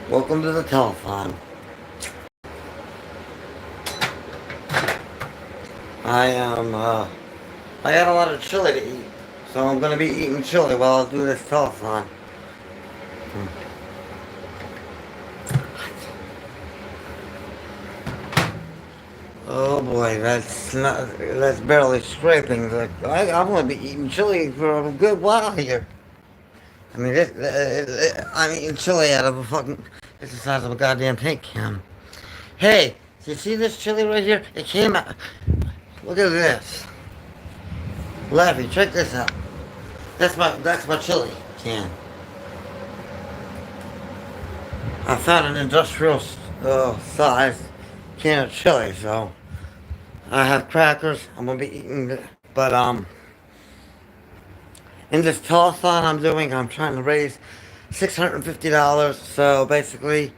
Welcome to the Telethon. I am, I got a lot of chili to eat, so I'm gonna be eating chili while I do this telethon. Oh boy, that's barely scraping. I'm gonna be eating chili for a good while here. I mean, I'm eating chili out of a fucking, it's the size of a goddamn paint can. Hey, you see this chili right here? It came out, look at this. Laffy, check this out. That's my chili can. I found an industrial size can of chili, so I have crackers. I'm gonna be eating it. But in this telethon I'm trying to raise $650. So basically,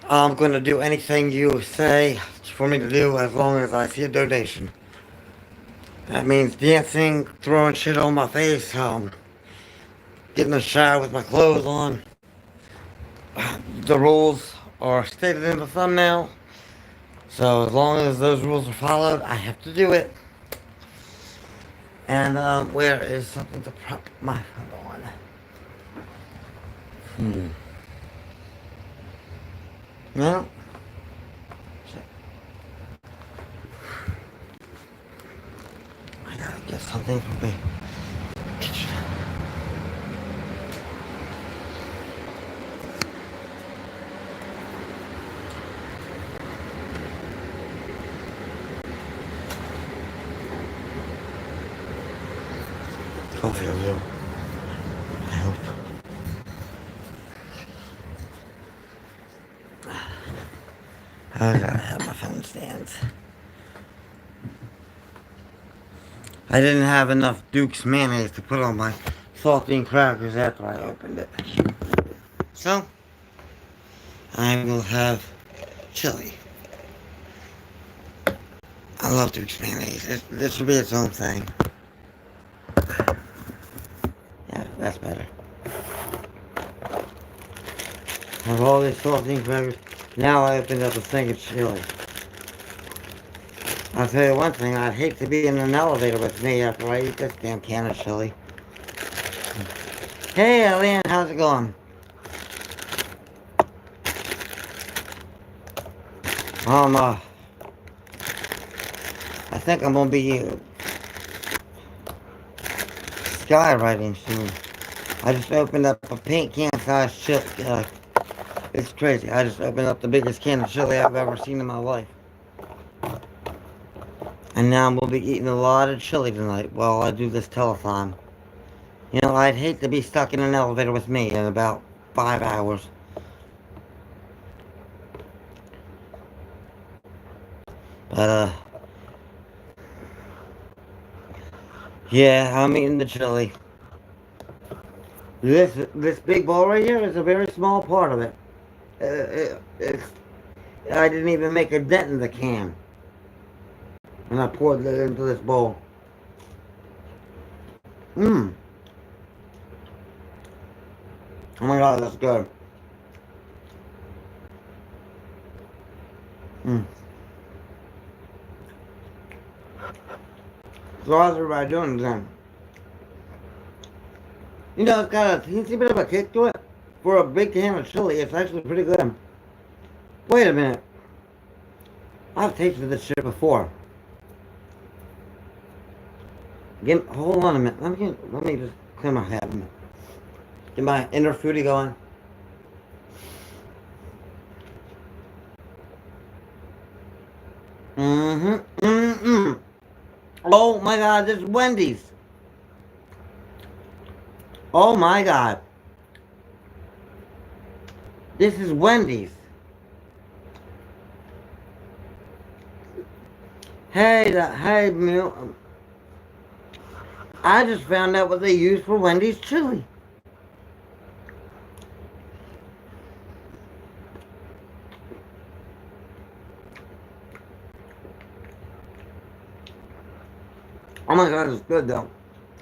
I'm gonna do anything you say for me to do as long as I see a donation. That means dancing, throwing shit on my face, getting in the shower with my clothes on. The rules are stated in the thumbnail. So as long as those rules are followed, I have to do it. And where is something to prop my foot on? No. I gotta get something for me. Coffee will do. I hope. I gotta have my phone stands. I didn't have enough Duke's mayonnaise to put on my saltine crackers after I opened it. So, I will have chili. I love Duke's mayonnaise. This will be its own thing. Yeah, that's better. Have all these saltine crackers. Now I opened up a thing of chili. I'll tell you one thing, I'd hate to be in an elevator with me after I eat this damn can of chili. Hey, Alien, how's it going? I think I'm gonna be skywriting soon. I just opened up a paint can size chili. It's crazy. I just opened up the biggest can of chili I've ever seen in my life. And now I'm gonna be eating a lot of chili tonight while I do this telethon. You know, I'd hate to be stuck in an elevator with me in about 5 hours. But, yeah, I'm eating the chili. This big bowl right here is a very small part of it. I didn't even make a dent in the can. And I poured it into this bowl. Mmm. Oh my god, that's good. Mmm. So how's everybody doing then? You know, it's got a teensy bit of a kick to it. For a big can of chili, it's actually pretty good. Wait a minute. I've tasted this shit before. Hold on a minute. Let me just clear my head a minute. Get my inner foodie going. Mm-hmm. Mm-mm. Oh my god, this is Wendy's. Oh my god. This is Wendy's. Hey, meal. I just found out what they use for Wendy's chili. Oh my god, it's good though.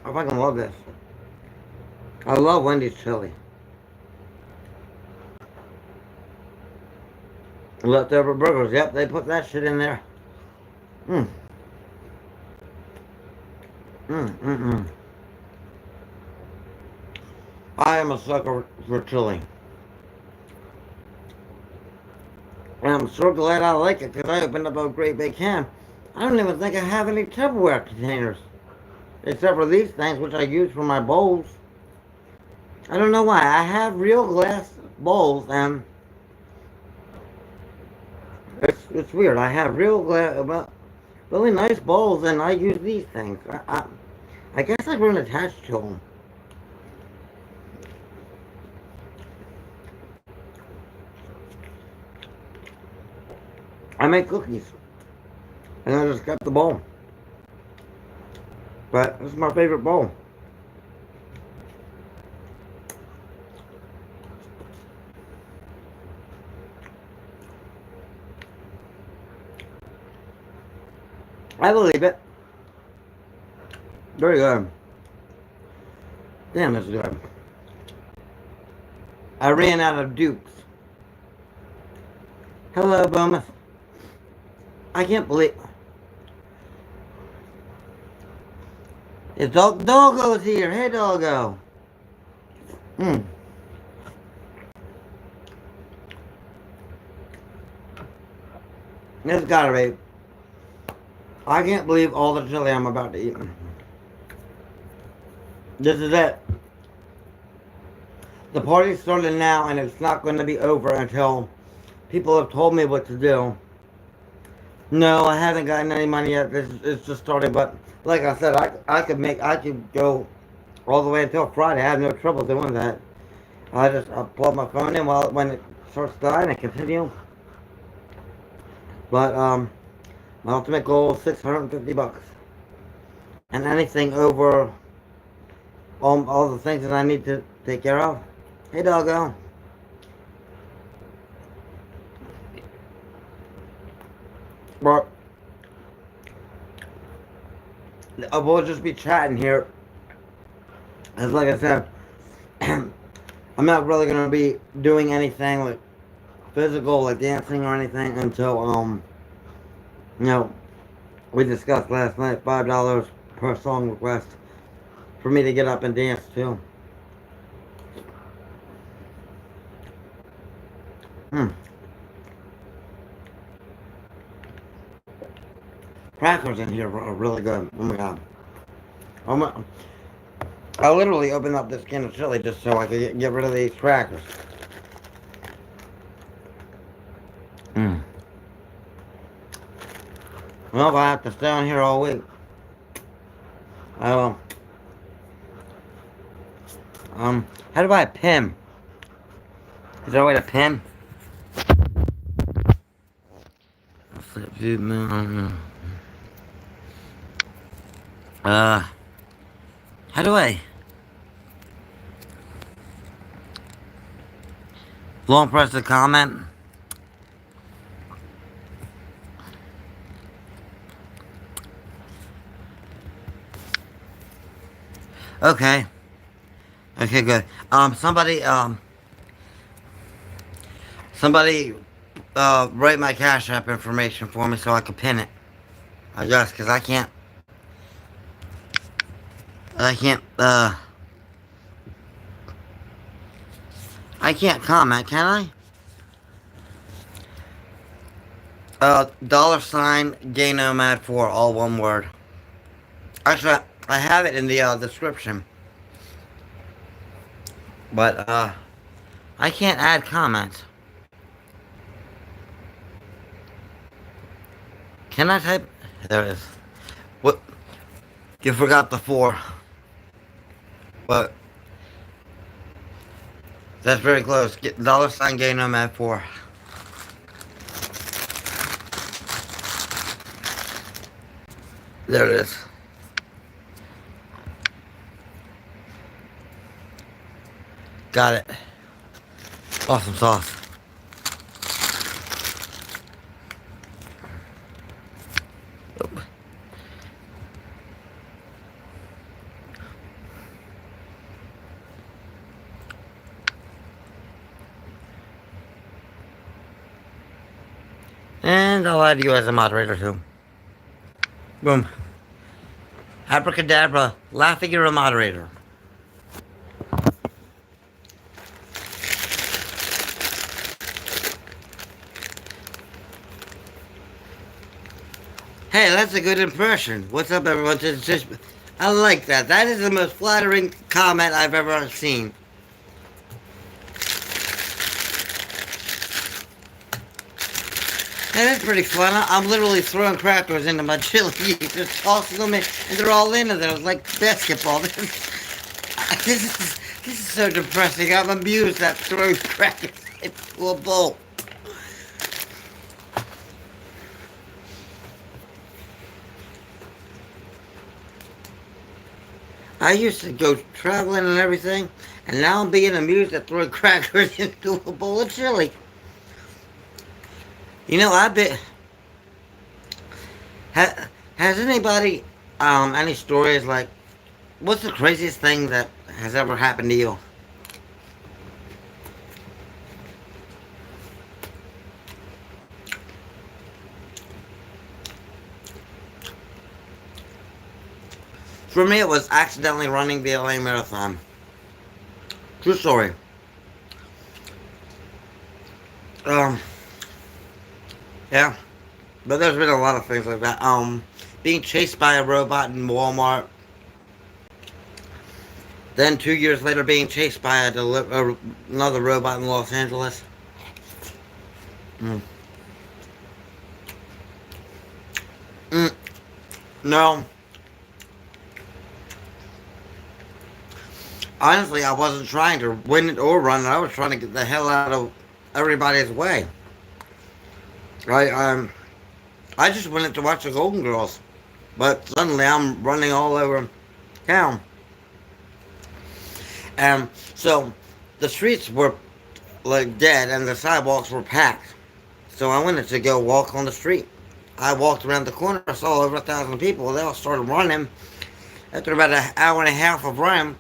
I fucking love this. I love Wendy's chili. Leftover burgers. Yep, they put that shit in there. Mm. Mm. I am a sucker for chili. And I'm so glad I like it because I opened up a great big can. I don't even think I have any Tupperware containers. Except for these things, which I use for my bowls. I don't know why. I have real glass bowls, and it's weird. I have real glass, well, really nice bowls, and I use these things. I guess I've grown attached to them. I make cookies, and I just got the bowl. But this is my favorite bowl. I believe it. Very good. Damn, that's good. I ran out of dupes. Hello, Bomas. I can't believe it's Doggo's here. Hey, Doggo. Hmm. It's gotta be. I can't believe all the chili I'm about to eat. This is it. The party's starting now, and it's not going to be over until people have told me what to do. No, I haven't gotten any money yet. It's just starting, but like I said, I could go all the way until Friday. I have no trouble doing that. I'll plug my phone in when it starts dying and continue. But my ultimate goal is $650, and anything over all the things that I need to take care of. Hey, doggo. But we'll just be chatting here. As like I said, I'm not really gonna be doing anything like physical, like dancing or anything until you know, we discussed last night $5 per song request for me to get up and dance too. Hmm. Crackers in here are really good. Oh my god. I literally opened up this can of chili just so I could get rid of these crackers. Mm. Well, if I have to stay on here all week, I will. How do I pin? Is there a way to pin? Flip view, how do I? Long press the comment. Okay. Okay, good. Somebody, write my Cash App information for me so I can pin it. I guess, cause I can't comment, can I? $sign Gay Nomad 4, all one word. Actually, I have it in the description. But I can't add comments. Can I type? There it is. What? You forgot the 4. But that's very close. Get $sign Gay Nomad 4. There it is. Got it. Awesome sauce. And I'll add you as a moderator too. Boom. Abracadabra. Laughing, you're a moderator. Hey, that's a good impression. What's up, everyone? I like that. That is the most flattering comment I've ever seen. That is pretty fun. I'm literally throwing crackers into my chili, just tossing them in, and they're all into there. It's like basketball. This is so depressing. I'm amused at throwing crackers into a bowl. I used to go traveling and everything, and now I'm being amused at throwing crackers into a bowl of chili. You know, I bet. Has anybody, any stories like, what's the craziest thing that has ever happened to you? For me, it was accidentally running the LA Marathon. True story. Um, yeah, but there's been a lot of things like that. Being chased by a robot in Walmart. Then 2 years later, being chased by another robot in Los Angeles. Mm. Mm. No, honestly, I wasn't trying to win it or run it. I was trying to get the hell out of everybody's way. Right? I just wanted to watch the Golden Girls, but suddenly I'm running all over town. So the streets were like dead and the sidewalks were packed. So I wanted to go walk on the street. I walked around the corner, saw over 1,000 people. They all started running. After about an hour and a half of running,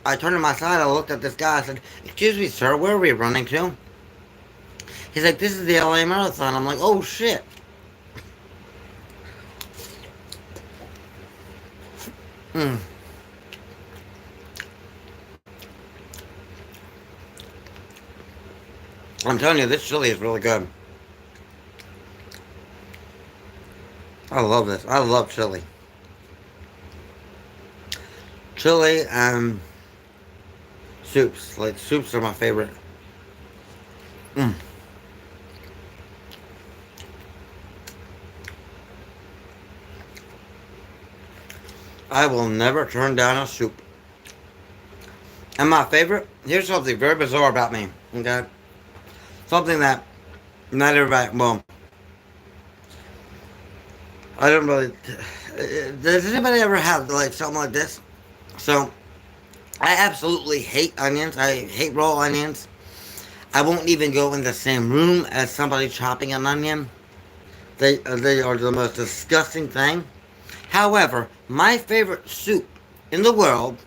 I turned to my side. I looked at this guy. I said, "Excuse me, sir, where are we running to?" He's like, "This is the LA Marathon." I'm like, "Oh shit." Mm. I'm telling you, this chili is really good. I love this. I love chili. Chili and soups. Like, soups are my favorite. Mm. I will never turn down a soup. And my favorite, here's something very bizarre about me. Okay? Something that not everybody, well, I don't really. Does anybody ever have like something like this? So, I absolutely hate onions. I hate raw onions. I won't even go in the same room as somebody chopping an onion. They are the most disgusting thing. However, my favorite soup in the world,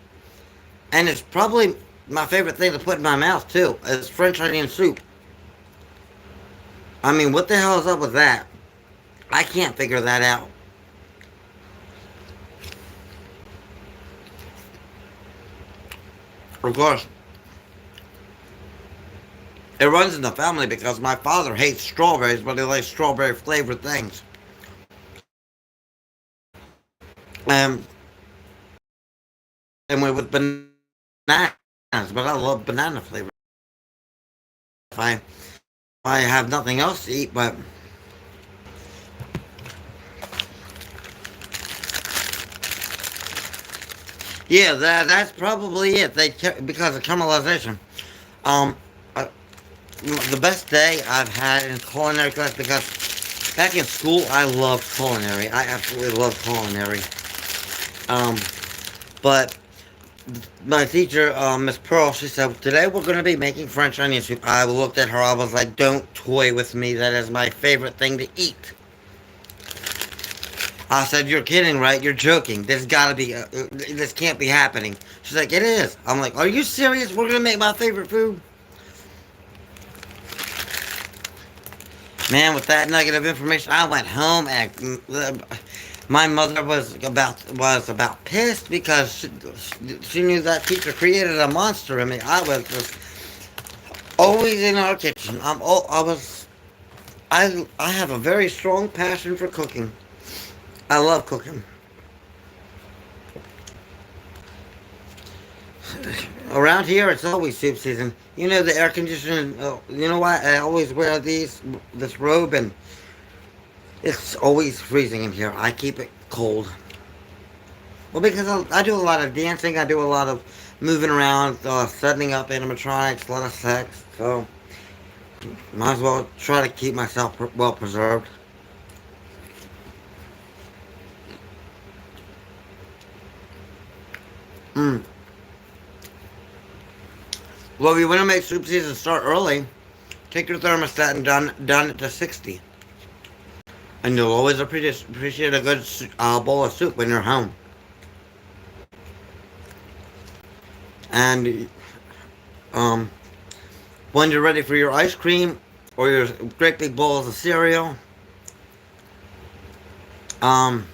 and it's probably my favorite thing to put in my mouth too, is French onion soup. I mean, what the hell is up with that? I can't figure that out. Of course, it runs in the family because my father hates strawberries, but he likes strawberry flavored things. Um, and we with bananas, but I love banana flavor. If I have nothing else to eat, but yeah, that's probably it. Because of caramelization. Um, uh, the best day I've had in culinary class because back in school I loved culinary. I absolutely loved culinary. Um, but my teacher, Miss Pearl, she said, "Today we're going to be making French onion soup." I looked at her. I was like, "Don't toy with me. That is my favorite thing to eat." I said, "You're kidding, right? You're joking. This can't be happening." She's like, "It is." I'm like, "Are you serious? We're gonna make my favorite food?" Man, with that negative information, I went home and my mother was about pissed because she knew that teacher created a monster in me. I was just always in our kitchen. I have a very strong passion for cooking. I love cooking. Around here, it's always soup season. You know the air conditioning. You know why I always wear this robe, and it's always freezing in here. I keep it cold. Well, because I do a lot of dancing. I do a lot of moving around, setting up animatronics, a lot of sex. So might as well try to keep myself well preserved. Mm. Well, if you want to make soup season start early, take your thermostat and done it to 60. And you'll always appreciate a good bowl of soup when you're home. And um, when you're ready for your ice cream or your great big bowls of cereal, um,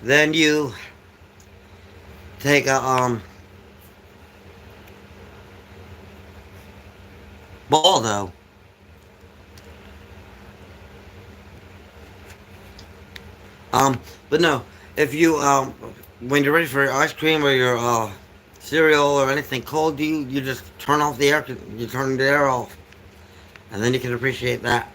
then you take a bowl though. But no, if you when you're ready for your ice cream or your cereal or anything cold, you just turn off the air. You turn the air off, and then you can appreciate that.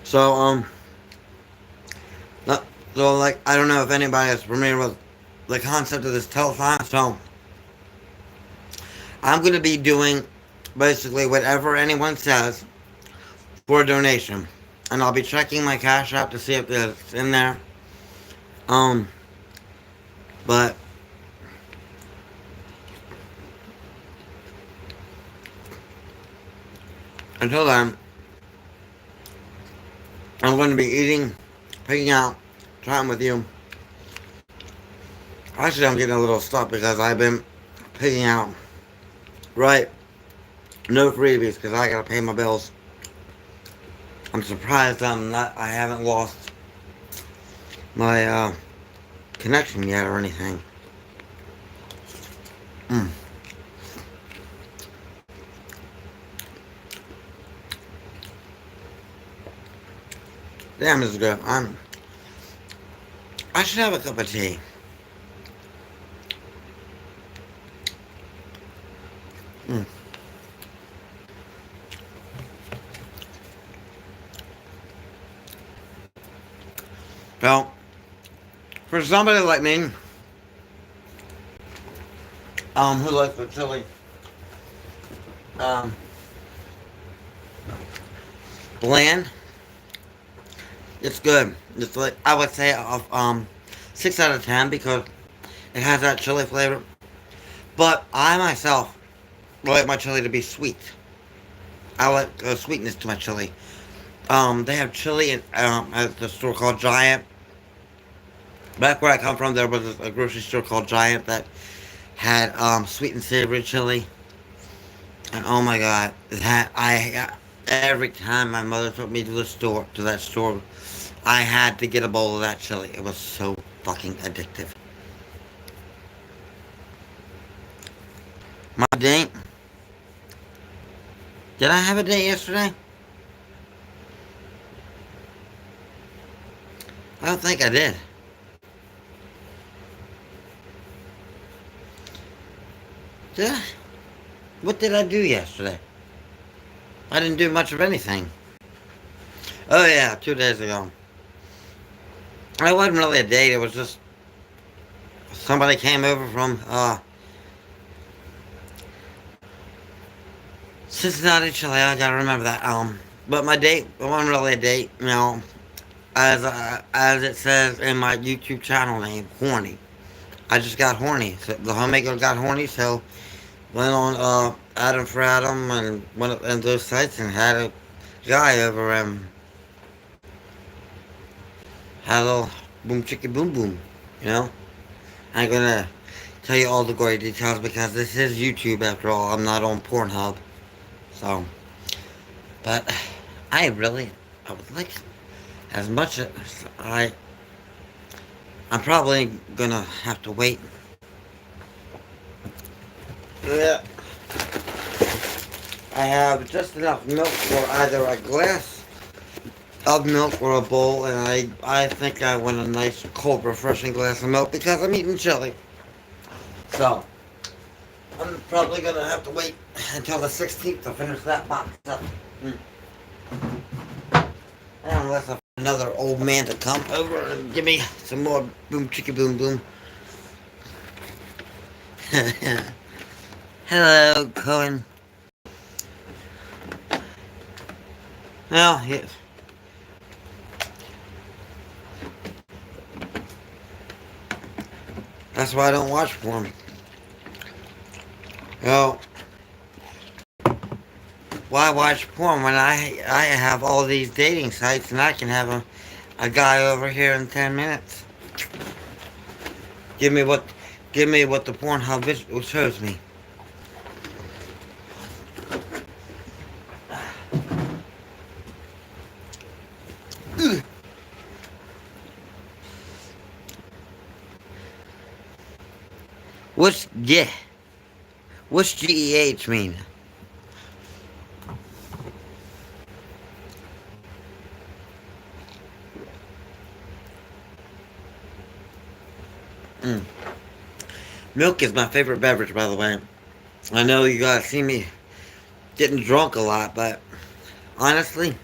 So no- so like I don't know if anybody is familiar with the concept of this telethon. So I'm gonna be doing basically whatever anyone says for a donation, and I'll be checking my cash app to see if it's in there. Um, but until then, I'm going to be picking out time with you. Actually, I'm getting a little stuck because I've been picking out, right, no freebies because I gotta pay my bills. I'm surprised I haven't lost my connection yet or anything. Mm. Damn, this is good. I should have a cup of tea. Mm. Well, for somebody like me, who likes the chili, um, bland, it's good. It's like I would say a 6 out of 10 because it has that chili flavor. But I myself like my chili to be sweet. I like sweetness to my chili. They have chili at the store called Giant. Back where I come from, there was a grocery store called Giant that had sweet and savory chili. And oh my god, that every time my mother took me to that store, I had to get a bowl of that chili. It was so fucking addictive. My date? Did I have a date yesterday? I don't think I did. Did I? What did I do yesterday? I didn't do much of anything. Oh yeah, 2 days ago. It wasn't really a date. It was just somebody came over from Cincinnati, Chile. I gotta remember that. But my date it wasn't really a date. You know, as it says in my YouTube channel name, horny. I just got horny. So the homemaker got horny, so went on Adam for Adam and went up in those sites and had a guy over and had a little boom chicka boom boom. You know, I ain't gonna tell you all the gory details because this is YouTube after all. I'm not on Pornhub, so. But I would like as much as I'm probably gonna have to wait. Yeah, I have just enough milk for either a glass of milk or a bowl, and I think I want a nice, cold, refreshing glass of milk because I'm eating chili. So, I'm probably gonna have to wait until the 16th to finish that box up. Mm. Unless I find another old man to come over and give me some more boom chicka boom boom. Hello, Cohen. Well, yes. That's why I don't watch porn. Well, why watch porn when I have all these dating sites and I can have a guy over here in 10 minutes? Give me what give me what the Pornhub visual shows me. What's yeah? What's GEH mean? Mm. Milk is my favorite beverage, by the way. I know you guys see me getting drunk a lot, but honestly,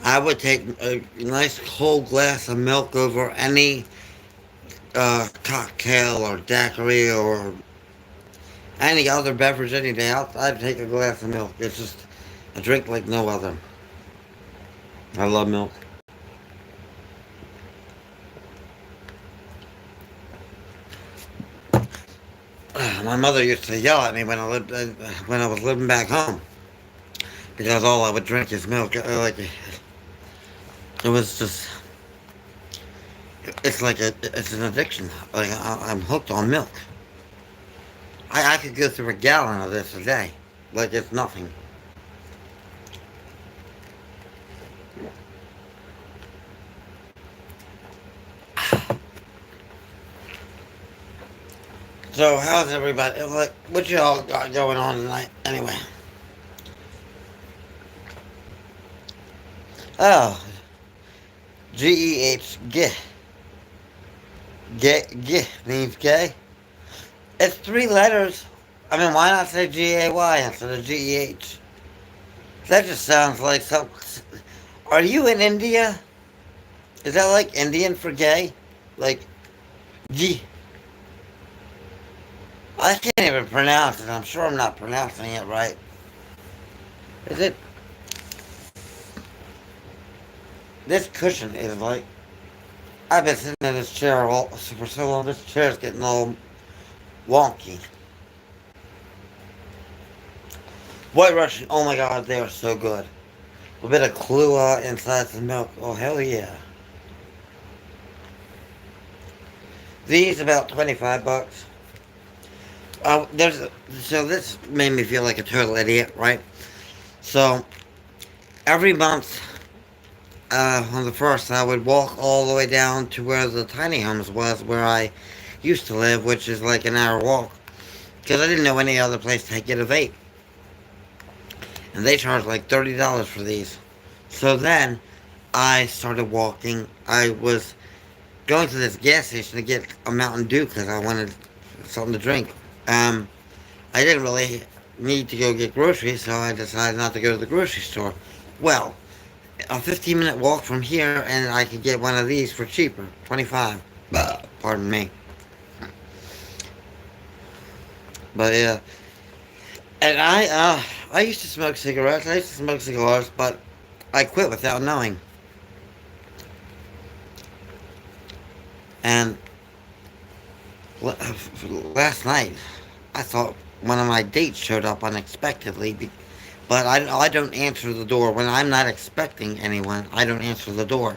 I would take a nice cold glass of milk over any cocktail or daiquiri or any other beverage any day. I'd take a glass of milk. It's just a drink like no other. I love milk. My mother used to yell at me when I was living back home because all I would drink is milk. Like it was just it's an addiction. Like I'm hooked on milk. I could go through a gallon of this a day, like it's nothing. So how's everybody? Like, what y'all got going on tonight? Anyway. Oh, GEH, gay. Gay means gay. It's three letters. I mean, why not say GAY instead of GEH? That just sounds like some. Are you in India? Is that like Indian for gay? Like G. I can't even pronounce it. I'm sure I'm not pronouncing it right. Is it? This cushion is like. I've been sitting in this chair for so long. This chair's getting all wonky. White Russian. Oh my God, they are so good. A bit of Kahlua inside some milk. Oh hell yeah. These about 25 bucks. So this made me feel like a total idiot, right? So every month on the first, I would walk all the way down to where the tiny homes was, where I used to live, which is like an hour walk, because I didn't know any other place to get a vape, and they charged like $30 for these. So then I started walking. I was going to this gas station to get a Mountain Dew because I wanted something to drink. Um, I didn't really need to go get groceries, so I decided not to go to the grocery store. Well, a 15-minute walk from here, and I could get one of these for cheaper, 25. Pardon me. But yeah, and I used to smoke cigarettes. I used to smoke cigars, but I quit without knowing. And last night, I thought one of my dates showed up unexpectedly. But I don't answer the door when I'm not expecting anyone. I don't answer the door.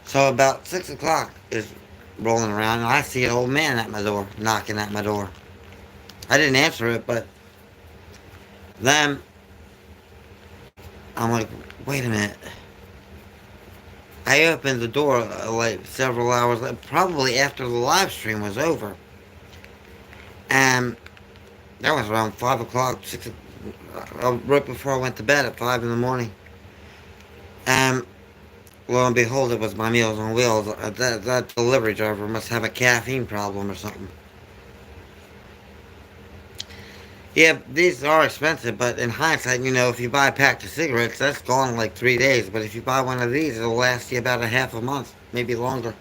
So about 6 o'clock is rolling around, and I see an old man at my door, knocking at my door. I didn't answer it, but then I'm like, wait a minute. I opened the door like several hours, probably after the live stream was over, and that was around 5 o'clock, right before I went to bed at 5 in the morning. And lo and behold, it was my Meals on Wheels. That delivery driver must have a caffeine problem or something. Yeah, these are expensive, but in hindsight, if you buy a pack of cigarettes, that's gone in like 3 days. But if you buy one of these, it'll last you about a half a month, maybe longer.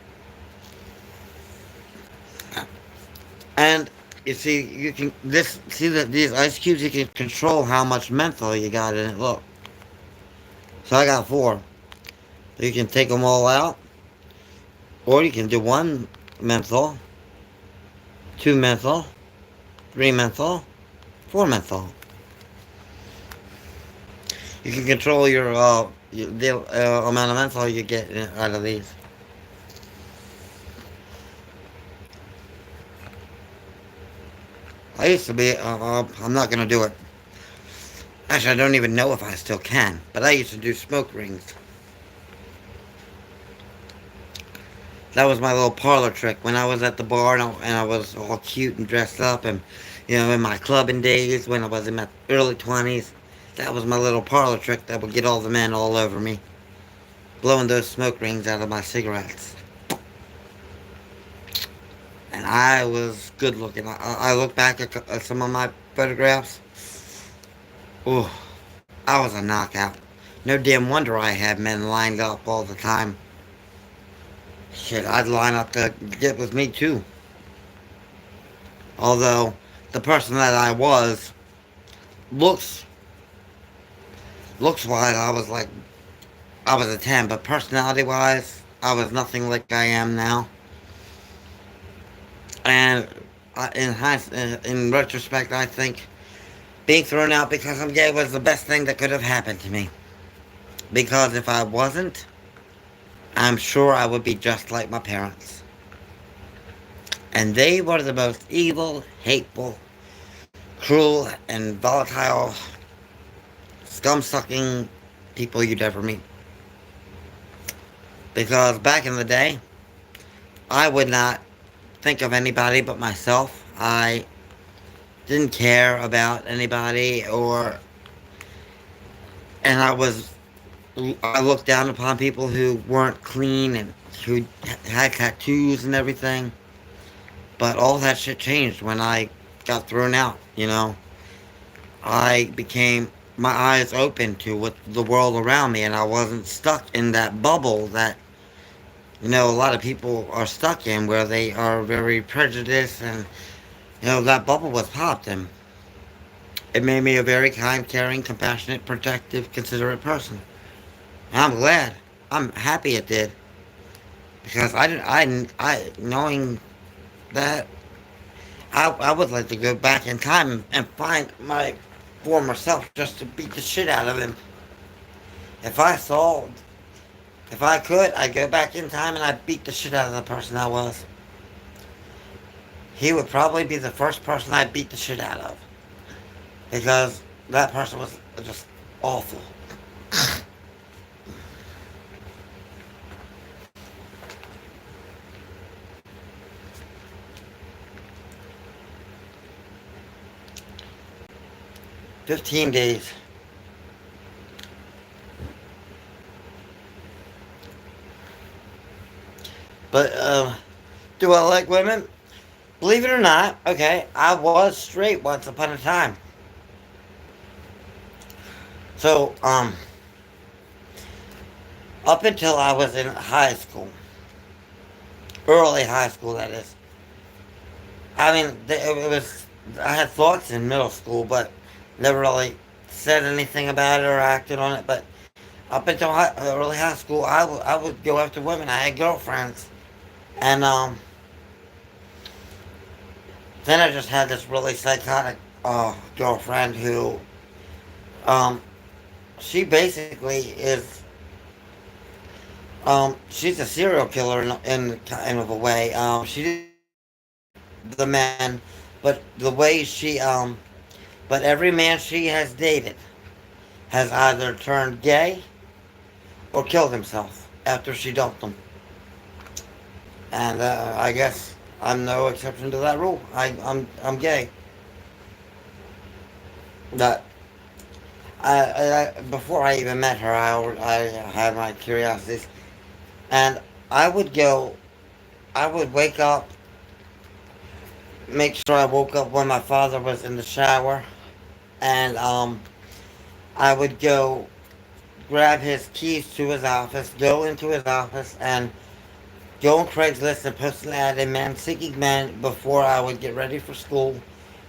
And you see, you can this see that these ice cubes, you can control how much menthol you got in it. Look, so I got four. You can take them all out, or you can do one menthol, two menthol, three menthol, four menthol. You can control the amount of menthol you get out of these. I used to be. I'm not gonna do it. Actually, I don't even know if I still can. But I used to do smoke rings. That was my little parlor trick when I was at the bar and I was all cute and dressed up and, in my clubbing days when I was in my early 20s. That was my little parlor trick that would get all the men all over me, blowing those smoke rings out of my cigarettes. And I was good looking. I look back at some of my photographs. Ooh, I was a knockout. No damn wonder I had men lined up all the time. Shit, I'd line up to get with me too. Although the person that I was looks wise, I was a 10, but personality wise, I was nothing like I am now. And in retrospect, I think being thrown out because I'm gay was the best thing that could have happened to me. Because if I wasn't, I'm sure I would be just like my parents. And they were the most evil, hateful, cruel, and volatile, scum-sucking people you'd ever meet. Because back in the day, I would not think of anybody but myself. I didn't care about anybody, and I looked down upon people who weren't clean and who had tattoos and everything. But all that shit changed when I got thrown out. I became, my eyes opened to what the world around me, and I wasn't stuck in that bubble that, a lot of people are stuck in, where they are very prejudiced, and, that bubble was popped, and it made me a very kind, caring, compassionate, protective, considerate person. And I'm glad. I'm happy it did. Because knowing that, I would like to go back in time and find my former self just to beat the shit out of him. If I saw, if I could, I'd go back in time and I'd beat the shit out of the person I was. He would probably be the first person I'd beat the shit out of. Because that person was just awful. 15 days. But, do I like women? Believe it or not, okay, I was straight once upon a time. So, up until I was in high school, early high school, that is. I mean, it was, I had thoughts in middle school, but never really said anything about it or acted on it. But up until early high school, I would go after women. I had girlfriends. And, then I just had this really psychotic, girlfriend who, um, she basically is, She's a serial killer in kind of a way. She didn't the men, but the way but every man she has dated has either turned gay or killed himself after she dumped him. And I guess I'm no exception to that rule. I'm gay. That before I even met her, I had my curiosities, and I would go. I would wake up, make sure I woke up when my father was in the shower, and I would go grab his keys to his office, go into his office, and go on Craigslist and post an ad in Men Seeking Men before I would get ready for school,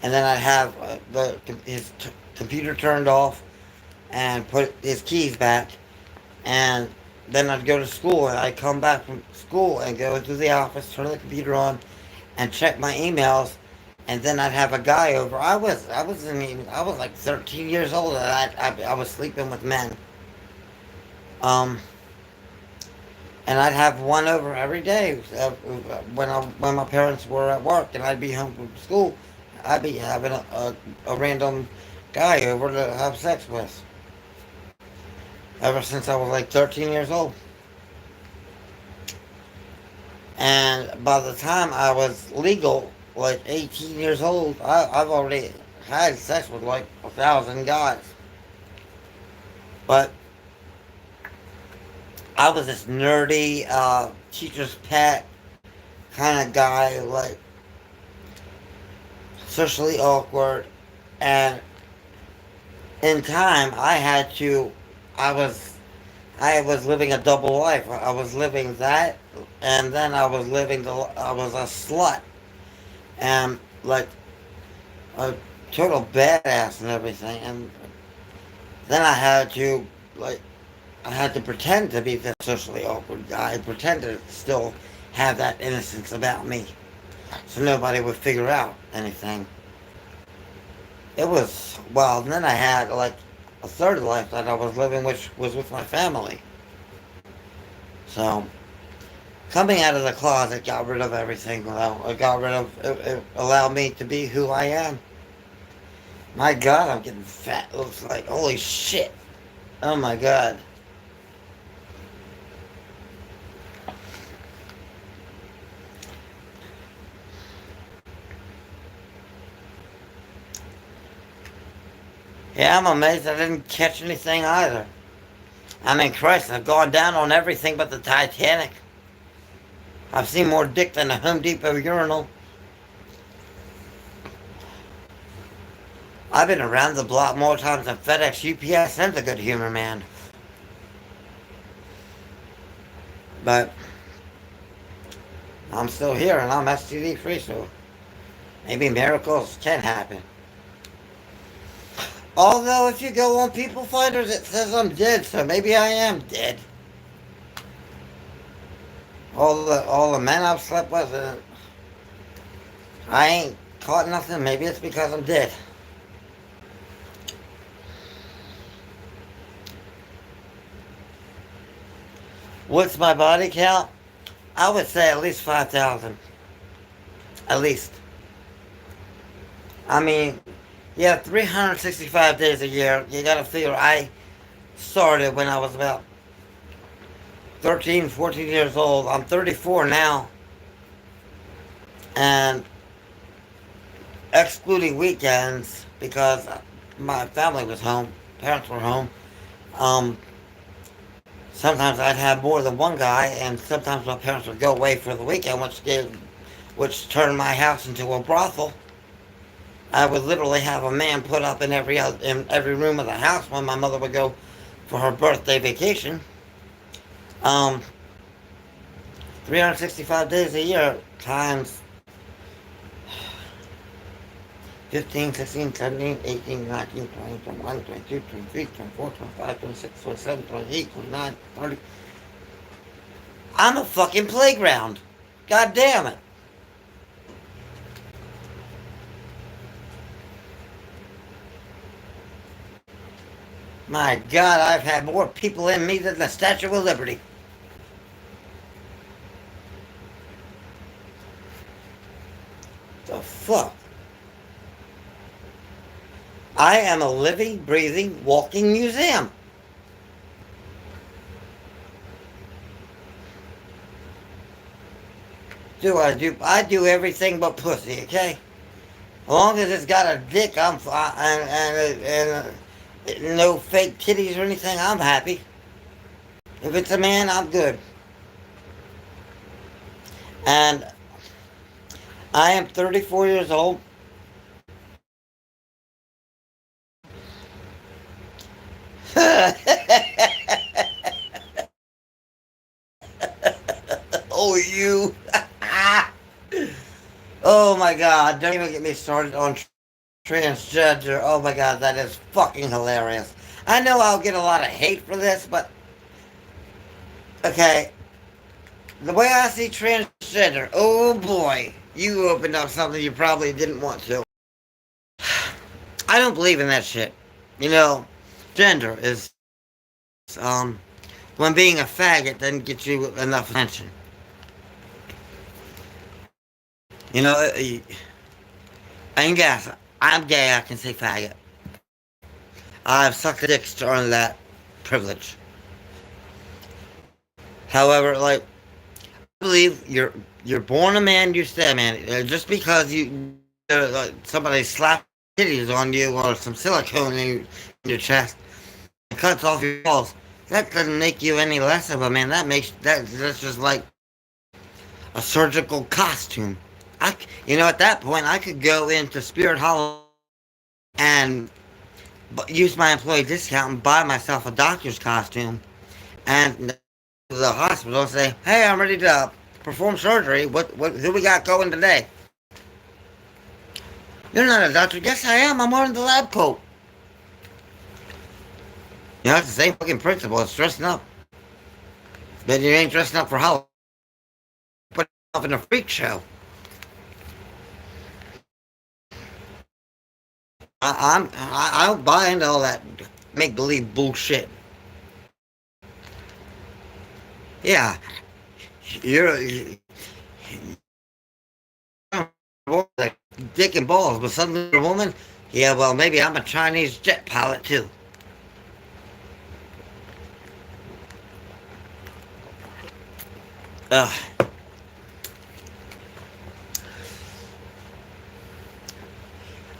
and then I'd have computer turned off and put his keys back, and then I'd go to school and I'd come back from school and go into the office, turn the computer on, and check my emails, and then I'd have a guy over. I was like 13 years old, and I was sleeping with men. Um, and I'd have one over every day when my parents were at work and I'd be home from school. I'd be having a random guy over to have sex with. Ever since I was like 13 years old. And by the time I was legal, like 18 years old, I've already had sex with like 1,000 guys. But I was this nerdy, teacher's pet kind of guy, like socially awkward. And in time, I was, I was living a double life. I was living that, and then I was a slut, and like a total badass and everything. And then like, I had to pretend to be the socially awkward guy, pretend to still have that innocence about me, so nobody would figure out anything. It was well. And then I had like a third life that I was living, which was with my family. So coming out of the closet got rid of everything. Well, it got rid of it allowed me to be who I am. My God, I'm getting fat. It looks like holy shit. Oh my God. Yeah, I'm amazed I didn't catch anything either. I mean, Christ, I've gone down on everything but the Titanic. I've seen more dick than a Home Depot urinal. I've been around the block more times than FedEx, UPS, and the Good Humor Man. But I'm still here and I'm STD free, so maybe miracles can happen. Although if you go on People Finders, it says I'm dead, so maybe I am dead. All the men I've slept with, I ain't caught nothing. Maybe it's because I'm dead. What's my body count? I would say at least 5,000. At least. I mean, yeah, 365 days a year. You gotta figure I started when I was about 13, 14 years old. I'm 34 now. And excluding weekends, because my family was home, parents were home, um, sometimes I'd have more than one guy, and sometimes my parents would go away for the weekend, which turned my house into a brothel. I would literally have a man put up in every room of the house when my mother would go for her birthday vacation. Um, 365 days a year times 15, 16, 17, 18, 19, 20, 21, 22, 23, 24, 25, 26, 27, 28, 29, 30. I'm a fucking playground. God damn it. My God, I've had more people in me than the Statue of Liberty. The fuck? I am a living, breathing, walking museum. I do everything but pussy, okay? As long as it's got a dick, I'm fine, and no fake titties or anything, I'm happy. If it's a man, I'm good. And I am 34 years old. Oh, you. Oh my god, don't even get me started on transgender. Oh my god, that is fucking hilarious. I know I'll get a lot of hate for this, but okay. The way I see transgender, oh boy, you opened up something you probably didn't want to. I don't believe in that shit. You know, gender is, um, when being a faggot doesn't get you enough attention. You know, and yes, I'm gay, I can say faggot. I've sucked dicks to earn that privilege. However, like, I believe you're born a man, you stay a man. Just because somebody slaps titties on you or some silicone in your chest and cuts off your balls, that doesn't make you any less of a man. That's just like a surgical costume. At that point, I could go into Spirit Hollow and use my employee discount and buy myself a doctor's costume and to the hospital and say, "Hey, I'm ready to perform surgery. What who we got going today?" "You're not a doctor." "Yes, I am. I'm wearing the lab coat." It's the same fucking principle. It's dressing up, but you ain't dressing up for Halloween. Put yourself in a freak show. I don't buy into all that make believe bullshit. Yeah, you're like dick and balls, but suddenly you're a woman. Yeah, well, maybe I'm a Chinese jet pilot too. Ugh.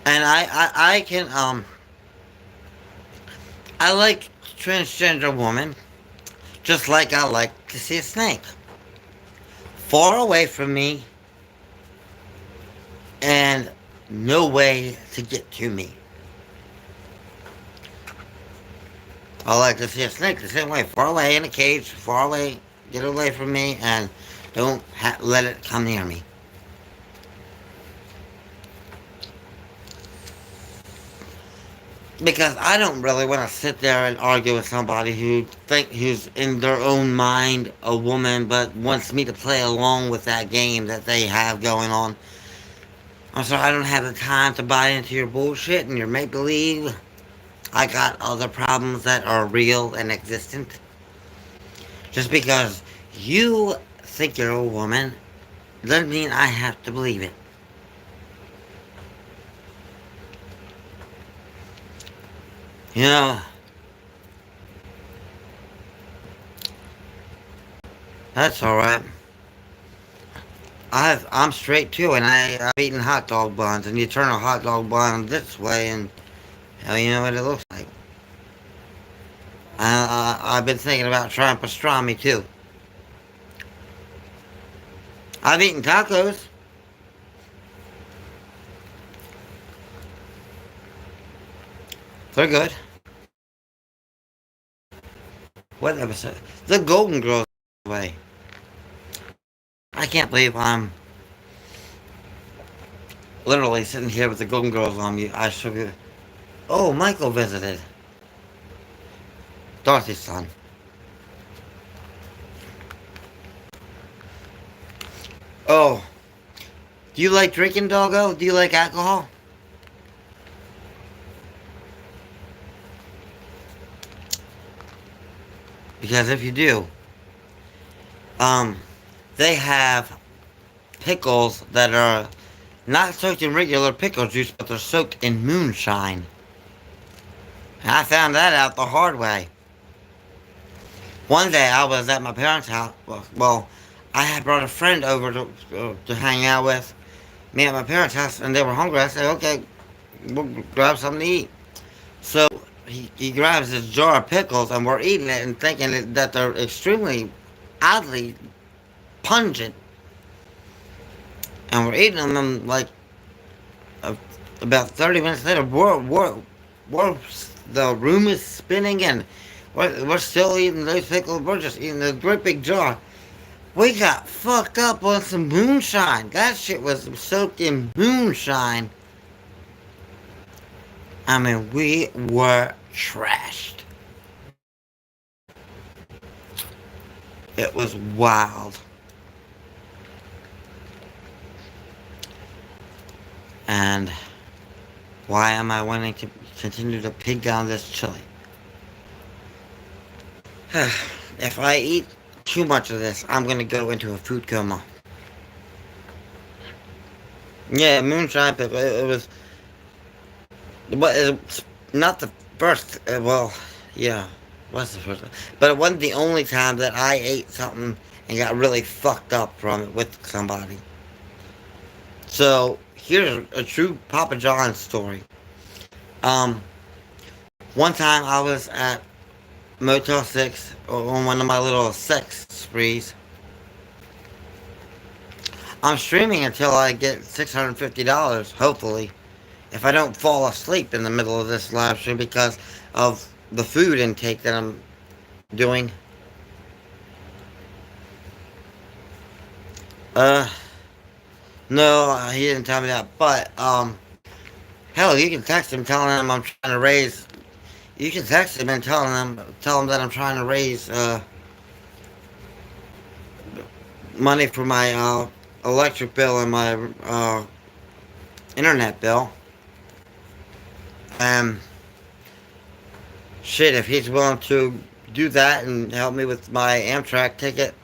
And I can I like transgender woman just like I like to see a snake far away from me and no way to get to me. I like to see a snake the same way, far away in a cage, far away, get away from me, and don't let it come near me. Because I don't really want to sit there and argue with somebody who's in their own mind a woman, but wants me to play along with that game that they have going on. I'm sorry, I don't have the time to buy into your bullshit and your make believe. I got other problems that are real and existent. Just because you think you're a woman doesn't mean I have to believe it. You know, that's alright. I'm straight too, and I've eaten hot dog buns, and you turn a hot dog bun this way, and hell, you know what it looks like. I've been thinking about trying pastrami too. I've eaten tacos. They're good. What episode? The Golden Girls way. I can't believe I'm literally sitting here with the Golden Girls on me. I should be. Oh, Michael visited. Dorothy's son. Oh, do you like drinking, doggo? Do you like alcohol? Because if you do, um, they have pickles that are Not soaked in regular pickle juice, but they're soaked in moonshine. And I found that out the hard way. One day I was at my parents' house. Well, I had brought a friend over to hang out with me at my parents' house, and they were hungry. I said, okay, we'll grab something to eat. So he grabs this jar of pickles, and we're eating it and thinking that they're extremely oddly pungent. And we're eating them, and like uh, about 30 minutes later, we're the room is spinning, and we're still eating those pickles. We're just eating this great big jar. We got fucked up on some moonshine. That shit was soaked in moonshine. I mean, we were trashed. It was wild. And why am I wanting to continue to pig down this chili? If I eat too much of this, I'm gonna go into a food coma. Yeah, moonshine pickle. It was, but it's not the first. Well, yeah, what's the first one? But it wasn't the only time that I ate something and got really fucked up from it with somebody. So here's a true Papa John's story. Um, One time I was at Motel 6 on one of my little sex sprees. I'm streaming until I get $650, hopefully, if I don't fall asleep in the middle of this live stream because of the food intake that I'm doing. Uh, no, he didn't tell me that, but, hell, you can text him telling him I'm trying to raise. You can text him and tell him that I'm trying to raise, money for my, electric bill and my, internet bill. And shit, if he's willing to do that and help me with my Amtrak ticket,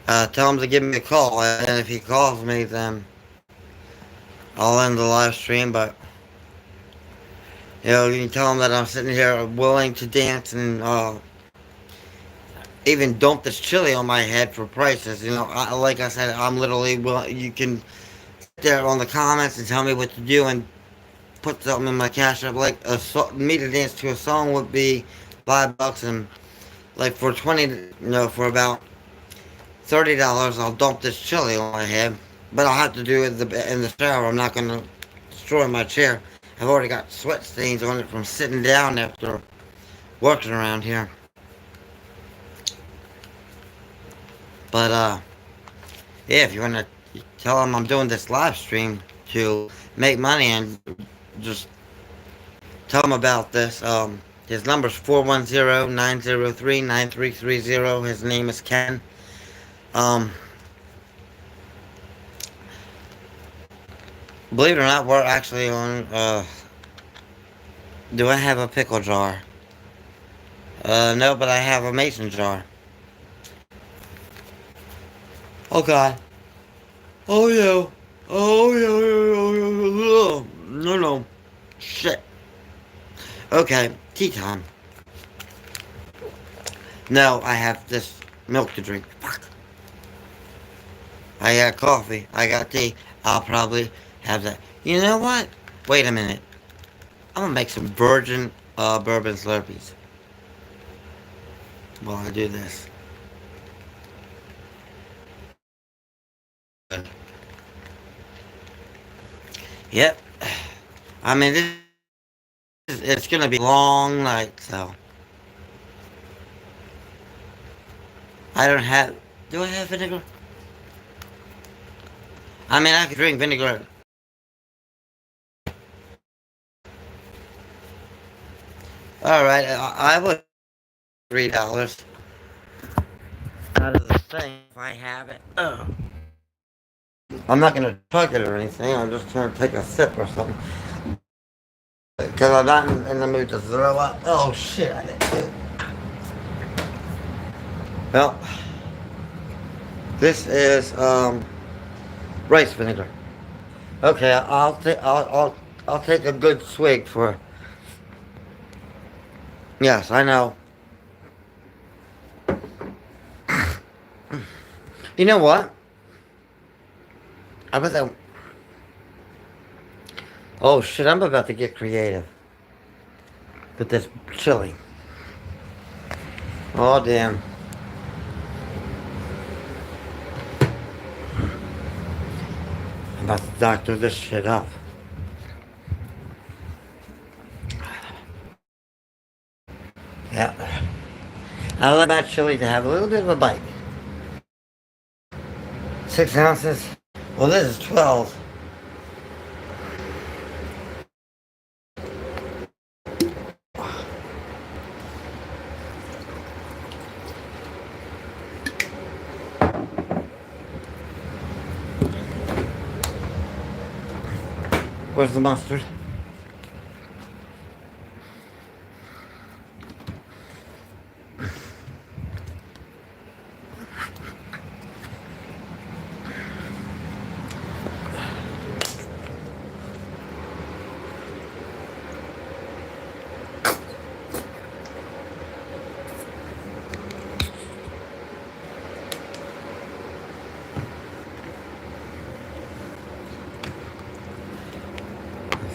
tell him to give me a call. And if he calls me, then I'll end the live stream. But you know, you can tell him that I'm sitting here willing to dance and even dump this chili on my head for prices. You know, like I said, I'm literally willing. You can sit there on the comments and tell me what to do and put something in my cash app. Like me to dance to a song would be $5, and like for 20, for about $30, I'll dump this chili on my head. But I'll have to do it in the shower. I'm not gonna destroy my chair. I've already got sweat stains on it from sitting down after working around here. But yeah, if you wanna tell them I'm doing this live stream to make money and just tell him about this. His number's 410-903-9330. His name is Ken. Believe it or not, we're actually on, do I have a pickle jar? No, but I have a mason jar. Oh God. Oh yeah. Oh yeah. No. Shit. Okay, tea time. No, I have this milk to drink. Fuck. I got coffee. I got tea. I'll probably have that. You know what? Wait a minute. I'm gonna make some virgin bourbon Slurpees while I do this. Yep. I mean, it's gonna be a long night, so. I don't have. Do I have vinegar? I mean, I could drink vinegar. Alright, I would $3 out of the thing if I have it. Oh. I'm not gonna chug it or anything, I'm just gonna take a sip or something. Because I'm not in the mood to throw up. Oh shit, I didn't do it. Well, this is rice vinegar. Okay, I'll take a good swig for. Yes, I know. You know what? I bet that. Oh shit! I'm about to get creative with this chili. Oh damn! I'm about to doctor this shit up. Yeah. I like that chili to have a little bit of a bite. 6 ounces. Well, this is 12. Where's the mustard?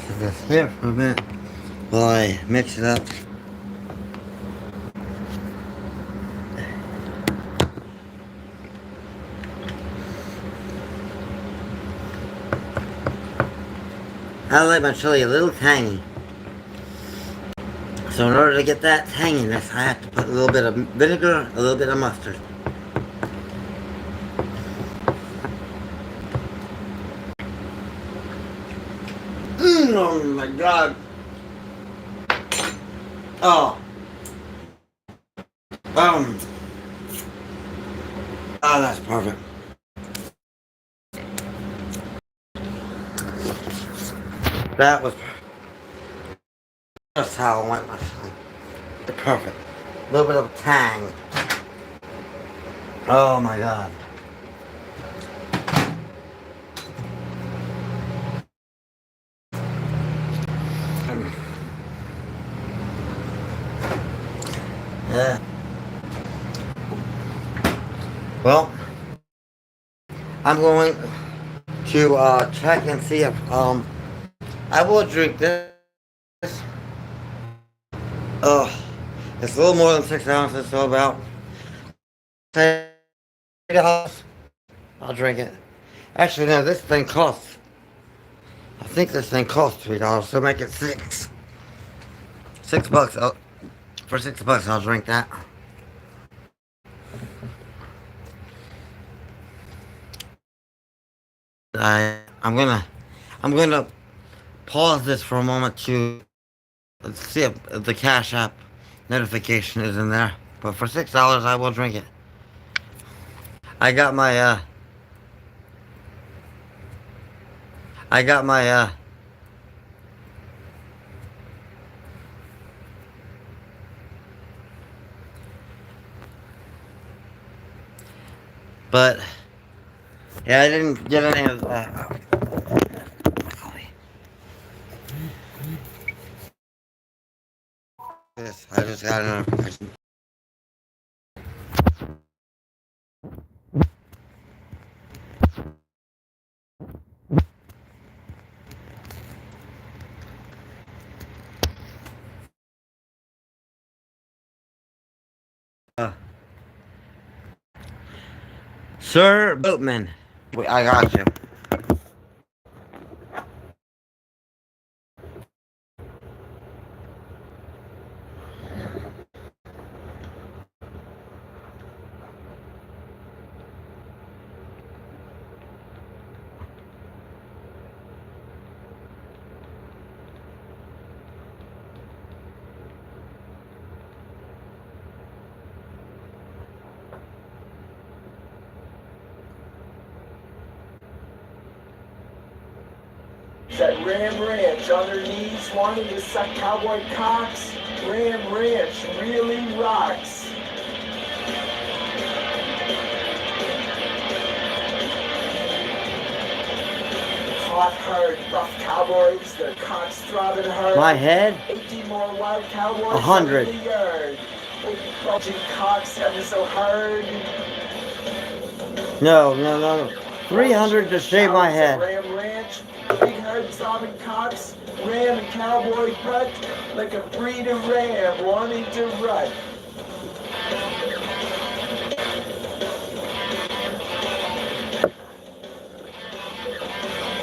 Set this here for a minute while I mix it up. I like my chili a little tangy. So in order to get that tanginess, I have to put a little bit of vinegar, a little bit of mustard. Oh my god. Oh. Um. Oh, that's perfect. That was just how I went myself. Perfect. A little bit of tang. Oh my god. Yeah. Well, I'm going to check and see if I will drink this. It's a little more than 6 ounces, so about $8. I'll drink it. Actually, no, this thing costs. I think this thing costs $3, so make it six. $6. For $6, I'll drink that. I'm gonna pause this for a moment to see if the Cash App notification is in there. But for $6, I will drink it. I got my I got my but yeah, I didn't get any of that. This I just got a notification. Sir Boatman, wait, I got you. At Ram Ranch, on their knees, wanting to suck cowboy cocks. Ram Ranch really rocks. Hot, hard, rough cowboys, their cocks throbbing hard. My head? 18 more wild cowboys 100. in the yard. Big bulging cocks ever so hard. No. 300 to shave my head. Ram Ranch, big hard throbbing cocks, ram and cowboy butt, like a breed of ram wanting to rut.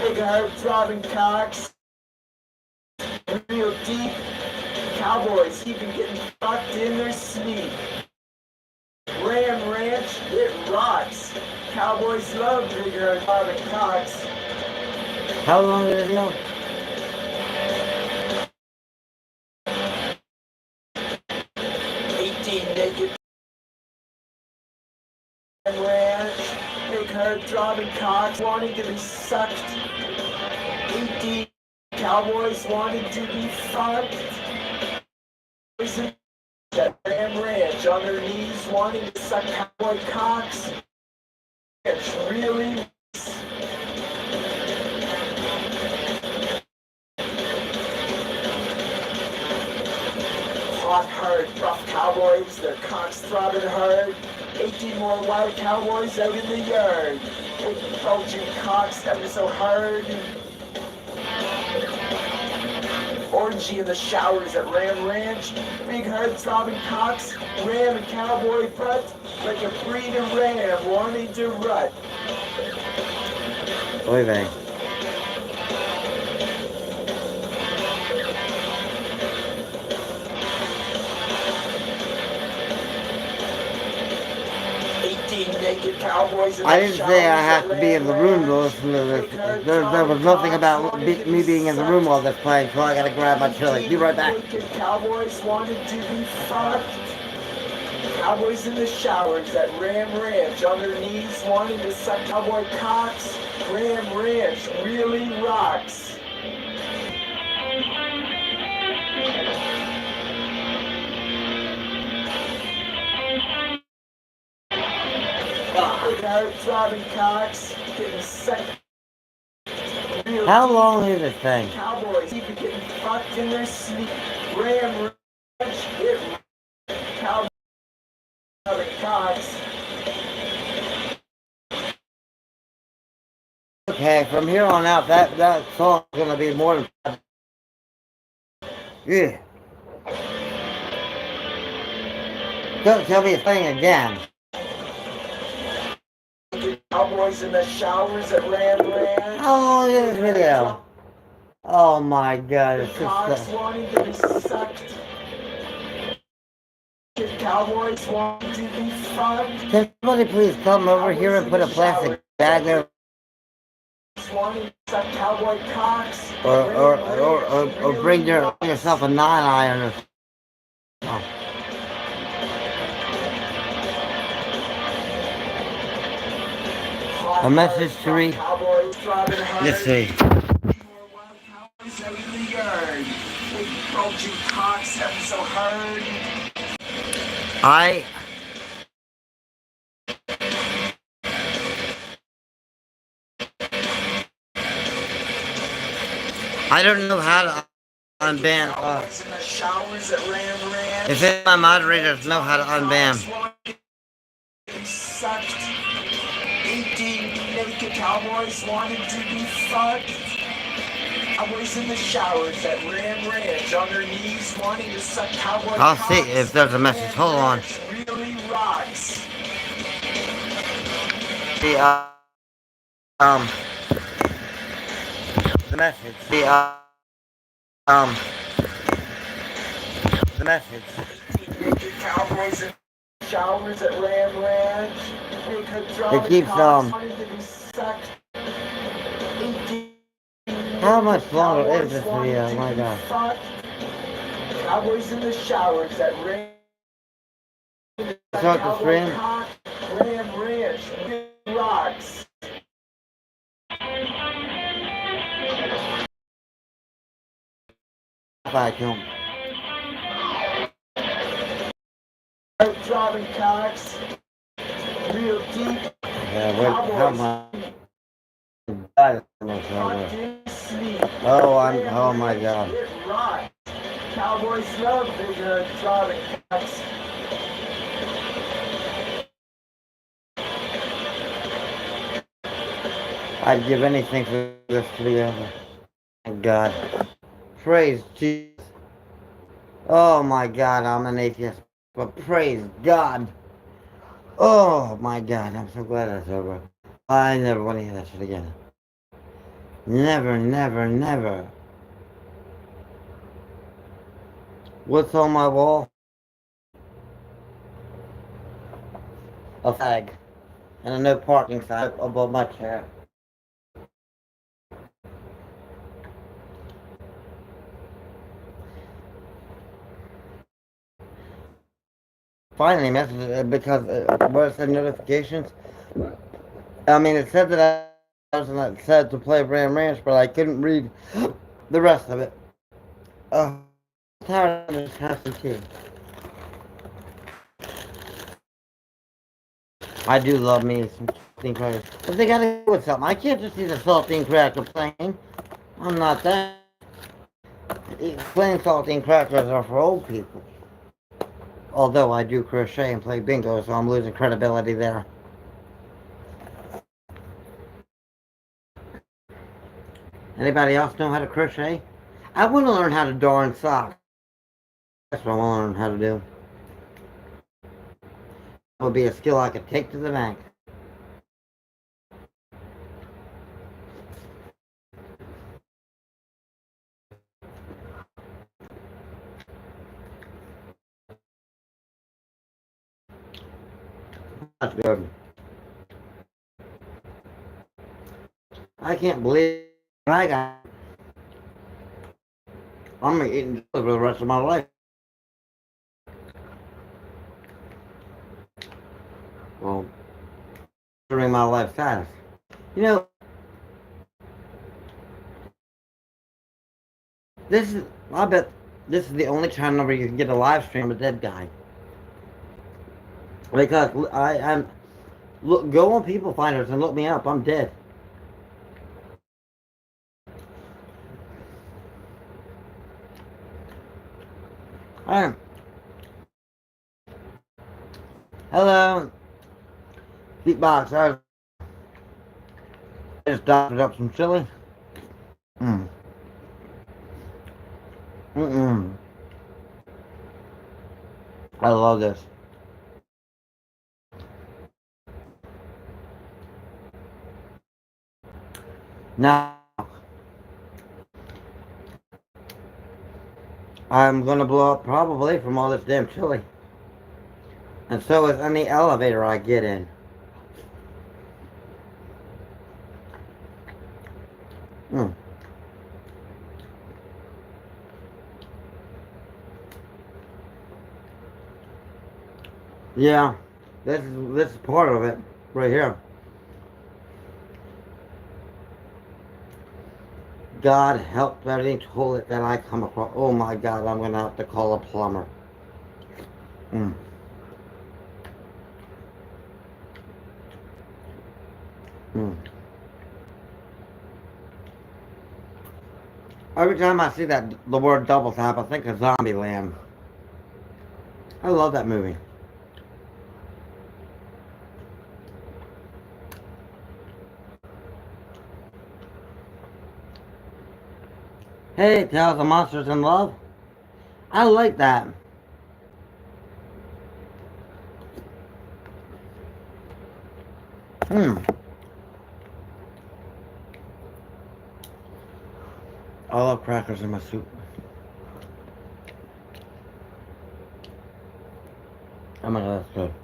Big hard throbbing cocks, real deep. Cowboys even getting fucked in their sleep. Ram Ranch, it rocks. Cowboys love big hard throbbing cocks. How long did it go? 18 naked ranch, big hard throbbing cocks wanting to be sucked. 18 cowboys wanting to be fucked. That Ram Ranch on their knees wanting to suck cowboy cocks. It's really hot, hard, rough cowboys, their cocks throbbing hard. 18 more wild cowboys out in the yard. Big bulging cocks ever so hard. Orgy in the showers at Ram Ranch. Big hard throbbing cocks, ram and cowboy butt, like a breed of ram wanting to rut. Oy vey. Naked cowboys in I the didn't say I have showers to be in the room to Ranch. listen to this. There was nothing about me being in the room while this playing, so I gotta grab my chili. Be right back. Naked cowboys wanted to be fucked. Cowboys in the showers at Ram Ranch on their knees wanting to suck cowboy cocks. Ram Ranch really rocks. Big hard throbbing cocks getting sucked. How long is this thing? Cowboys even getting fucked in their sleep. Ram Ranch, it cowboys cocks. Okay, from here on out, that song's gonna be more than. Yeah. Don't tell me a thing again. Cowboys in the showers at Ram Ranch. How long is this video? Oh my god, it's Cocks just. wanting to be sucked. Cowboys wanting to be fucked. Can somebody please come over here and put a plastic bag there? Wanting to suck cowboy cocks. Or bring yourself a 9-iron or something. Oh. A message to read. Let's see. I don't know how to unban. If any of my moderators know how to unban. 18 naked cowboys wanted to be fucked. Cowboys in the showers at Ram Ranch on their knees wanting to suck cowboy I'll cocks. see if there's a message. Hold on. Really rocks. The message. The message. Naked cowboys in the showers at Ram Ranch. It keeps How much longer is this video? Oh my god. Cowboys in the showers at Ram. Start the stream. Ram Ranch rocks. Vacuum. Throbbing cocks. Real deep. Yeah, how much? Fucked in his sleep. Oh my Ranch, God. it rots. Cowboys love big exotic cats. I'd give anything for this to be over. Thank God. Praise Jesus. Oh my God, I'm an atheist. But praise God. Oh my God, I'm so glad that's over. I never want to hear that shit again. Never, never, never. What's on my wall? A flag. And a no parking sign above my chair. Finally, message because where it said notifications. I mean, it said that I was and it said to play Ram Ranch, but I couldn't read the rest of it. I'm tired of this constant tea. I do love me some saltine crackers. But they gotta go with something. I can't just eat a saltine cracker plain. I'm not that. Plain saltine crackers are for old people. Although I do crochet and play bingo, so I'm losing credibility there. Anybody else know how to crochet? I want to learn how to darn socks. That's what I want to learn how to do. It would be a skill I could take to the bank. That's good. I can't believe I got. I'm gonna eat jelly for the rest of my life. Well, during my life status. You know, this is. I bet this is the only channel where you can get a live stream of a dead guy. Because I'm look, go on People Finders and look me up. I'm dead. I am. Hello, beatbox. I just doctored up some chili. Mm. Mm-mm. I love this. Now I'm gonna blow up probably from all this damn chili. And so is any elevator I get in. Mm. Yeah, this is part of it right here. God help every toilet that I come across. Oh my God, I'm gonna have to call a plumber. Mm. Mm. Every time I see the word double tap, I think of Zombie Land. I love that movie. Hey, Tales of Monsters in Love. I like that. Hmm. I love crackers in my soup. Oh my God, that's good.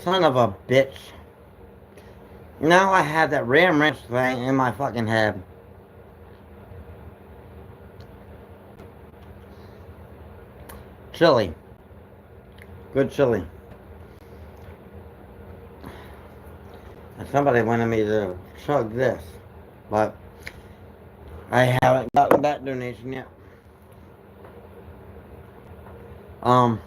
Son of a bitch. Now I have that Ram Ranch thing in my fucking head. Chili. Good chili. And somebody wanted me to chug this, but I haven't gotten that donation yet. Um,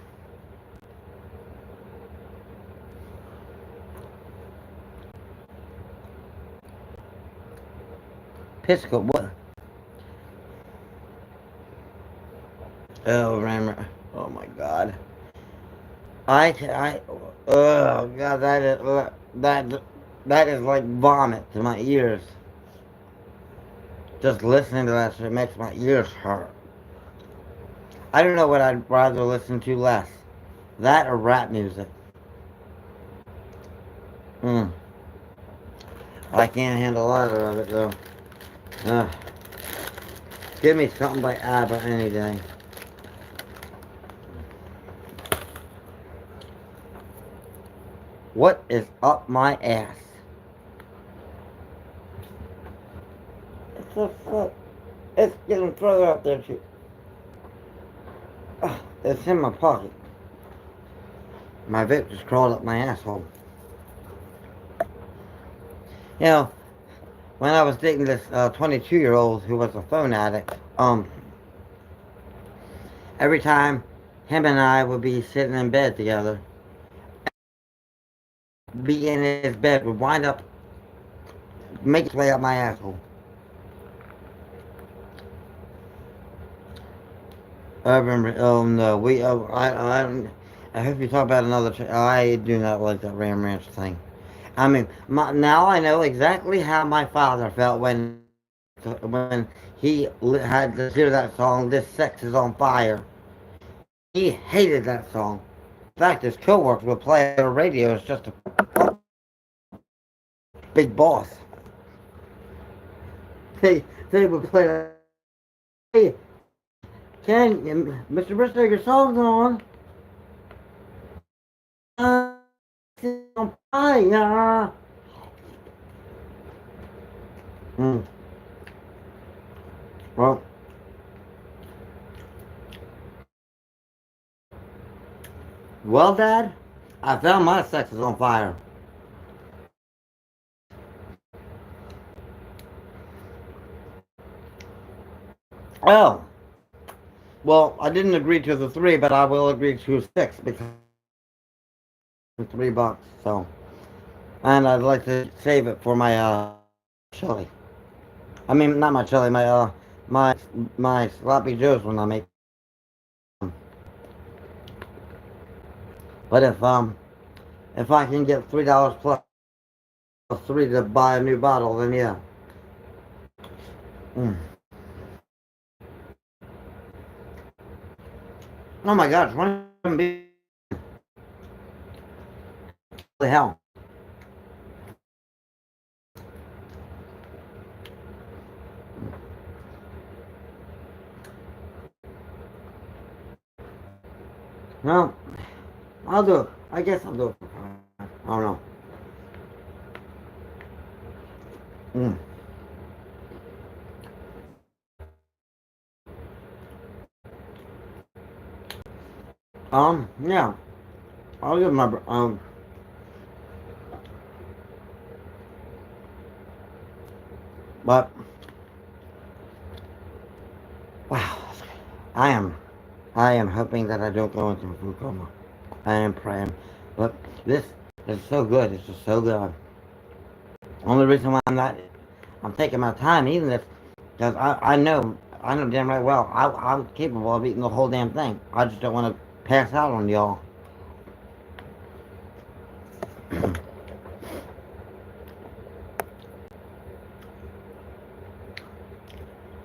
Pisco, what? Oh, Rammer. Oh my God. I, oh God, that, that is like vomit to my ears. Just listening to that shit makes my ears hurt. I don't know what I'd rather listen to less. That or rap music. Mm. I can't handle either of it though. Ugh. Give me something by ABBA any day. What is up my ass? It's so fuck. It's getting further up there too. Ugh, it's in my pocket. My vape just crawled up my asshole. You know, when I was dating this 22-year-old who was a phone addict, every time him and I would be sitting in bed together, be in his bed would wind up, make its way up my asshole. I remember, oh no, I hope you talk about another, I do not like that Ram Ranch thing. I mean, now I know exactly how my father felt when he had to hear that song, This Sex is on Fire. He hated that song. In fact, his coworkers would play on the radio as just a big boss. They would play that. Hey, Mr. Bristow, your song's on. On fire. Mm. Well, Dad, I found my sex is on fire. Oh, well, I didn't agree to the 3, but I will agree to 6 because it's $3. So, and I'd like to save it for my chili. I mean, not my chili, my my sloppy joes when I make them. But if I can get $3 plus 3 to buy a new bottle, then yeah. Mm. Oh my gosh, what the hell? Well, I'll do it. I guess I'll do it. I don't know. Mm. Yeah. I'll give my but wow, I am I am hoping that I don't go into a food coma. I am praying, but this is so good. It's just so good. Only reason why I'm taking my time eating this, because I know damn right well, I'm capable of eating the whole damn thing. I just don't want to pass out on y'all.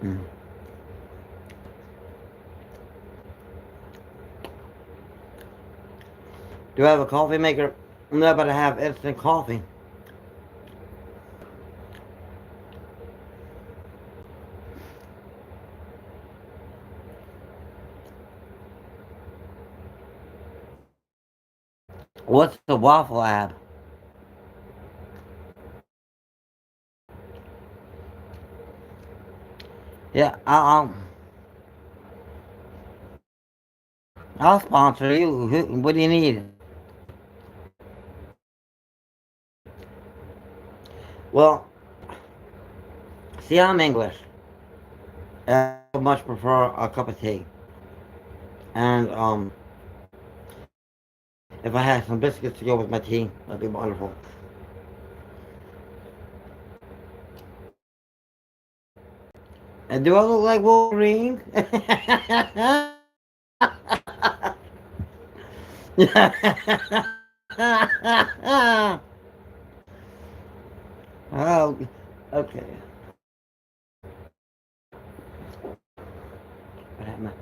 Mm. Do I have a coffee maker? No, but I have instant coffee. What's the waffle app? Yeah, I'll sponsor you. What do you need? Well, see, I'm English. And I much prefer a cup of tea. And if I had some biscuits to go with my tea, that'd be wonderful. And do I look like Wolverine? Oh, okay. What happened?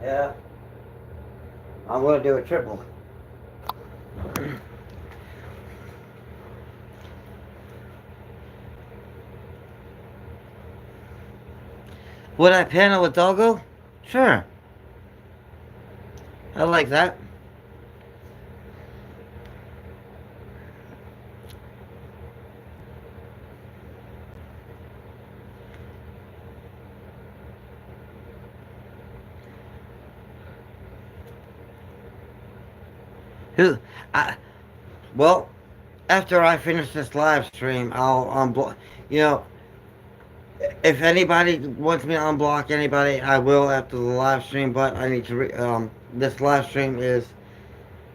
Yeah, I'm gonna do a triple. Would I panel with Doggo? Sure, I like that. Who? I, well, after I finish this live stream, I'll unblock. You know, if anybody wants me to unblock anybody, I will after the live stream. But I need to. This live stream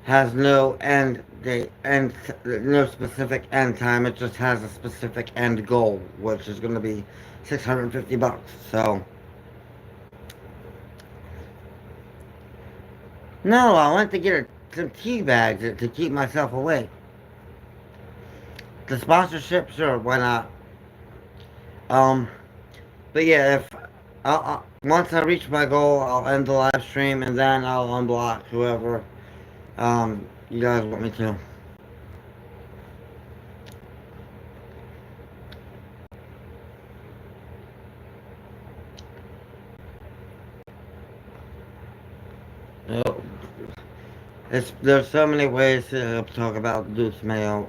has no end date and no specific end time. It just has a specific end goal, which is going to be $650. So no, I went to get some tea bags to keep myself awake. The sponsorship, sure, why not? Um, but yeah, if once I reach my goal, I'll end the live stream and then I'll unblock whoever you guys want me to. Oh, there's so many ways to talk about Deuce Mayo.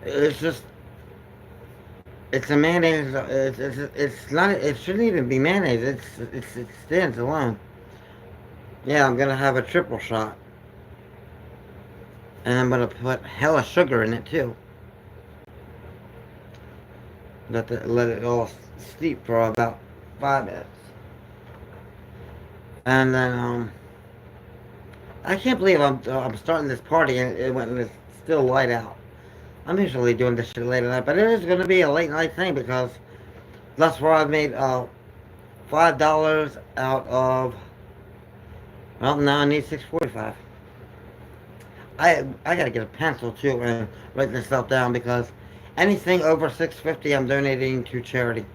It's just it's a mayonnaise. It's not. It shouldn't even be mayonnaise. It stands alone. Yeah, I'm gonna have a triple shot, and I'm gonna put hella sugar in it too. Let it all steep for about 5 minutes. And then, I can't believe I'm starting this party and it's still light out. I'm usually doing this shit late at night, but it is going to be a late night thing because thus far I've made $5 out of. Well, now I need 6.45. I gotta get a pencil too and write this stuff down because anything over 6.50 I'm donating to charity.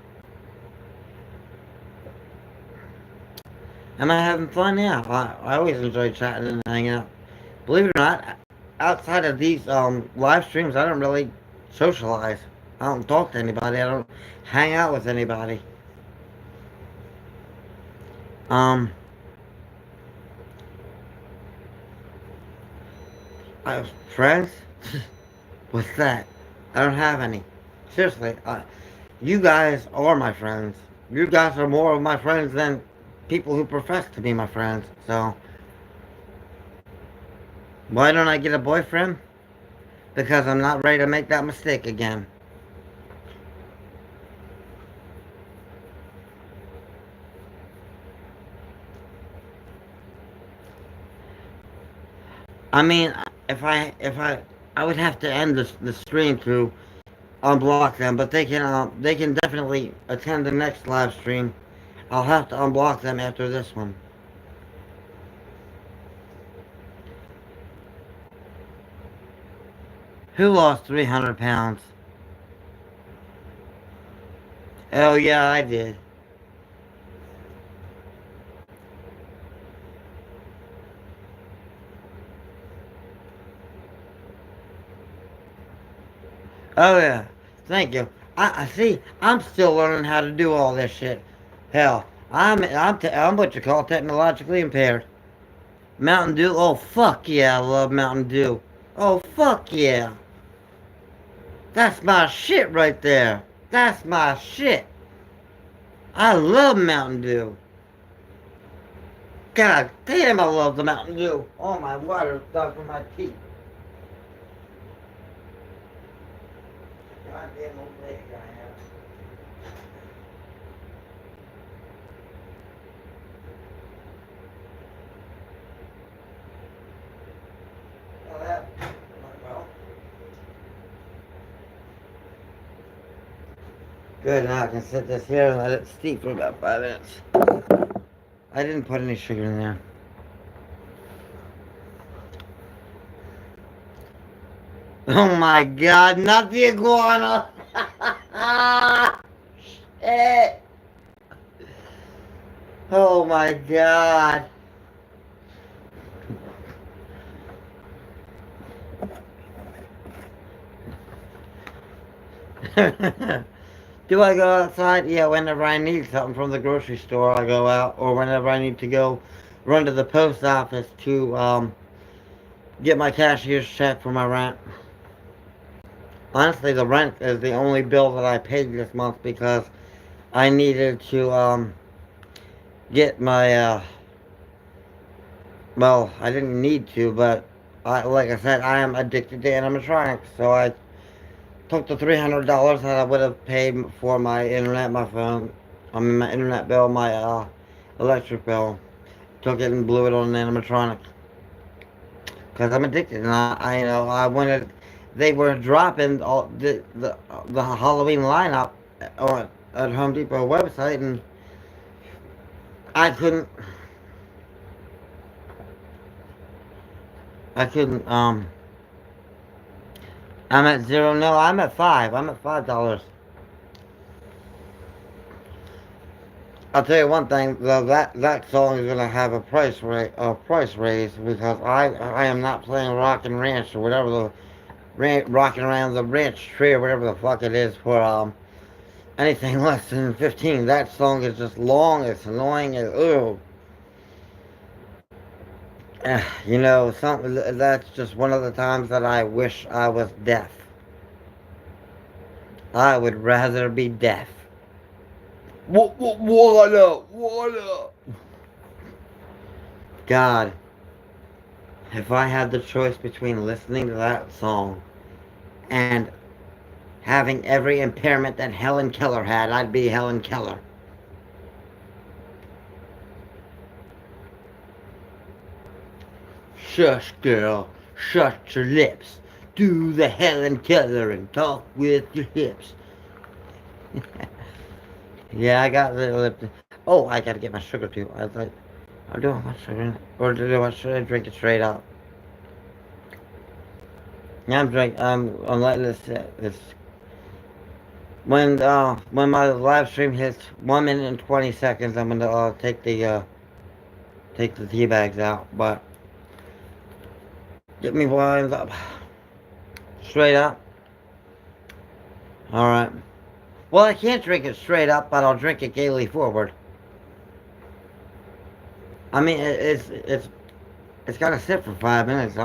Am I having fun? Yeah, I always enjoy chatting and hanging out. Believe it or not, outside of these live streams, I don't really socialize. I don't talk to anybody. I don't hang out with anybody. Um, Friends? What's that? I don't have any. Seriously, you guys are my friends. You guys are more of my friends than people who profess to be my friends. So, why don't I get a boyfriend? Because I'm not ready to make that mistake again. I mean, I would have to end the stream to unblock them, but they can definitely attend the next live stream. I'll have to unblock them after this one. Who lost 300 pounds? Oh yeah, I did. Oh yeah, thank you. I see. I'm still learning how to do all this shit. Hell, I'm what you call technologically impaired. Mountain Dew. Oh fuck yeah, I love Mountain Dew. Oh fuck yeah. That's my shit right there. That's my shit. I love Mountain Dew. God damn, I love the Mountain Dew. Oh, my water's stuck in my teeth. Goddamn old lady I am. Well, well. Good, now I can sit this here and let it steep for about 5 minutes. I didn't put any sugar in there. Oh my god, not the iguana! Shit! Oh my god. Do I go outside? Yeah, whenever I need something from the grocery store, I go out. Or whenever I need to go run to the post office to get my cashier's check for my rent. Honestly, the rent is the only bill that I paid this month because I needed to get my, well, I didn't need to, but like I said, I am addicted to animatronics. So I took the $300 that I would have paid for my internet, my phone, I mean my internet bill, my electric bill. Took it and blew it on an animatronic. Because I'm addicted, and I wanted. They were dropping all the Halloween lineup on at Home Depot website, and I couldn't. I couldn't. I'm at zero. No, I'm at five. I'm at $5. I'll tell you one thing, though, that song is gonna have a price raise because I am not playing Rock and Ranch or whatever the rocking around the ranch tree or whatever the fuck it is for anything less than 15. That song is just long. It's annoying. Ugh. You know, something that's just one of the times that I wish I was deaf. I would rather be deaf. What? God, if I had the choice between listening to that song and having every impairment that Helen Keller had, I'd be Helen Keller. Shush, girl. Shut your lips. Do the Helen Keller and talk with your hips. Yeah, I got the lip. Oh, I gotta get my sugar too. I thought I'm doing my sugar, or should I drink it straight up? Yeah, I'm letting this sit. This when my live stream hits 1 minute and 20 seconds, I'm gonna take the tea bags out. But get me winds up straight up. All right. Well, I can't drink it straight up, but I'll drink it gaily forward. I mean, it's gotta sit for 5 minutes.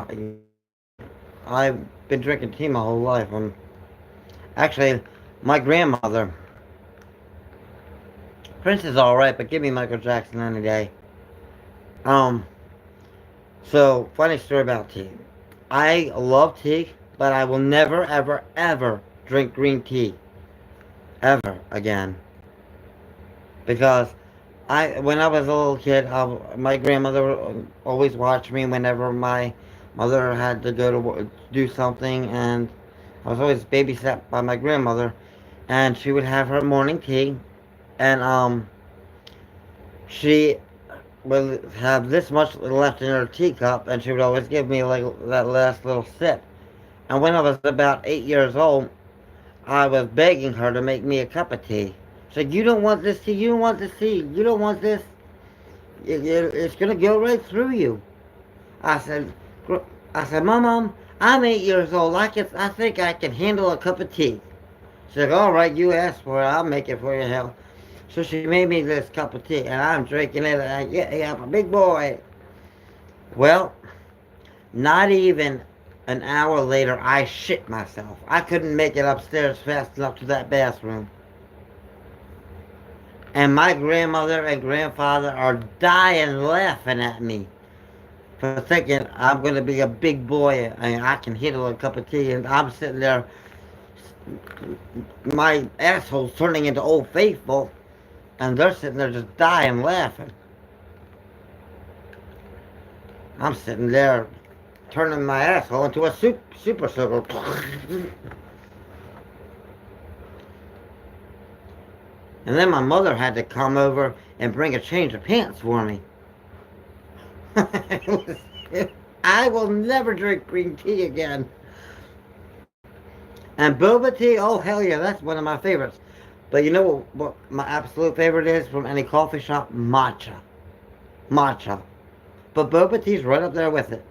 I've been drinking tea my whole life. Actually, my grandmother. Prince is all right, but give me Michael Jackson any day. Um. So funny story about tea. I love tea, but I will never, ever, ever drink green tea ever again because when I was a little kid, my grandmother always watched me whenever my mother had to go to do something, and I was always babysat by my grandmother, and she would have her morning tea, and she would have this much left in her teacup, and she would always give me like that last little sip. And when I was about 8 years old, I was begging her to make me a cup of tea. She said, "You don't want this tea. You don't want this tea. You don't want this. It's gonna go right through you." I said, "I said, Mom, I'm 8 years old. I think I can handle a cup of tea." She said, "All right, you asked for it. I'll make it for you, hell." So she made me this cup of tea, and I'm drinking it. And yeah, I'm a big boy. Well, not even an hour later, I shit myself. I couldn't make it upstairs fast enough to that bathroom. And my grandmother and grandfather are dying laughing at me for thinking I'm going to be a big boy and I can handle a cup of tea. And I'm sitting there, my asshole's turning into Old Faithful, and they're sitting there just dying laughing. I'm sitting there turning my asshole into a super circle. And then my mother had to come over and bring a change of pants for me. I will never drink green tea again. And boba tea, oh hell yeah, that's one of my favorites. But you know what my absolute favorite is from any coffee shop? Matcha. Matcha. But boba tea's right up there with it.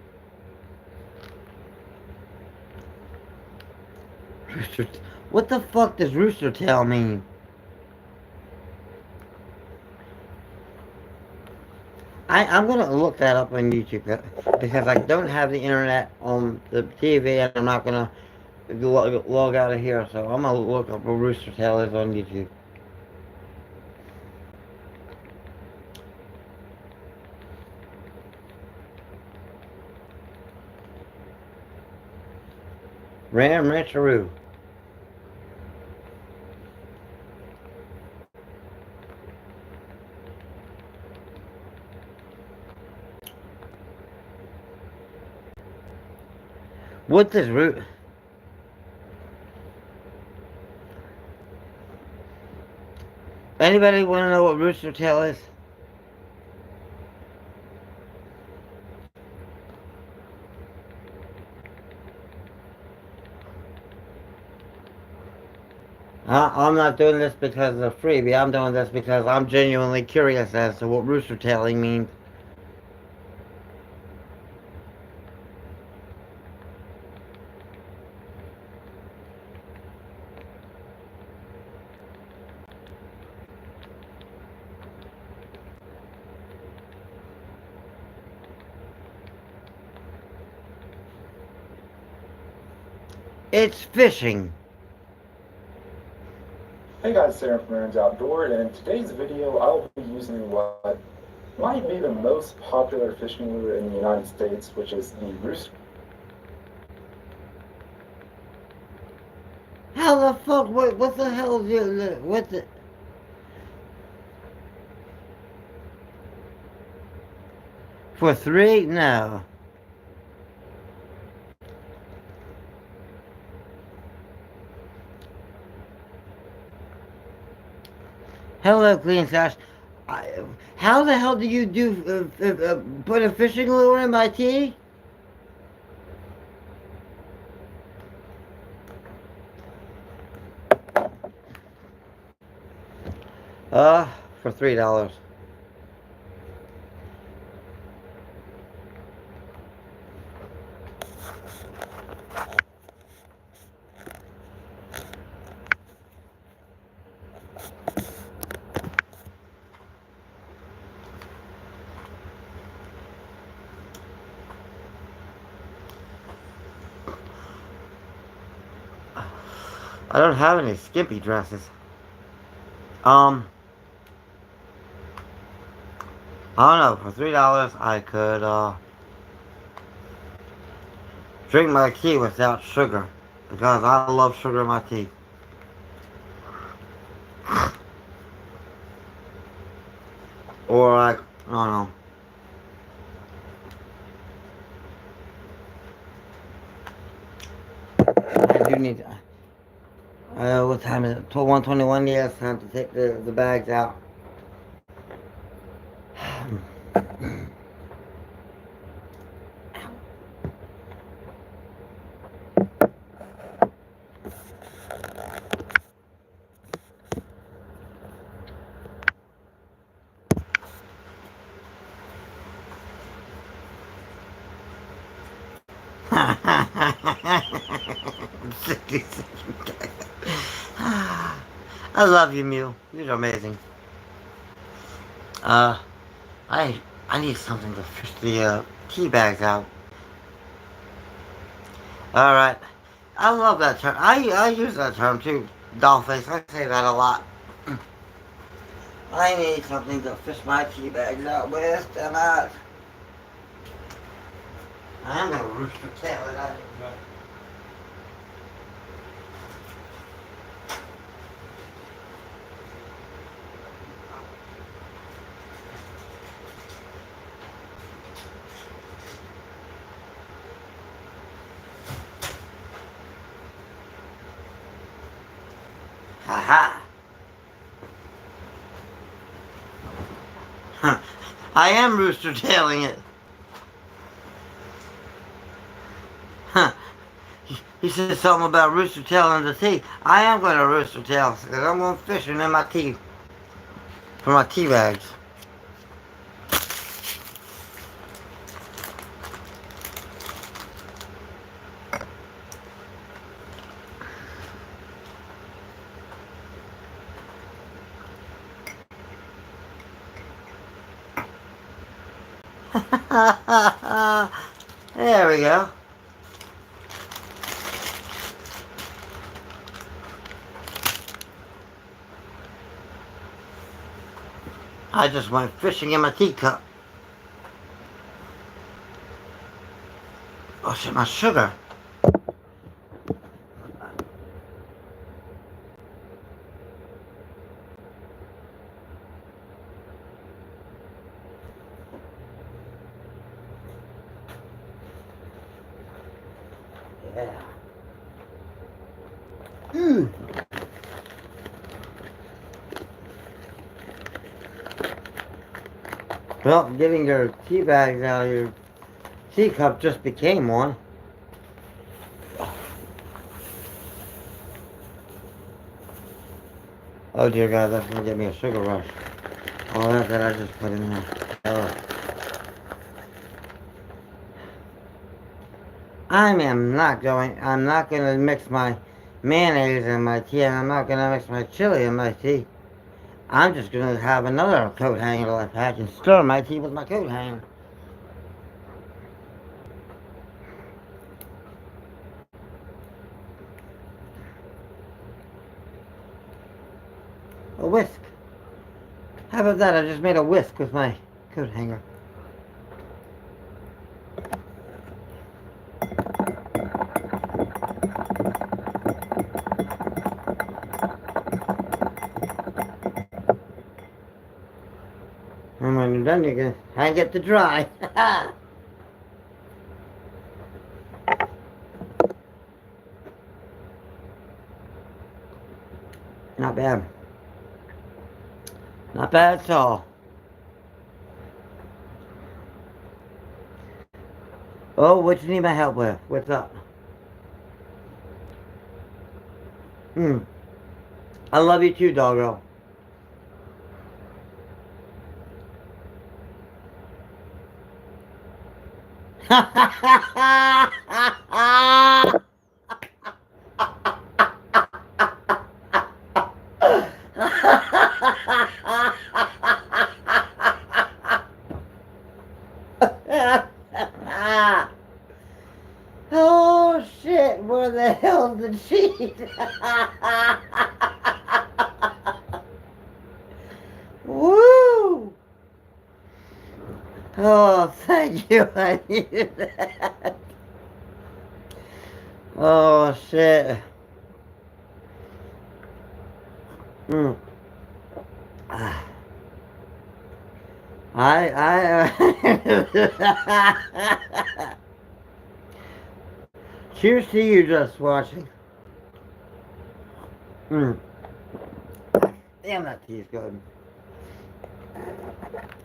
What the fuck does rooster tail mean? I'm gonna look that up on YouTube because I don't have the internet on the TV and I'm not gonna log out of here, so I'm gonna look up what rooster tail is on YouTube. Ram Rancheroo. What does root? Anybody want to know what rooster tail is? I'm not doing this because of a freebie. I'm doing this because I'm genuinely curious as to what rooster tailing means. It's fishing. Hey guys, Sarah from Aaron's Outdoor, and in today's video I'll be using what might be the most popular fishing lure in the United States, which is the rooster. How the fuck? What the hell is you? What the? For 3? No. Hello, Clean Sash. How the hell do you do put a fishing lure in my tea? For $3. I don't have any skimpy dresses. I don't know, for $3 I could, drink my tea without sugar. Because I love sugar in my tea. Or like, I don't know. I do need, what time is it? 1:21, yes, time to take the bags out. I love you, Mew. You're amazing. I I need something to fish the tea bags out. All right. I love that term. I use that term too. Dollface. I say that a lot. I need something to fish my tea bags out with, and I'm gonna rooster tail it out. Ha ha. I am rooster tailing it. Huh. He said something about rooster tailing the tea. I am going to rooster tail because I'm going fishing in my tea. For my tea bags. There we go. I just went fishing in my teacup. Oh shit, my sugar. Yeah. Well, getting your tea bags out of your teacup just became one. Oh dear God, that's gonna get me a sugar rush. All that I just put in there. Oh. I'm not gonna mix my mayonnaise in my tea, and I'm not gonna mix my chili in my tea. I'm just gonna have another coat hanger I've had and stir my tea with my coat hanger. A whisk. How about that? I just made a whisk with my coat hanger. you're done, you can hang it to dry. Not bad. Not bad at all. Oh, what you need my help with? What's up? I love you too, doggo. Oh shit, where the hell's the cheese? Woo! Oh, thank you, I needed that. Oh shit. Ah. Cheers to you just watching. Damn, that tea's good.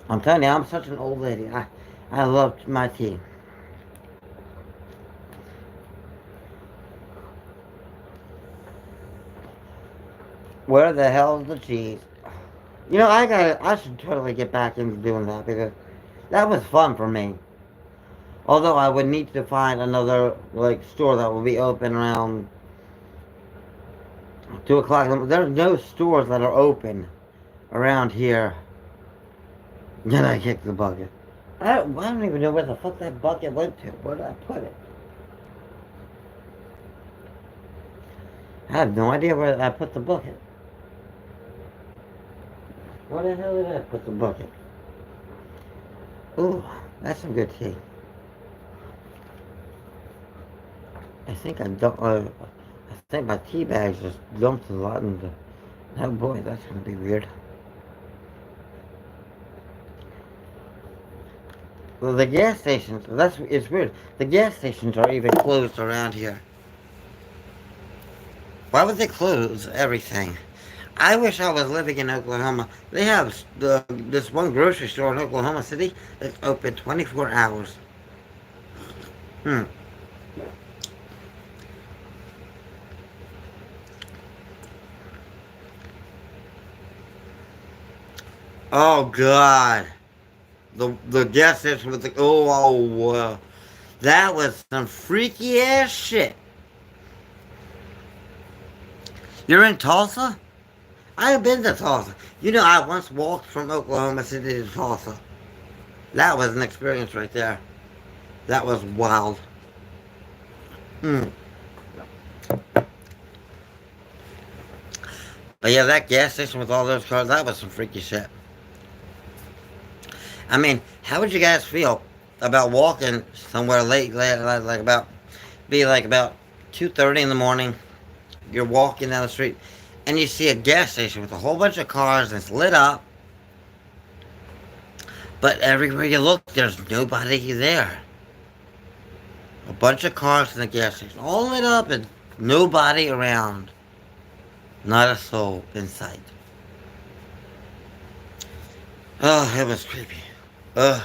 I'm telling you, I'm such an old lady. I love my tea. Where the hell's the cheese? You know, I should totally get back into doing that because that was fun for me. Although I would need to find another, like, store that will be open around 2 o'clock. There's no stores that are open around here. Then I kicked the bucket. I don't even know where the fuck that bucket went to. Where did I put it? I have no idea where I put the bucket. Where the hell did I put the bucket? Ooh, that's some good tea. I think I think my tea bags just dumped a lot in the... Oh boy, that's gonna be weird. Well, the gas stations, it's weird. The gas stations are even closed around here. Why would they close everything? I wish I was living in Oklahoma. They have this one grocery store in Oklahoma City that's open 24 hours. Oh God, the gas station with the that was some freaky ass shit. You're in Tulsa? I've been to Tulsa. You know, I once walked from Oklahoma City to Tulsa. That was an experience right there. That was wild. But yeah, that gas station with all those cars, that was some freaky shit. I mean, how would you guys feel about walking somewhere late like about 2:30 in the morning? You're walking down the street, and you see a gas station with a whole bunch of cars, and it's lit up. But everywhere you look, there's nobody there. A bunch of cars in the gas station, all lit up, and nobody around. Not a soul in sight. Oh, it was creepy. Ugh.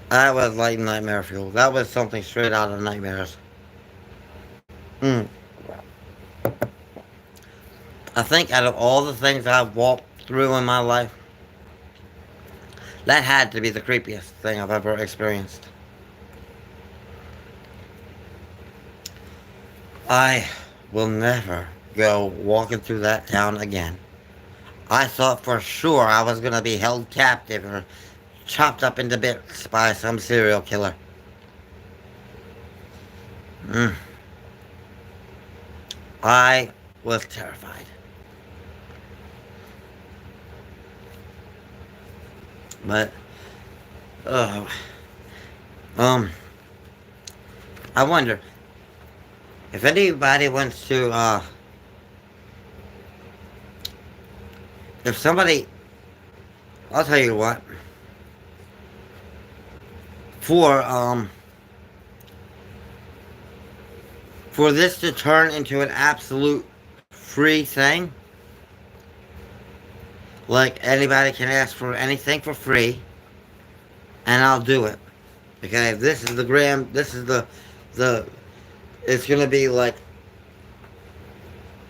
That was like nightmare fuel. That was something straight out of nightmares. I think out of all the things I've walked through in my life, that had to be the creepiest thing I've ever experienced. I will never go walking through that town again. I thought for sure I was going to be held captive or chopped up into bits by some serial killer. I was terrified. But, I wonder if anybody wants to, if somebody I'll tell you what. For for this to turn into an absolute free thing, like anybody can ask for anything for free, and I'll do it. Okay, this is the gram. This is the. It's gonna be like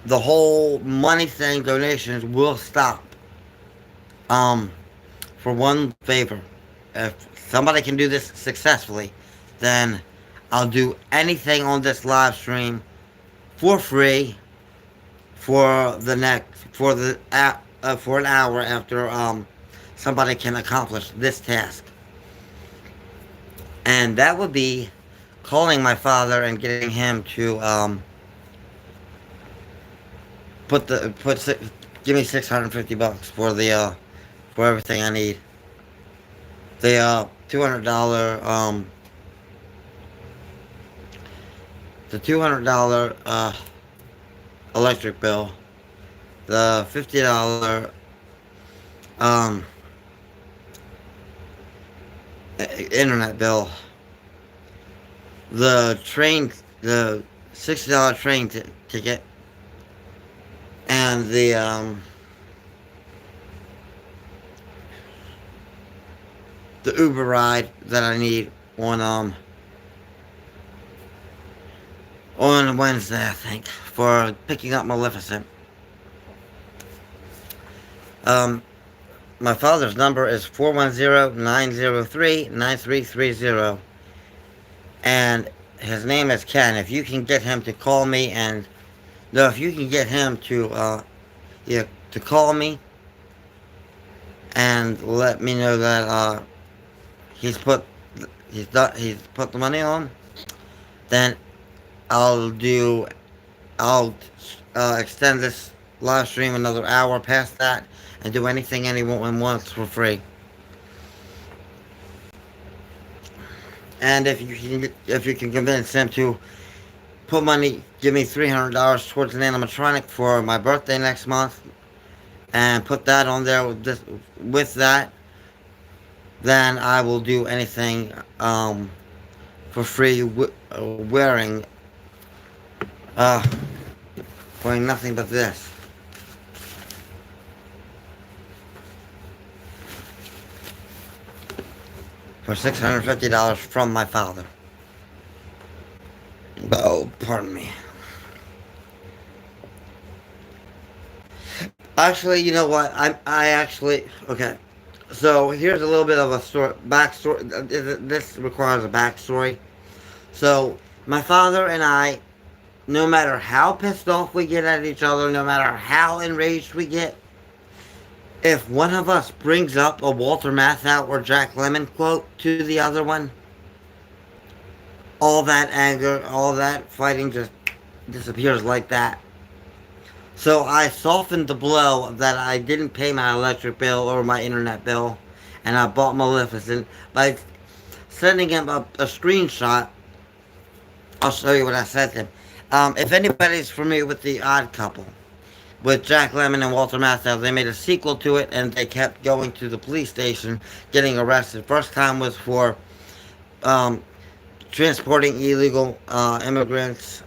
the whole money thing. Donations will stop. Um, for one favor, if somebody can do this successfully, then I'll do anything on this live stream for free for an hour after somebody can accomplish this task, and that would be calling my father and getting him to give me $650 for the for everything I need. The $200 electric bill, the $50 um internet bill, the $60 train ticket, and the Uber ride that I need on Wednesday, I think, for picking up Maleficent. My father's number is 410-903-9330, and his name is Ken. If you can get him to call me if you can get him to call me and let me know that he's put the money on, then I'll extend this live stream another hour past that and do anything anyone wants for free. And if you can convince him to give me $300 towards an animatronic for my birthday next month, and put that on there with that, then I will do anything for free, wearing nothing but this. For $650 from my father. Oh, pardon me. Actually, you know what? Okay. So here's a little bit of a backstory. This requires a backstory. So my father and I, no matter how pissed off we get at each other, no matter how enraged we get, if one of us brings up a Walter Matthau or Jack Lemmon quote to the other one, all that anger, all that fighting just disappears like that. So I softened the blow that I didn't pay my electric bill or my internet bill, and I bought Maleficent by sending him a screenshot. I'll show you what I sent him. If anybody's familiar with The Odd Couple, with Jack Lemmon and Walter Matthau, they made a sequel to it, and they kept going to the police station, getting arrested. First time was for transporting illegal immigrants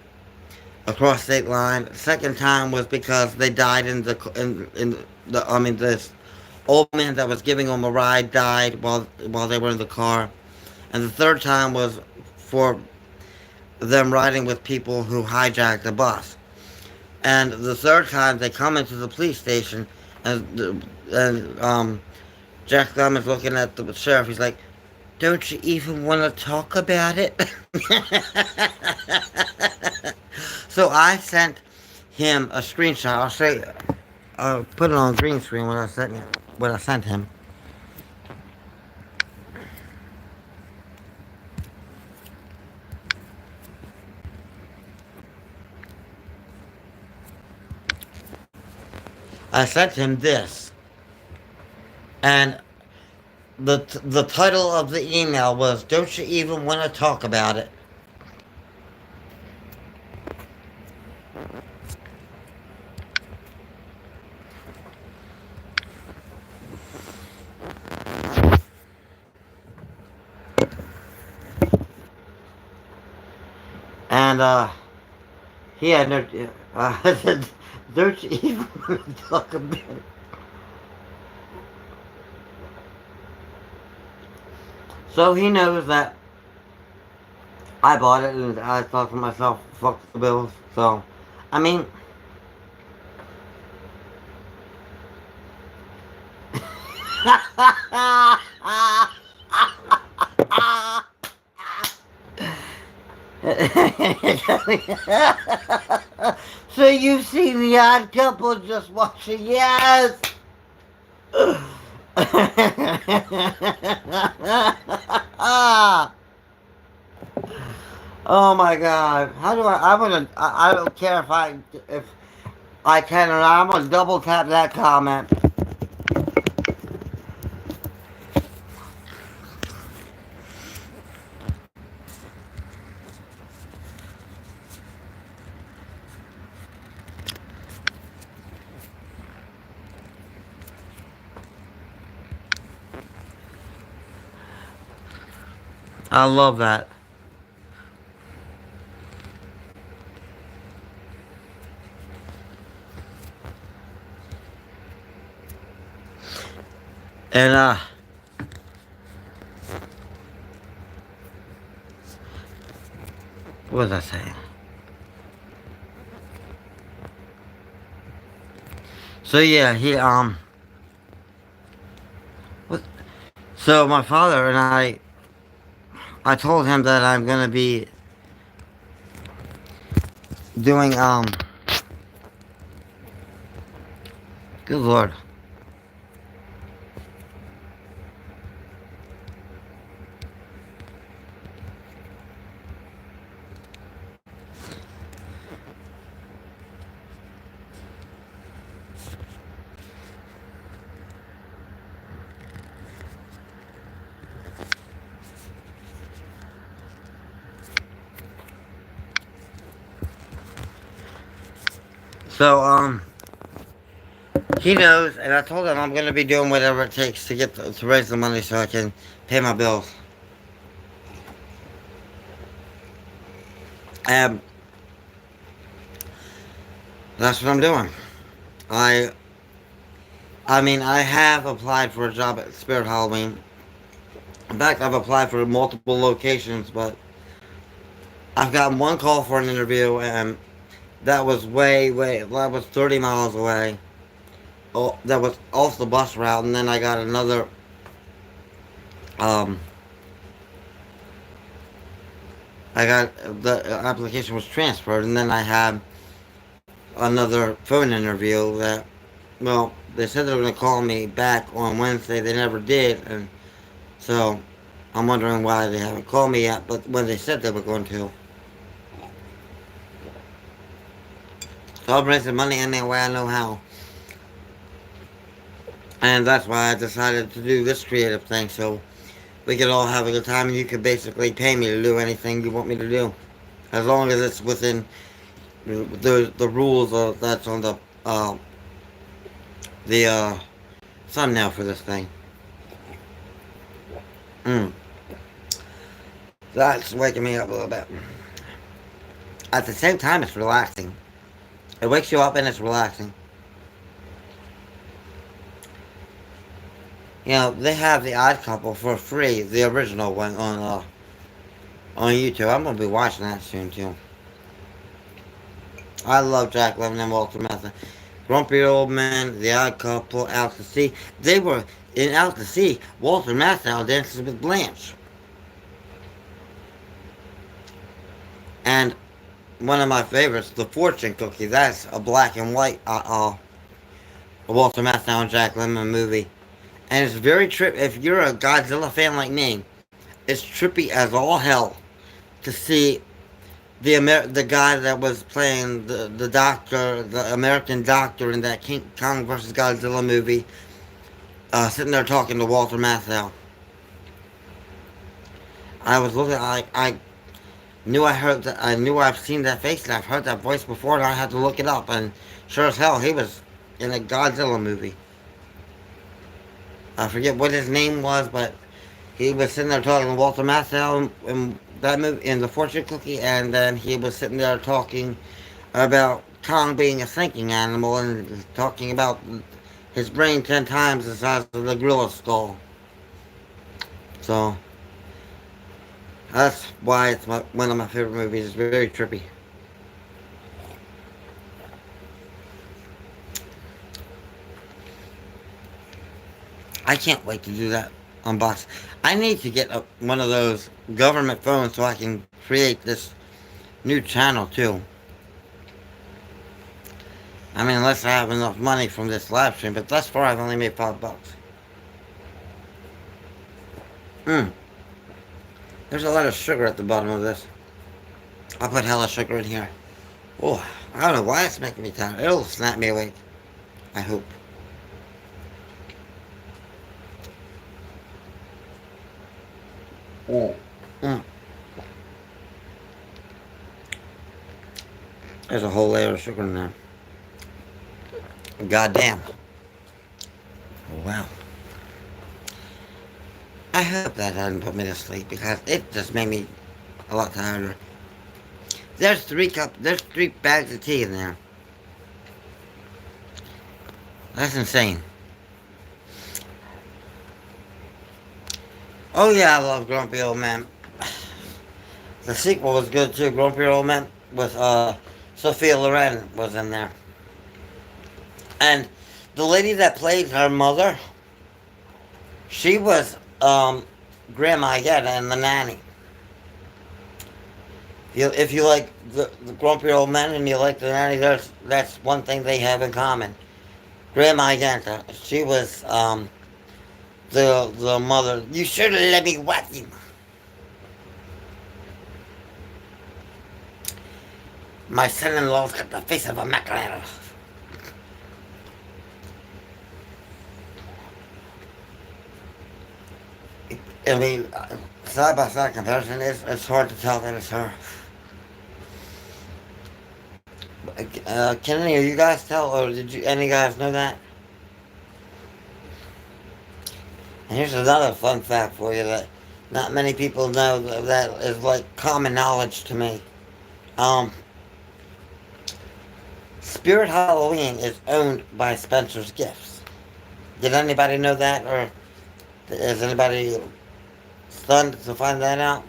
across state line. Second time was because they died this old man that was giving them a ride died while they were in the car. And the third time was for them riding with people who hijacked the bus. And the third time they come into the police station, and Jack Lemmon's looking at the sheriff. He's like, "Don't you even want to talk about it?" So I sent him a screenshot. I'll put it on green screen what I sent him. I sent him this, and the title of the email was, "Don't you even want to talk about it?" And he had no. I said, "Don't you even want to talk about it?" So he knows that I bought it, and I thought to myself, "Fuck the bills." So, I mean. So you've seen The Odd Couple, just watch it, yes! Oh my god. How do I don't care if I can or not, I'm gonna double tap that comment. I love that. And what was I saying? So yeah, what? So my father and I told him that I'm gonna be doing good lord. So he knows, and I told him I'm gonna be doing whatever it takes to to raise the money so I can pay my bills. And that's what I'm doing. I I mean I have applied for a job at Spirit Halloween. In fact, I've applied for multiple locations, but I've gotten one call for an interview, and that was that was 30 miles away. Oh, that was off the bus route, and then I got another. Um, I got the application was transferred, and then I had another phone interview that. Well, they said they were going to call me back on Wednesday. They never did, and so I'm wondering why they haven't called me yet. But when they said they were going to, so I'm raising money any way I know how. And that's why I decided to do this creative thing, so we could all have a good time, and you could basically pay me to do anything you want me to do, as long as it's within the rules that's on the thumbnail for this thing. That's waking me up a little bit. At the same time, it's relaxing. It wakes you up and it's relaxing. You know, they have The Odd Couple for free, the original one on YouTube. I'm gonna be watching that soon too. I love Jack Lemmon and Walter Matthau. Grumpy Old Men, The Odd Couple, Out to Sea. They were in Out to Sea. Walter Matthau dances with Blanche. And one of my favorites, The Fortune Cookie. That's a black and white Walter Matthau and Jack Lemmon movie. And it's very trippy. If you're a Godzilla fan like me, it's trippy as all hell to see the guy that was playing the doctor, the American doctor in that King Kong vs. Godzilla movie, sitting there talking to Walter Matthau. I was looking, I knew I knew I've seen that face and I've heard that voice before, and I had to look it up, and sure as hell he was in a Godzilla movie. I forget what his name was, but he was sitting there talking to Walter Matthau, and that movie in the fortune cookie, and then he was sitting there talking about Kong being a thinking animal and talking about his brain 10 times the size of the gorilla skull. So that's why it's one of my favorite movies. It's very trippy. I can't wait to do that unbox. I need to get one of those government phones so I can create this new channel too. I mean, unless I have enough money from this live stream, but thus far I've only made $5. Mmm. There's a lot of sugar at the bottom of this. I'll put hella sugar in here. Oh, I don't know why it's making me tired. It'll snap me awake. I hope. Oh. Mm. There's a whole layer of sugar in there. God damn. Wow. I hope that doesn't put me to sleep because it just made me a lot tired. There's there's 3 bags of tea in there. That's insane. Oh yeah, I love Grumpy Old Man. The sequel was good too. Grumpy Old Man with Sophia Loren was in there. And the lady that played her mother, she was Grandma Yetta in The Nanny. If you like the Grumpy Old Man and you like The Nanny, that's one thing they have in common. Grandma Yetta, she was the mother. You should have let me watch you. My son-in-law's got the face of a macarena. I mean, side-by-side comparison, it's hard to tell that it's her. Can any of you guys tell, or did you any guys know that? And here's another fun fact for you that not many people know that is like common knowledge to me. Spirit Halloween is owned by Spencer's Gifts. Did anybody know that, or is anybody stunned to find that out?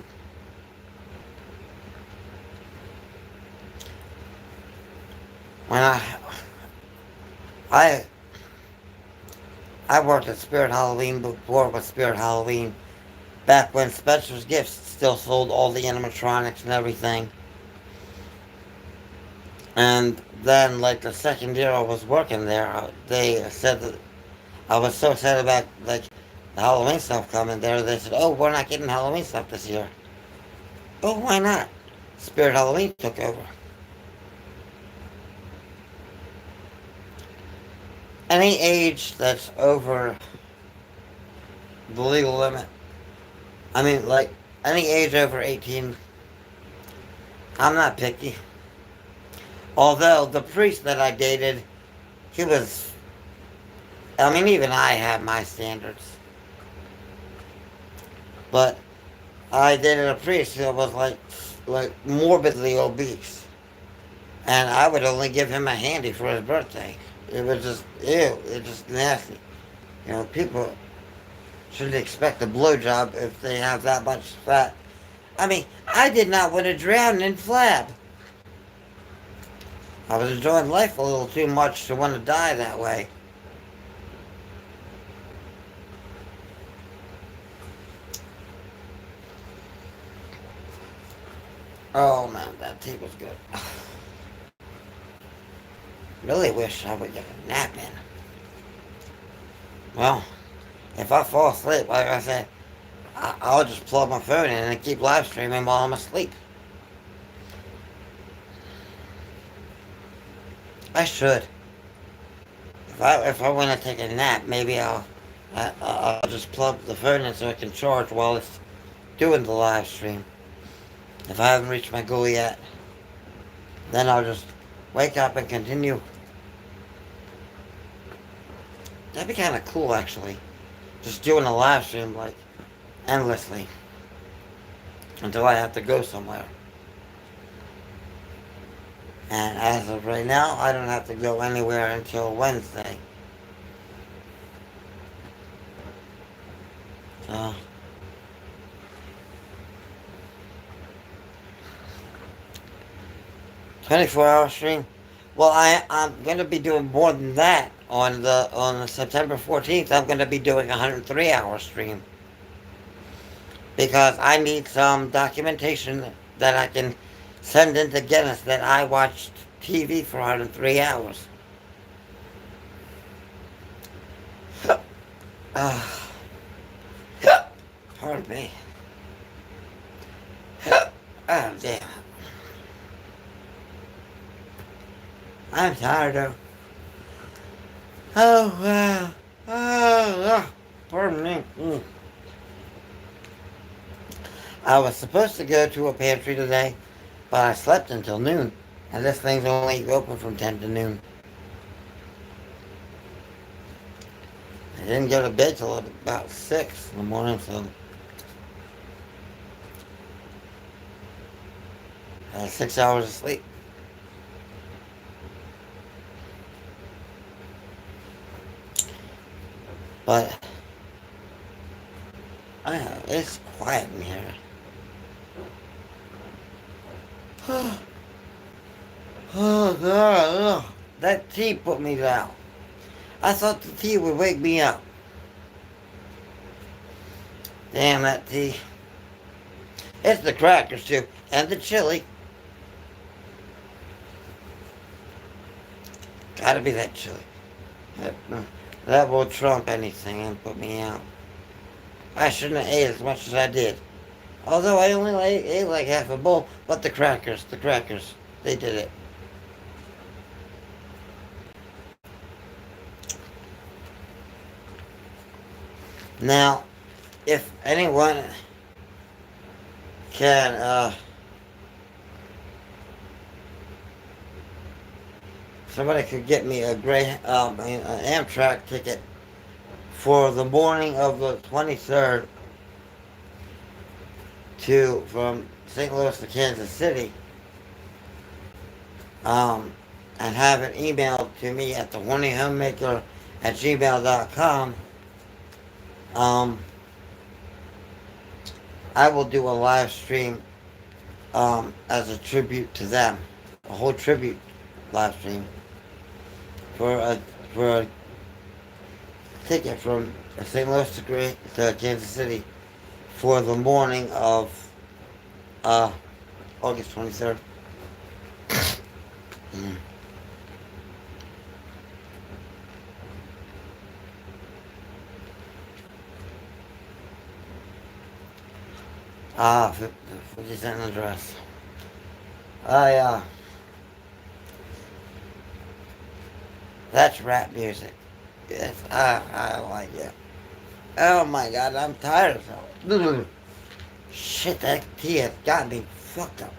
When I worked at Spirit Halloween before with Spirit Halloween, back when Spencer's Gifts still sold all the animatronics and everything. And then, like, the second year I was working there, they said that I was so sad about, like, the Halloween stuff coming there. They said, oh, we're not getting Halloween stuff this year. Oh, why not? Spirit Halloween took over. Any age that's over the legal limit, I mean, like, any age over 18, I'm not picky. Although the priest that I dated, he was, I mean, even I have my standards. But I dated a priest who was like morbidly obese. And I would only give him a handy for his birthday. It was just, ew, it's just nasty. You know, people shouldn't expect a blowjob if they have that much fat. I mean, I did not want to drown in flab. I was enjoying life a little too much to want to die that way. Oh man, that tea was good. Really wish I would get a nap in. Well, if I fall asleep, like I said, I'll just plug my phone in and keep live streaming while I'm asleep. I should. If I want to take a nap, maybe I'll just plug the phone in so it can charge while it's doing the live stream. If I haven't reached my goal yet, then I'll just wake up and continue. That'd be kind of cool, actually. Just doing a live stream, like, endlessly. until I have to go somewhere. And as of right now, I don't have to go anywhere until Wednesday. So, 24-hour stream. Well, I'm gonna be doing more than that on the September 14th. I'm gonna be doing a 103-hour stream because I need some documentation that I can send into Guinness that I watched TV for 103 hours. Uh, pardon me. Oh, damn. I'm tired of. Oh, wow. Pardon me. I was supposed to go to a pantry today, but I slept until noon. And this thing's only open from 10 to noon. I didn't go to bed till about 6 in the morning, so I had 6 hours of sleep. But it's quiet in here. Oh, God. That tea put me down. I thought the tea would wake me up. Damn that tea. It's the crackers, too. And the chili. Gotta be that chili. That will trump anything and put me out. I shouldn't have ate as much as I did. Although I only ate like half a bowl. But the crackers, they did it. Now, if anyone can, somebody could get me an Amtrak ticket for the morning of the 23rd from St. Louis to Kansas City, and have it emailed to me at thehornyhomemaker@gmail.com. I will do a live stream as a tribute to them, a whole tribute live stream for a ticket from St. Louis to Kansas City for the morning of August 23rd. Ah, 50 cent address. That's rap music. Yes, I like it. Oh my God, I'm tired of it. Shit, that tea has got me fucked up.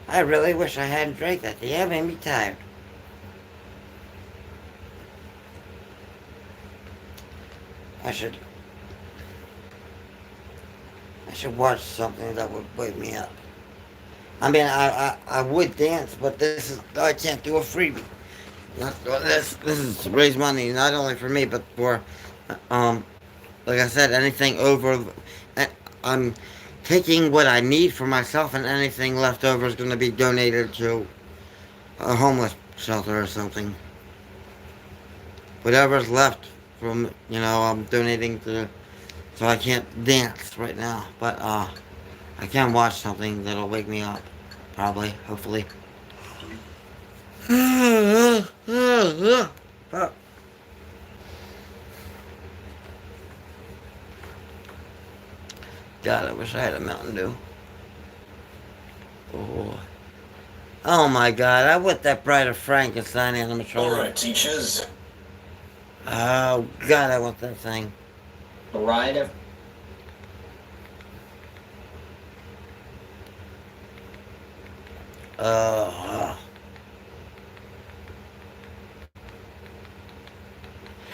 I really wish I hadn't drank that tea. It made me tired. I should watch something that would wake me up. I mean, I would dance, but I can't do a freebie. This is to raise money, not only for me, but for, like I said, anything over. I'm taking what I need for myself, and anything left over is going to be donated to a homeless shelter or something. Whatever's left from, I'm donating to. So I can't dance right now, but I can watch something that'll wake me up. Probably, hopefully. God, I wish I had a Mountain Dew. Oh my God, I want that Bride of Frankenstein animatronic. Alright, teachers. Oh God, I want that thing. Bride of...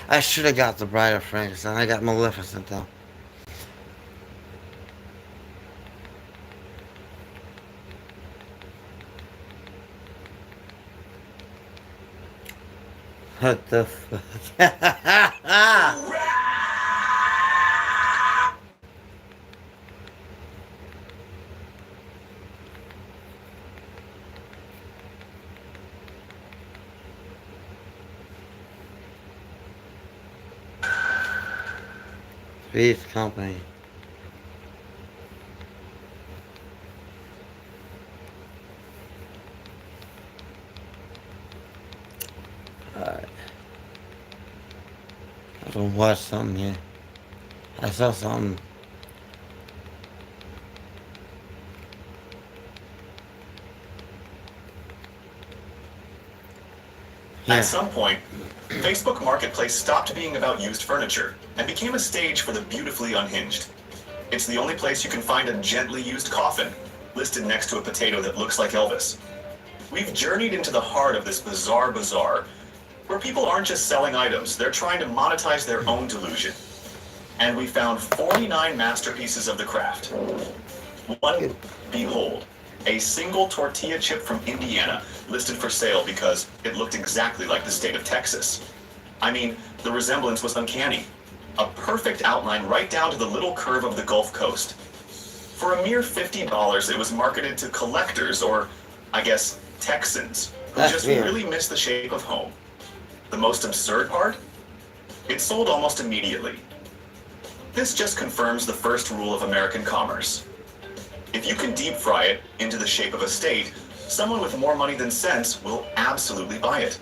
I should have got the Bride of Frankenstein. I got Maleficent though. What the fuck? Three's Company. Alright. I'm gonna watch something here. I saw something. At some point, Facebook Marketplace stopped being about used furniture and became a stage for the beautifully unhinged. It's the only place you can find a gently used coffin listed next to a potato that looks like Elvis. We've journeyed into the heart of this bizarre bazaar where people aren't just selling items, they're trying to monetize their own delusion. And we found 49 masterpieces of the craft. One, behold, a single tortilla chip from Indiana listed for sale because it looked exactly like the state of Texas. I mean, the resemblance was uncanny. A perfect outline right down to the little curve of the Gulf Coast. For a mere $50, it was marketed to collectors, or, I guess, Texans, who That's just weird. really miss the shape of home. The most absurd part? It sold almost immediately. This just confirms the first rule of American commerce. If you can deep fry it into the shape of a state, someone with more money than sense will absolutely buy it.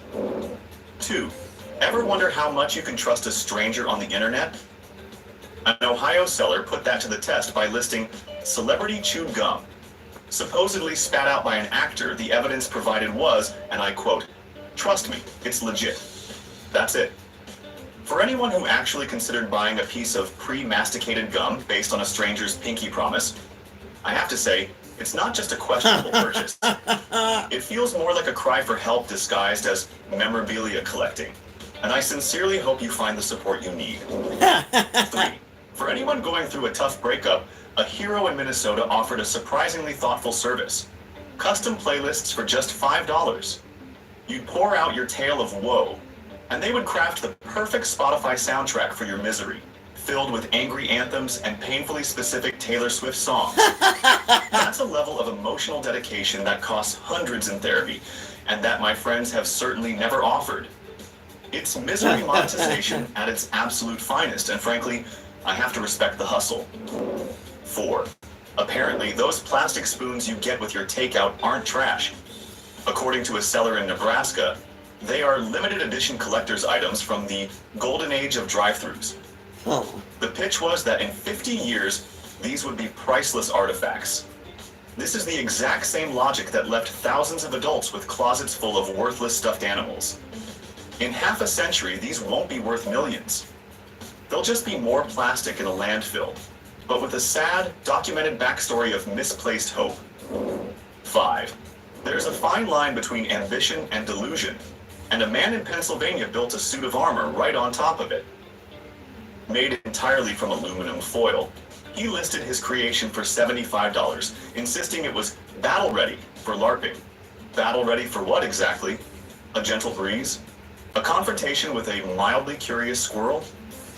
2. Ever wonder how much you can trust a stranger on the internet? An Ohio seller put that to the test by listing celebrity chewed gum. Supposedly spat out by an actor, the evidence provided was, and I quote, "Trust me, it's legit." That's it. For anyone who actually considered buying a piece of pre-masticated gum based on a stranger's pinky promise, I have to say, it's not just a questionable purchase. It feels more like a cry for help disguised as memorabilia collecting. And I sincerely hope you find the support you need. 3. For anyone going through a tough breakup, a hero in Minnesota offered a surprisingly thoughtful service. Custom playlists for just $5. You'd pour out your tale of woe, and they would craft the perfect Spotify soundtrack for your misery, filled with angry anthems and painfully specific Taylor Swift songs. That's a level of emotional dedication that costs hundreds in therapy, and that my friends have certainly never offered. It's misery monetization at its absolute finest, and frankly, I have to respect the hustle. 4. Apparently, those plastic spoons you get with your takeout aren't trash. According to a seller in Nebraska, they are limited edition collector's items from the golden age of drive-thrus. Oh. The pitch was that in 50 years, these would be priceless artifacts. This is the exact same logic that left thousands of adults with closets full of worthless stuffed animals. In half a century, these won't be worth millions. They'll just be more plastic in a landfill, but with a sad, documented backstory of misplaced hope. 5. There's a fine line between ambition and delusion, and a man in Pennsylvania built a suit of armor right on top of it. Made entirely from aluminum foil, he listed his creation for $75, insisting it was battle ready for LARPing. Battle ready for what exactly? A gentle breeze? A confrontation with a mildly curious squirrel?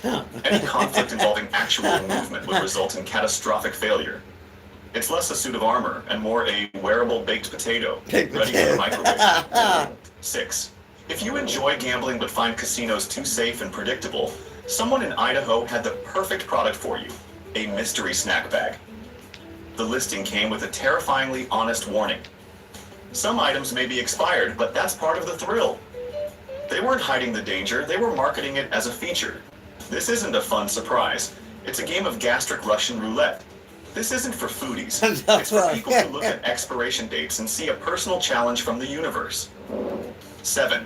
Any conflict involving actual movement would result in catastrophic failure. It's less a suit of armor and more a wearable baked potato, ready for the microwave. 6. If you enjoy gambling but find casinos too safe and predictable, someone in Idaho had the perfect product for you, a mystery snack bag. The listing came with a terrifyingly honest warning. Some items may be expired, but that's part of the thrill. They weren't hiding the danger, they were marketing it as a feature. This isn't a fun surprise. It's a game of gastric Russian roulette. This isn't for foodies. It's for people who look at expiration dates and see a personal challenge from the universe. 7.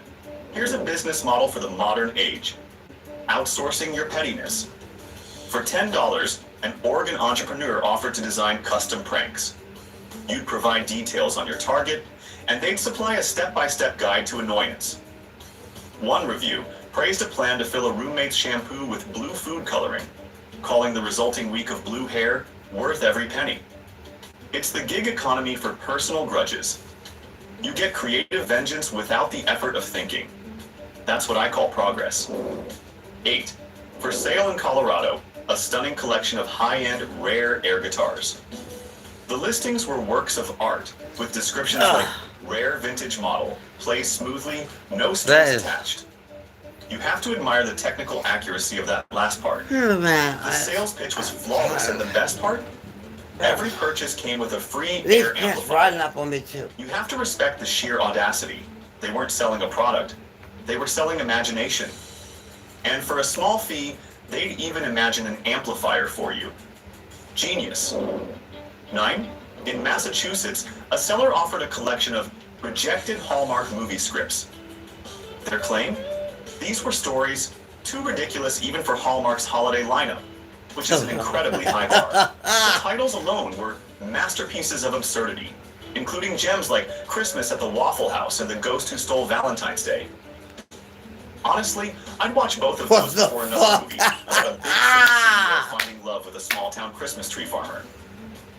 Here's a business model for the modern age. Outsourcing your pettiness. For $10, an Oregon entrepreneur offered to design custom pranks. You'd provide details on your target, and they'd supply a step-by-step guide to annoyance. One review praised a plan to fill a roommate's shampoo with blue food coloring, calling the resulting week of blue hair worth every penny. It's the gig economy for personal grudges. You get creative vengeance without the effort of thinking. That's what I call progress. 8. For sale in Colorado, a stunning collection of high-end, rare air guitars. The listings were works of art, with descriptions like rare vintage model, plays smoothly, no strings attached. You have to admire the technical accuracy of that last part. The sales pitch was flawless, and the best part? Every purchase came with a free These air cats amplifier. riding up on me too. You have to respect the sheer audacity. They weren't selling a product. They were selling imagination. And for a small fee, they'd even imagine an amplifier for you. Genius. 9. In Massachusetts, a seller offered a collection of rejected Hallmark movie scripts. Their claim? These were stories too ridiculous even for Hallmark's holiday lineup, which is an incredibly high bar. The titles alone were masterpieces of absurdity, including gems like Christmas at the Waffle House and The Ghost Who Stole Valentine's Day. Honestly, I'd watch both of those before another movie. Like a big city finding love with a small-town Christmas tree farmer.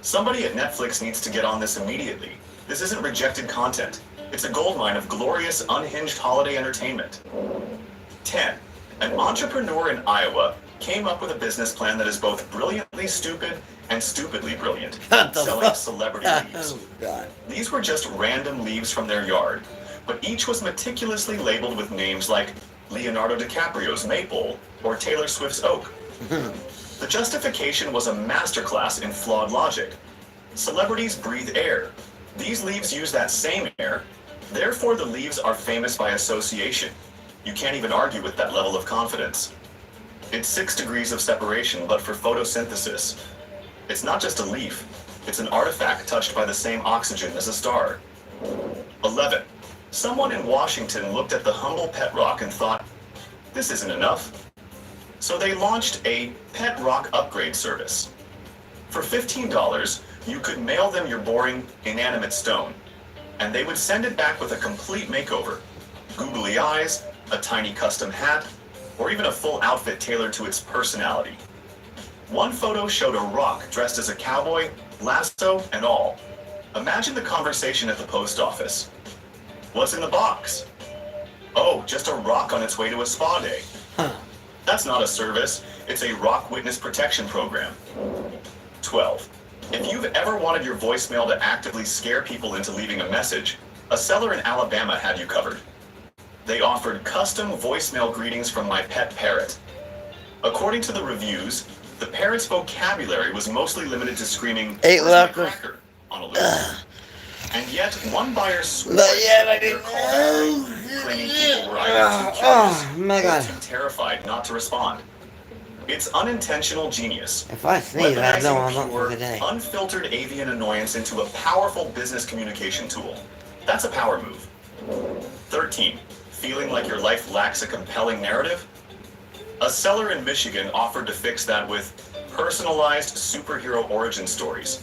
Somebody at Netflix needs to get on this immediately. This isn't rejected content. It's a goldmine of glorious, unhinged holiday entertainment. 10. An entrepreneur in Iowa came up with a business plan that is both brilliantly stupid and stupidly brilliant, selling celebrity leaves. These were just random leaves from their yard, but each was meticulously labeled with names like Leonardo DiCaprio's Maple or Taylor Swift's Oak. The justification was a masterclass in flawed logic. Celebrities breathe air. These leaves use that same air. Therefore, the leaves are famous by association. You can't even argue with that level of confidence. It's 6 degrees of separation, but for photosynthesis. It's not just a leaf. It's an artifact touched by the same oxygen as a star. 11. Someone in Washington looked at the humble pet rock and thought, this isn't enough. So they launched a pet rock upgrade service. For $15, you could mail them your boring, inanimate stone, and they would send it back with a complete makeover. Googly eyes, a tiny custom hat, or even a full outfit tailored to its personality. One photo showed a rock dressed as a cowboy, lasso, and all. Imagine the conversation at the post office. What's in the box? Oh, just a rock on its way to a spa day. That's not a service, it's a rock witness protection program. 12. If you've ever wanted your voicemail to actively scare people into leaving a message, a seller in Alabama had you covered. They offered custom voicemail greetings from my pet parrot. According to the reviews, the parrot's vocabulary was mostly limited to screaming, "Where's my cracker?" on a loop. And yet, one buyer swore their call, claiming people were either too curious or too terrified not to respond. It's unintentional genius. If I sneeze, I know I'm up for Weaponizing the day. pure, unfiltered avian annoyance into a powerful business communication tool. That's a power move. 13. Feeling like your life lacks a compelling narrative? A seller in Michigan offered to fix that with personalized superhero origin stories.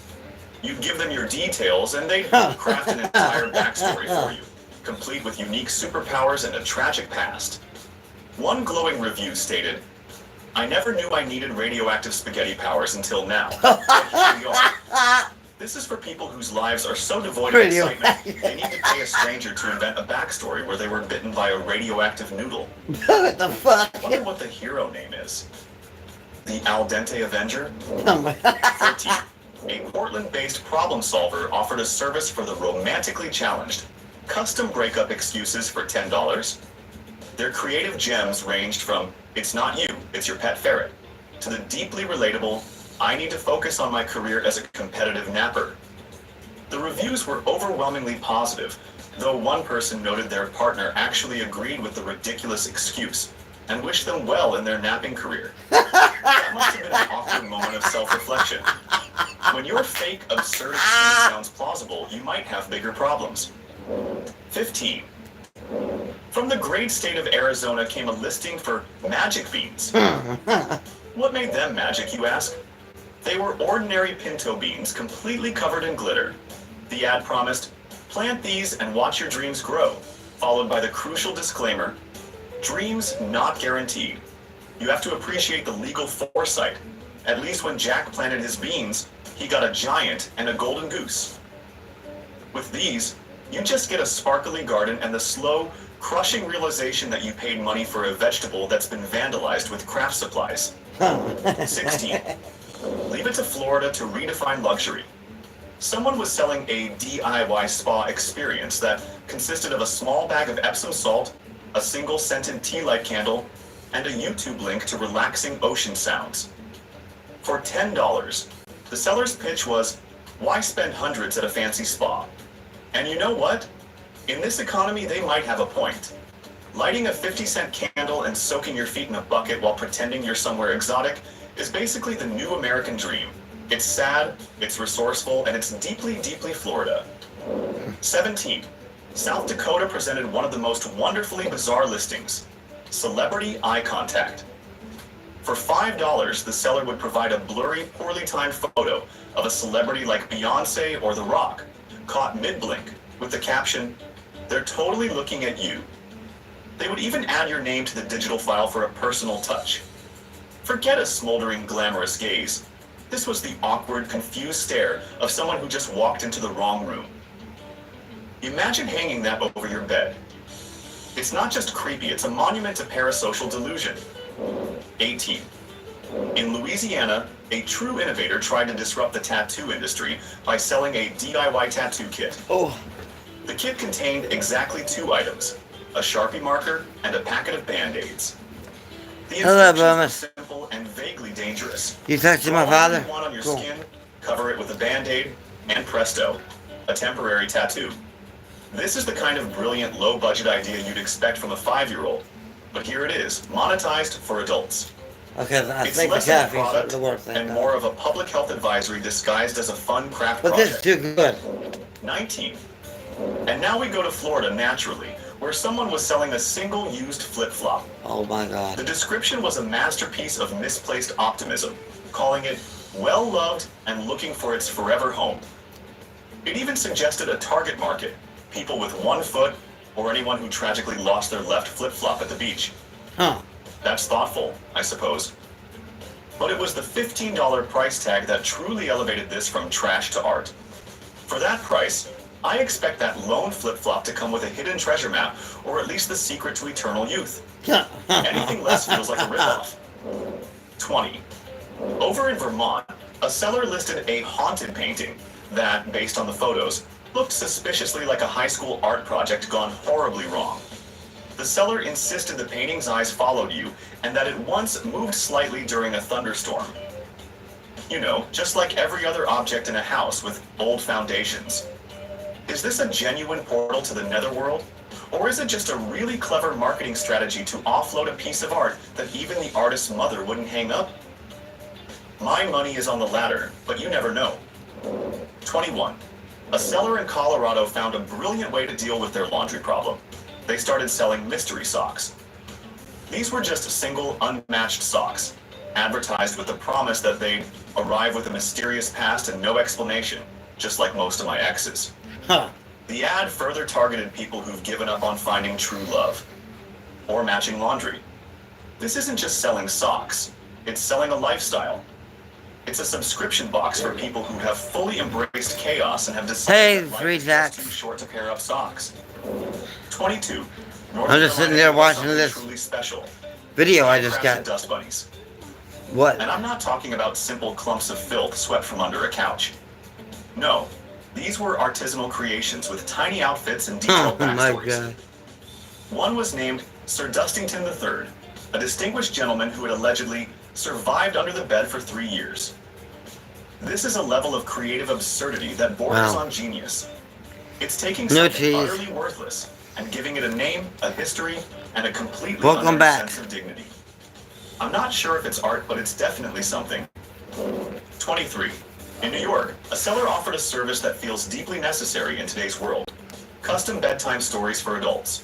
You'd give them your details and they'd craft an entire backstory for you, complete with unique superpowers and a tragic past. One glowing review stated, "I never knew I needed radioactive spaghetti powers until now. But here we are." This is for people whose lives are so devoid of excitement, they need to pay a stranger to invent a backstory where they were bitten by a radioactive noodle. What the fuck? Wonder what the hero name is. The Al Dente Avenger? Oh my 13. A Portland-based problem solver offered a service for the romantically challenged. Custom breakup excuses for $10. Their creative gems ranged from, "It's not you, it's your pet ferret," to the deeply relatable, "I need to focus on my career as a competitive napper." The reviews were overwhelmingly positive, though one person noted their partner actually agreed with the ridiculous excuse and wished them well in their napping career. That must have been an awkward moment of self-reflection. When your fake, absurd excuse sounds plausible, you might have bigger problems. 15. From the great state of Arizona came a listing for magic beans. What made them magic, you ask? They were ordinary pinto beans completely covered in glitter. The ad promised, "Plant these and watch your dreams grow," followed by the crucial disclaimer, "Dreams not guaranteed." You have to appreciate the legal foresight. At least when Jack planted his beans, he got a giant and a golden goose. With these, You just get a sparkly garden and the slow, crushing realization that you paid money for a vegetable that's been vandalized with craft supplies. 16. Leave it to Florida to redefine luxury. Someone was selling a DIY spa experience that consisted of a small bag of Epsom salt, a single scented tea light candle, and a YouTube link to relaxing ocean sounds. For $10, the seller's pitch was, why spend hundreds at a fancy spa? And you know what? In this economy, they might have a point. Lighting a 50-cent candle and soaking your feet in a bucket while pretending you're somewhere exotic is basically the new American dream. It's sad, it's resourceful, and it's deeply, deeply Florida. 17. South Dakota presented one of the most wonderfully bizarre listings. Celebrity eye contact. For $5, the seller would provide a blurry, poorly timed photo of a celebrity like Beyonce or The Rock, caught mid-blink, with the caption, "They're totally looking at you." They would even add your name to the digital file for a personal touch. Forget a smoldering, glamorous gaze. This was the awkward, confused stare of someone who just walked into the wrong room. Imagine hanging that over your bed. It's not just creepy, it's a monument to parasocial delusion. 18. In Louisiana, a true innovator tried to disrupt the tattoo industry by selling a DIY tattoo kit. Oh. The kit contained exactly 2 items, a Sharpie marker and a packet of Band-Aids. The Hello, instructions were Bomus. simple and vaguely dangerous. You touching my Draw whatever father? you want on your Cool. skin, cover it with a Band-Aid, and presto, a temporary tattoo. This is the kind of brilliant, low-budget idea you'd expect from a 5-year-old. But here it is, monetized for adults. Okay, I It's think the less of a caffeine's starting product to work thing. and more of a public health advisory disguised as a fun craft But this is project. too good. 19. And now we go to Florida naturally, where someone was selling a single used flip-flop. Oh my The god. description was a masterpiece of misplaced optimism, calling it well-loved and looking for its forever home. It even suggested a target market, people with 1 foot or anyone who tragically lost their left flip-flop at the beach. Huh. That's thoughtful, I suppose. But it was the $15 price tag that truly elevated this from trash to art. For that price, I expect that lone flip-flop to come with a hidden treasure map, or at least the secret to eternal youth. Anything less feels like a ripoff. 20. Over in Vermont, a seller listed a haunted painting that, based on the photos, looked suspiciously like a high school art project gone horribly wrong. The seller insisted the painting's eyes followed you, and that it once moved slightly during a thunderstorm. You know, just like every other object in a house with old foundations. Is this a genuine portal to the netherworld? Or is it just a really clever marketing strategy to offload a piece of art that even the artist's mother wouldn't hang up? My money is on the latter, but you never know. 21. A seller in Colorado found a brilliant way to deal with their laundry problem. They started selling mystery socks. These were just single, unmatched socks, advertised with the promise that they'd arrive with a mysterious past and no explanation, just like most of my exes. Huh. The ad further targeted people who've given up on finding true love or matching laundry. This isn't just selling socks, it's selling a lifestyle. It's a subscription box for people who have fully embraced chaos and have Hey, decided that life three is just Jacks. too short to pair up socks. 22. North I'm just sitting there Carolina watching something this truly special. video I just Handcrafted got. dust bunnies. What? And I'm not talking about simple clumps of filth swept from under a couch. No, these were artisanal creations with tiny outfits and Oh detailed my backstories. god. One was named Sir Dustington III, a distinguished gentleman who had allegedly survived under the bed for 3 years. This is a level of creative absurdity that borders Wow. on genius. It's taking No something cheese. utterly worthless and giving it a name, a history, and a completely Welcome unearned back. sense of dignity. I'm not sure if it's art, but it's definitely something. 23. In New York, a seller offered a service that feels deeply necessary in today's world. Custom bedtime stories for adults.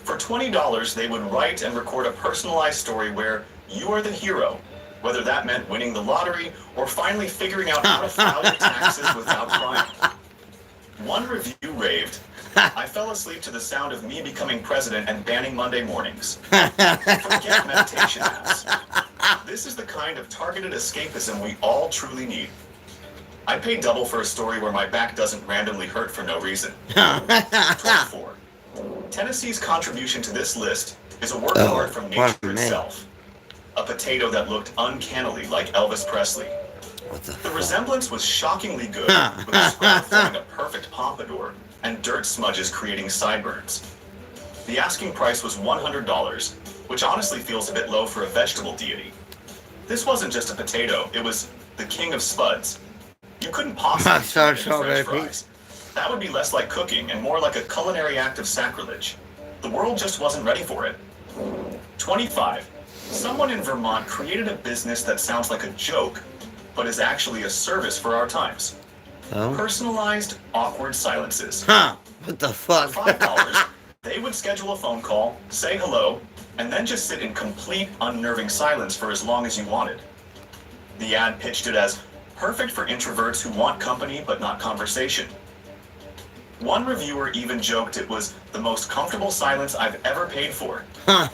For $20, they would write and record a personalized story where you are the hero, whether that meant winning the lottery or finally figuring out how to file your taxes without crying. One review raved, "I fell asleep to the sound of me becoming president and banning Monday mornings." Forget meditation apps. This is the kind of targeted escapism we all truly need. I pay double for a story where my back doesn't randomly hurt for no reason. 24. Tennessee's contribution to this list is a work of art from nature itself. A potato that looked uncannily like Elvis Presley. The resemblance was shockingly good, with a squirrel forming a perfect pompadour and dirt smudges creating sideburns. The asking price was $100, which honestly feels a bit low for a vegetable deity. This wasn't just a potato, it was the king of spuds. You couldn't possibly eat French fries. That would be less like cooking and more like a culinary act of sacrilege. The world just wasn't ready for it. 25. Someone in Vermont created a business that sounds like a joke, but is actually a service for our times. Oh? Personalized, awkward silences. Huh? What the fuck? For $5, they would schedule a phone call, say hello, and then just sit in complete, unnerving silence for as long as you wanted. The ad pitched it as perfect for introverts who want company but not conversation. One reviewer even joked it was the most comfortable silence I've ever paid for. Huh?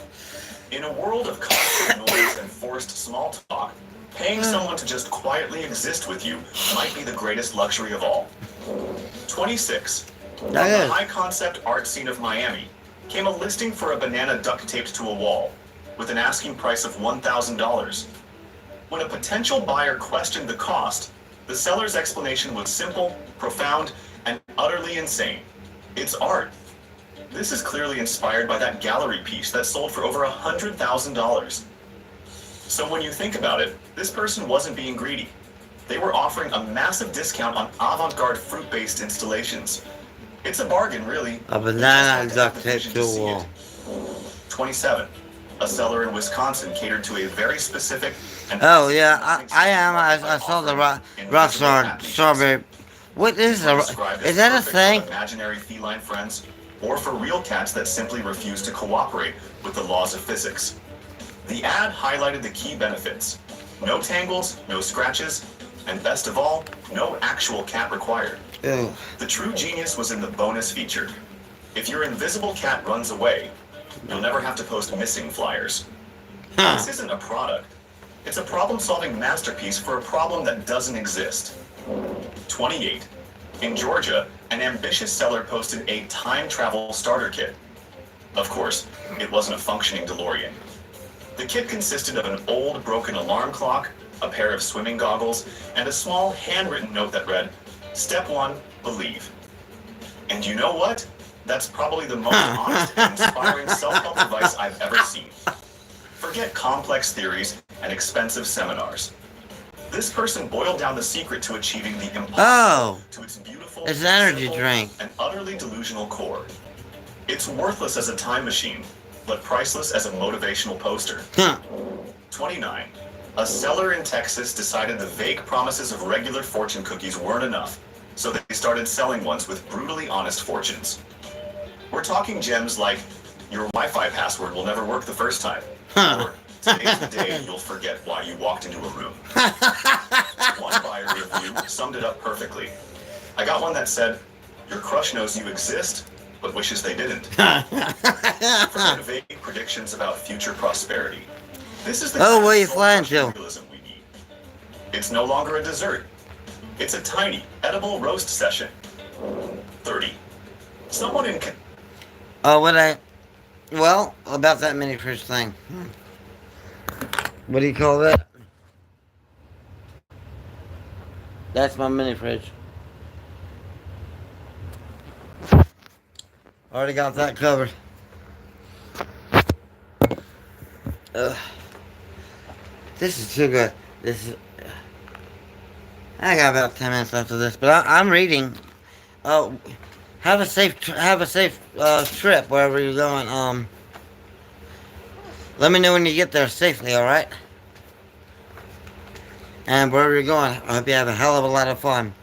In a world of constant noise and forced small talk, paying someone to just quietly exist with you might be the greatest luxury of all. 26. From the high-concept art scene of Miami came a listing for a banana duct taped to a wall, with an asking price of $1,000. When a potential buyer questioned the cost, the seller's explanation was simple, profound, and utterly insane. It's art. This is clearly inspired by that gallery piece that sold for over $100,000. So when you think about it, this person wasn't being greedy. They were offering a massive discount on avant-garde fruit-based installations. It's a bargain, really. A banana duct taped to a wall. 27. A seller in Wisconsin catered to a very specific and... Oh yeah, I saw the rockstar strawberry. What is is that a thing? Imaginary feline friends, or for real cats that simply refuse to cooperate with the laws of physics. The ad highlighted the key benefits. No tangles, no scratches, and best of all, no actual cat required. Ew. The true genius was in the bonus feature. If your invisible cat runs away, you'll never have to post missing flyers. Huh. This isn't a product. It's a problem-solving masterpiece for a problem that doesn't exist. 28. In Georgia, an ambitious seller posted a time travel starter kit. Of course, it wasn't a functioning DeLorean. The kit consisted of an old broken alarm clock, a pair of swimming goggles, and a small handwritten note that read, "Step 1, believe." And you know what? That's probably the most honest and inspiring self-help advice I've ever seen. Forget complex theories and expensive seminars. This person boiled down the secret to achieving the impossible to its beautiful, it's an energy simple, drink, and utterly delusional core. It's worthless as a time machine, but priceless as a motivational poster. 29. A seller in Texas decided the vague promises of regular fortune cookies weren't enough, so they started selling ones with brutally honest fortunes. We're talking gems like, your Wi-Fi password will never work the first time, or today's the day you'll forget why you walked into a room. One buyer review summed it up perfectly. I got one that said, your crush knows you exist, but wishes they didn't. Forget vague predictions about future prosperity. This is the where are you flying to? realism we need. It's no longer a dessert. It's a tiny, edible roast session. 30. Someone in... Well, about that mini fridge thing. What do you call that? That's my mini fridge. Already got that covered. Ugh. This is too good. I got about 10 minutes left of this, but I'm reading. Oh, have a safe trip wherever you're going. Let me know when you get there safely, all right? And wherever you're going, I hope you have a hell of a lot of fun.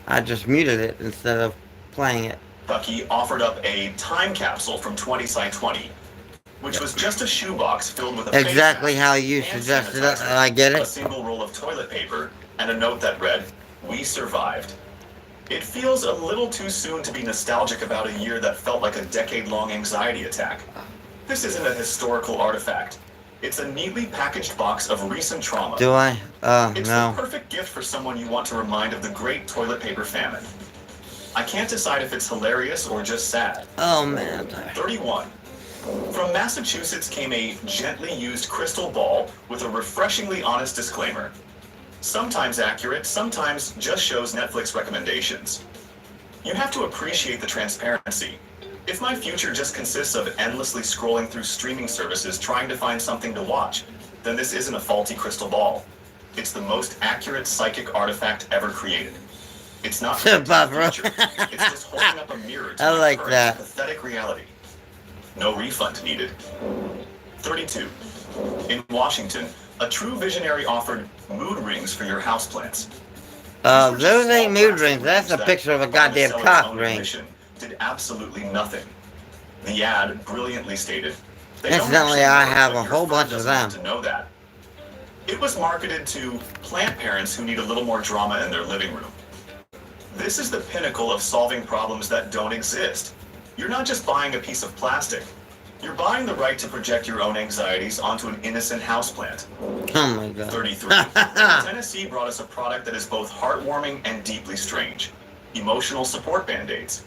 I just muted it instead of playing it. Bucky offered up a time capsule from 2020, which was just a shoebox filled with a exactly face how you mask, suggested hand it. sanitizer, I get a it. single roll of toilet paper, and a note that read, "We survived." It feels a little too soon to be nostalgic about a year that felt like a decade-long anxiety attack. This isn't a historical artifact. It's a neatly packaged box of recent trauma. Do I? It's No. the perfect gift for someone you want to remind of the great toilet paper famine. I can't decide if it's hilarious or just sad. Oh, man. 31. From Massachusetts came a gently used crystal ball with a refreshingly honest disclaimer. Sometimes accurate, sometimes just shows Netflix recommendations. You have to appreciate the transparency. If my future just consists of endlessly scrolling through streaming services trying to find something to watch, then this isn't a faulty crystal ball. It's the most accurate psychic artifact ever created. It's not Barbara. future. It's just holding up a mirror to I my like current that. pathetic reality. No refund needed. 32. In Washington, a true visionary offered mood rings for your houseplants. Those ain't mood rings. That's a picture of a goddamn cock ring. Did absolutely nothing. The ad brilliantly stated, "They don't Incidentally, actually I work, have but a your whole phone bunch of doesn't want them." to know that." It was marketed to plant parents who need a little more drama in their living room. This is the pinnacle of solving problems that don't exist. You're not just buying a piece of plastic. You're buying the right to project your own anxieties onto an innocent houseplant. Oh my god. 33. Tennessee brought us a product that is both heartwarming and deeply strange. Emotional support band-aids.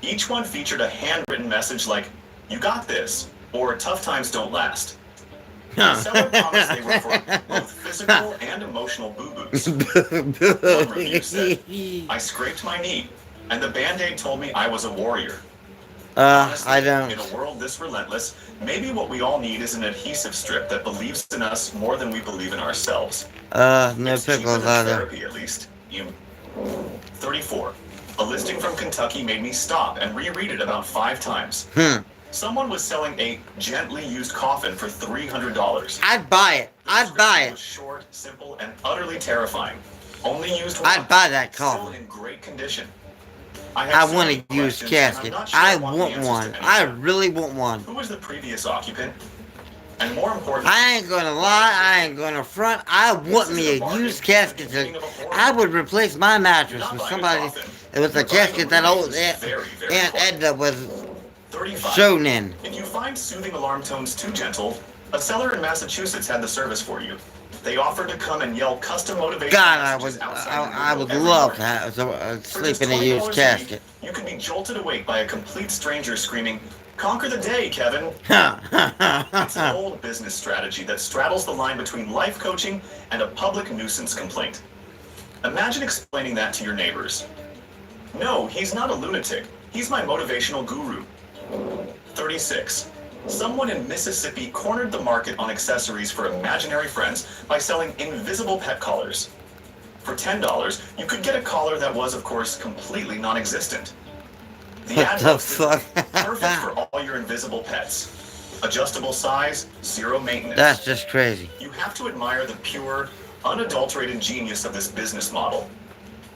Each one featured a handwritten message like, "You got this," or "Tough times don't last." The seller promised they were for both physical and emotional boo-boos. One review said, "I scraped my knee, and the band-aid told me I was a warrior." Honestly, I don't. in a world this relentless, maybe what we all need is an adhesive strip that believes in us more than we believe in ourselves. No It's cheaper pickles than either. therapy, at least. 34. A listing from Kentucky made me stop and reread it about 5 times. Someone was selling a gently used coffin for $300. I'd buy it. The I'd buy description it. was short, simple, and utterly terrifying. Only used I'd once, buy that still coffin. in great condition. I have so want many a used questions, and I'm casket. not sure I want the want answers to one. any of I them. really want one. Who was the previous occupant? And more importantly, I ain't gonna lie. I ain't gonna front. I want me a used casket. I would replace my mattress with somebody. It was a casket that old Aunt Edna was 35. shown in. If you find soothing alarm tones too gentle, a seller in Massachusetts had the service for you. They offered to come and yell custom motivation God, I messages would, outside your I window would every love to morning. have For sleep just in a $20 used a week, casket. You can be jolted awake by a complete stranger screaming, "Conquer the day, Kevin." It's an old business strategy that straddles the line between life coaching and a public nuisance complaint. Imagine explaining that to your neighbors. "No, he's not a lunatic. He's my motivational guru." 36. Someone in Mississippi cornered the market on accessories for imaginary friends by selling invisible pet collars. For $10, you could get a collar that was, of course, completely non-existent. The What ad the boasted, fuck? "Perfect for all your invisible pets. Adjustable size, zero maintenance." That's just crazy. You have to admire the pure, unadulterated genius of this business model.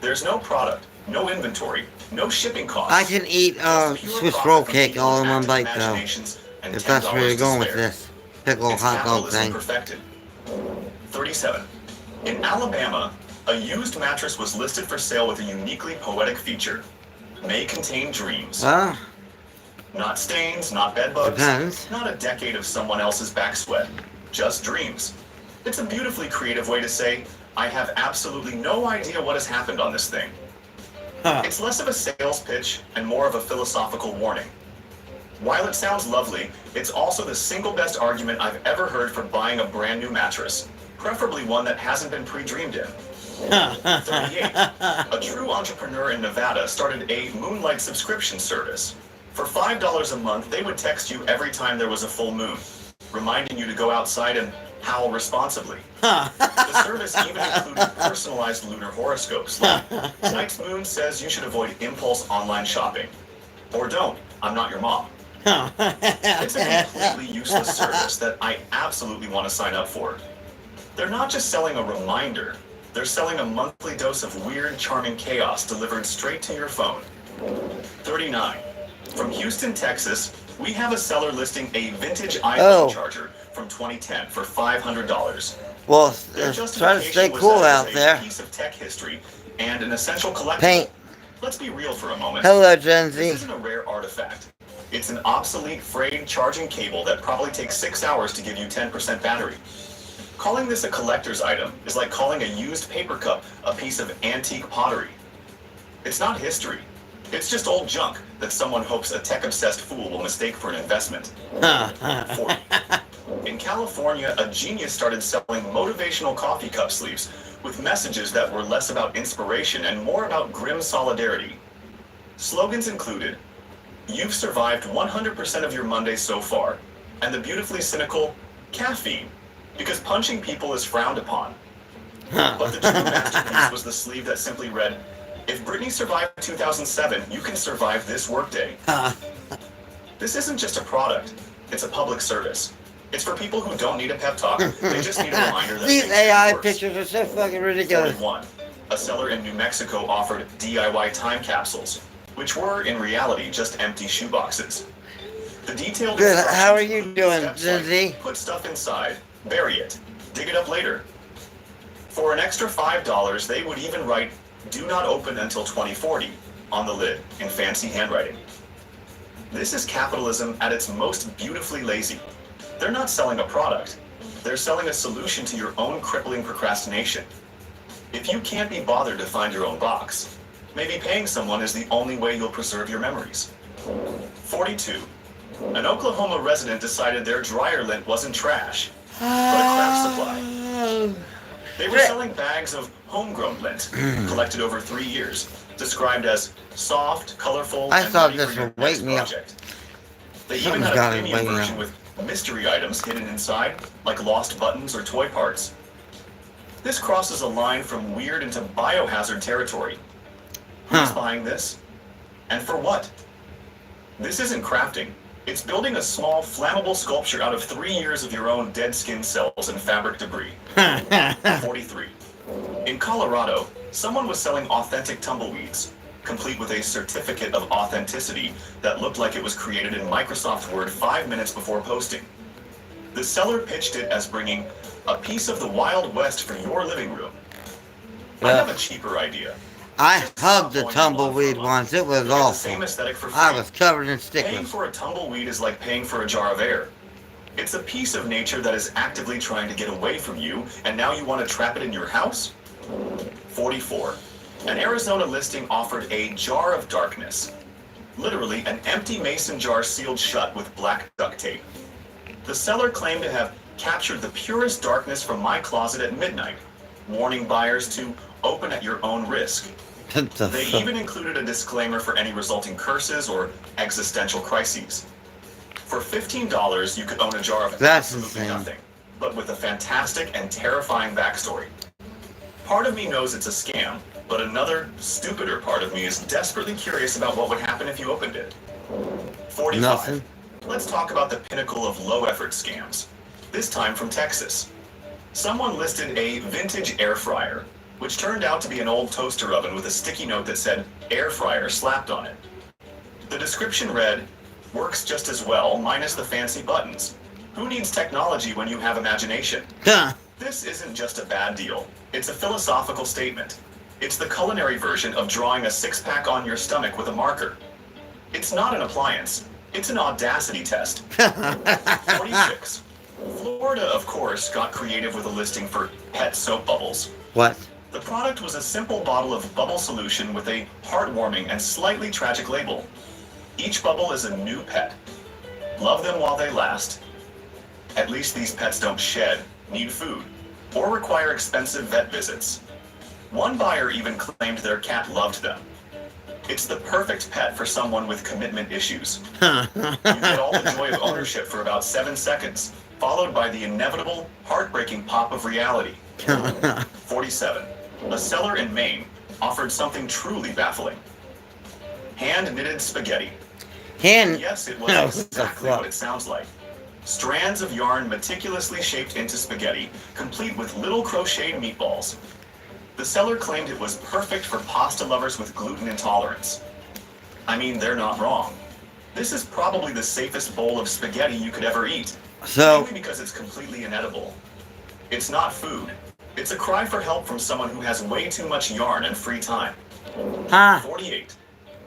There's no product, no inventory, no shipping costs. I can eat Just pure Swiss profit roll from cake people's all in one active bite though. imaginations and If that's where you're $10 to going with spare. this pickle It's hot dog capitalism thing. perfected. 37. In Alabama, a used mattress was listed for sale with a uniquely poetic feature. "May contain dreams." Well, Not stains, not bed bugs, depends. not a decade of someone else's back sweat. Just dreams. It's a beautifully creative way to say, I have absolutely no idea what has happened on this thing. It's less of a sales pitch and more of a philosophical warning. While it sounds lovely, it's also the single best argument I've ever heard for buying a brand new mattress, preferably one that hasn't been pre-dreamed in. 38. A true entrepreneur in Nevada started a Moonlight subscription service. For $5 a month, they would text you every time there was a full moon, reminding you to go outside and howl responsibly. The service even included personalized lunar horoscopes, like, "Tonight's moon says you should avoid impulse online shopping." Or don't, I'm not your mom. It's a completely useless service that I absolutely want to sign up for. They're not just selling a reminder, they're selling a monthly dose of weird, charming chaos delivered straight to your phone. 39. From Houston, Texas, we have a seller listing a vintage iPhone charger from 2010 for $500. Well, Their try to justification stay was cool that out it's a there. piece of tech history and an essential collectible. Paint. Let's be real for a moment. Hello, Gen This Z. isn't a rare artifact. It's an obsolete frayed charging cable that probably takes 6 hours to give you 10% battery. Calling this a collector's item is like calling a used paper cup a piece of antique pottery. It's not history. It's just old junk that someone hopes a tech-obsessed fool will mistake for an investment. 40. In California, a genius started selling motivational coffee cup sleeves with messages that were less about inspiration and more about grim solidarity. Slogans included, "You've survived 100% of your Monday so far," and the beautifully cynical, "Caffeine, because punching people is frowned upon." But the true masterpiece was the sleeve that simply read, "If Britney survived 2007, you can survive this workday." This isn't just a product, it's a public service. It's for people who don't need a pep talk, they just need a reminder that These AI pictures are so fucking ridiculous. 41. A seller in New Mexico offered DIY time capsules, which were, in reality, just empty shoeboxes. The detailed Good, how are you instructions doing, include steps Zinzi? like put stuff inside, bury it, dig it up later. For an extra $5, they would even write, "Do not open until 2040 on the lid in fancy handwriting. This is capitalism at its most beautifully lazy. They're not selling a product. They're selling a solution to your own crippling procrastination. If you can't be bothered to find your own box, maybe paying someone is the only way you'll preserve your memories. 42. An Oklahoma resident decided their dryer lint wasn't trash, but a craft supply. They were selling bags of homegrown lint, collected over 3 years, described as soft, colorful, I and thought ready this for your would wake next me up. project. They even Something's had a gotta premium wake me version up. with mystery items hidden inside, like lost buttons or toy parts. This crosses a line from weird into biohazard territory. Who's buying this? And for what? This isn't crafting. It's building a small, flammable sculpture out of 3 years of your own dead skin cells and fabric debris. 43. In Colorado, someone was selling authentic tumbleweeds, complete with a certificate of authenticity that looked like it was created in Microsoft Word 5 minutes before posting. The seller pitched it as bringing a piece of the Wild West for your living room. I have a cheaper idea. I Just hugged stop the mowing the lawn for a tumbleweed month. once. It was You'll get the same awful. aesthetic for I free. was covered in Paying stickers. for a tumbleweed is like paying for a jar of air. It's a piece of nature that is actively trying to get away from you, and now you want to trap it in your house? 44. An Arizona listing offered a jar of darkness. Literally, an empty mason jar sealed shut with black duct tape. The seller claimed to have captured the purest darkness from my closet at midnight, warning buyers to open at your own risk. What the They fuck? even included a disclaimer for any resulting curses or existential crises. For $15, you could own a jar of That's absolutely insane. nothing, but with a fantastic and terrifying backstory. Part of me knows it's a scam, but another, stupider part of me is desperately curious about what would happen if you opened it. 45. Nothing. Let's talk about the pinnacle of low-effort scams, this time from Texas. Someone listed a vintage air fryer, which turned out to be an old toaster oven with a sticky note that said air fryer slapped on it. The description read, "Works just as well, minus the fancy buttons. Who needs technology when you have imagination?" This isn't just a bad deal. It's a philosophical statement. It's the culinary version of drawing a six-pack on your stomach with a marker. It's not an appliance. It's an audacity test. 46. Florida, of course, got creative with a listing for pet soap bubbles. What? The product was a simple bottle of bubble solution with a heartwarming and slightly tragic label. Each bubble is a new pet. Love them while they last. At least these pets don't shed, need food, or require expensive vet visits. One buyer even claimed their cat loved them. It's the perfect pet for someone with commitment issues. You get all the joy of ownership for about 7 seconds, followed by the inevitable, heartbreaking pop of reality. 47. A seller in Maine offered something truly baffling. Hand-knitted spaghetti. Hand. Yes, it No, was what the exactly fuck? what it sounds like. Strands of yarn meticulously shaped into spaghetti, complete with little crocheted meatballs. The seller claimed it was perfect for pasta lovers with gluten intolerance. I mean, they're not wrong. This is probably the safest bowl of spaghetti you could ever eat. So, Mainly because it's completely inedible. It's not food. It's a cry for help from someone who has way too much yarn and free time. 48.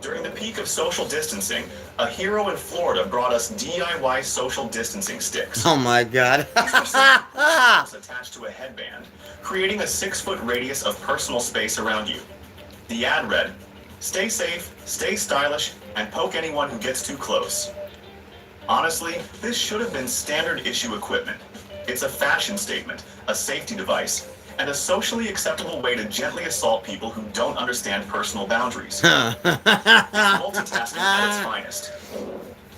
During the peak of social distancing, a hero in Florida brought us DIY social distancing sticks. Oh my god. These were simple cables attached to a headband, creating a 6-foot radius of personal space around you. The ad read, "Stay safe, stay stylish, and poke anyone who gets too close." Honestly, this should have been standard issue equipment. It's a fashion statement, a safety device, and a socially acceptable way to gently assault people who don't understand personal boundaries. It's multitasking at its finest.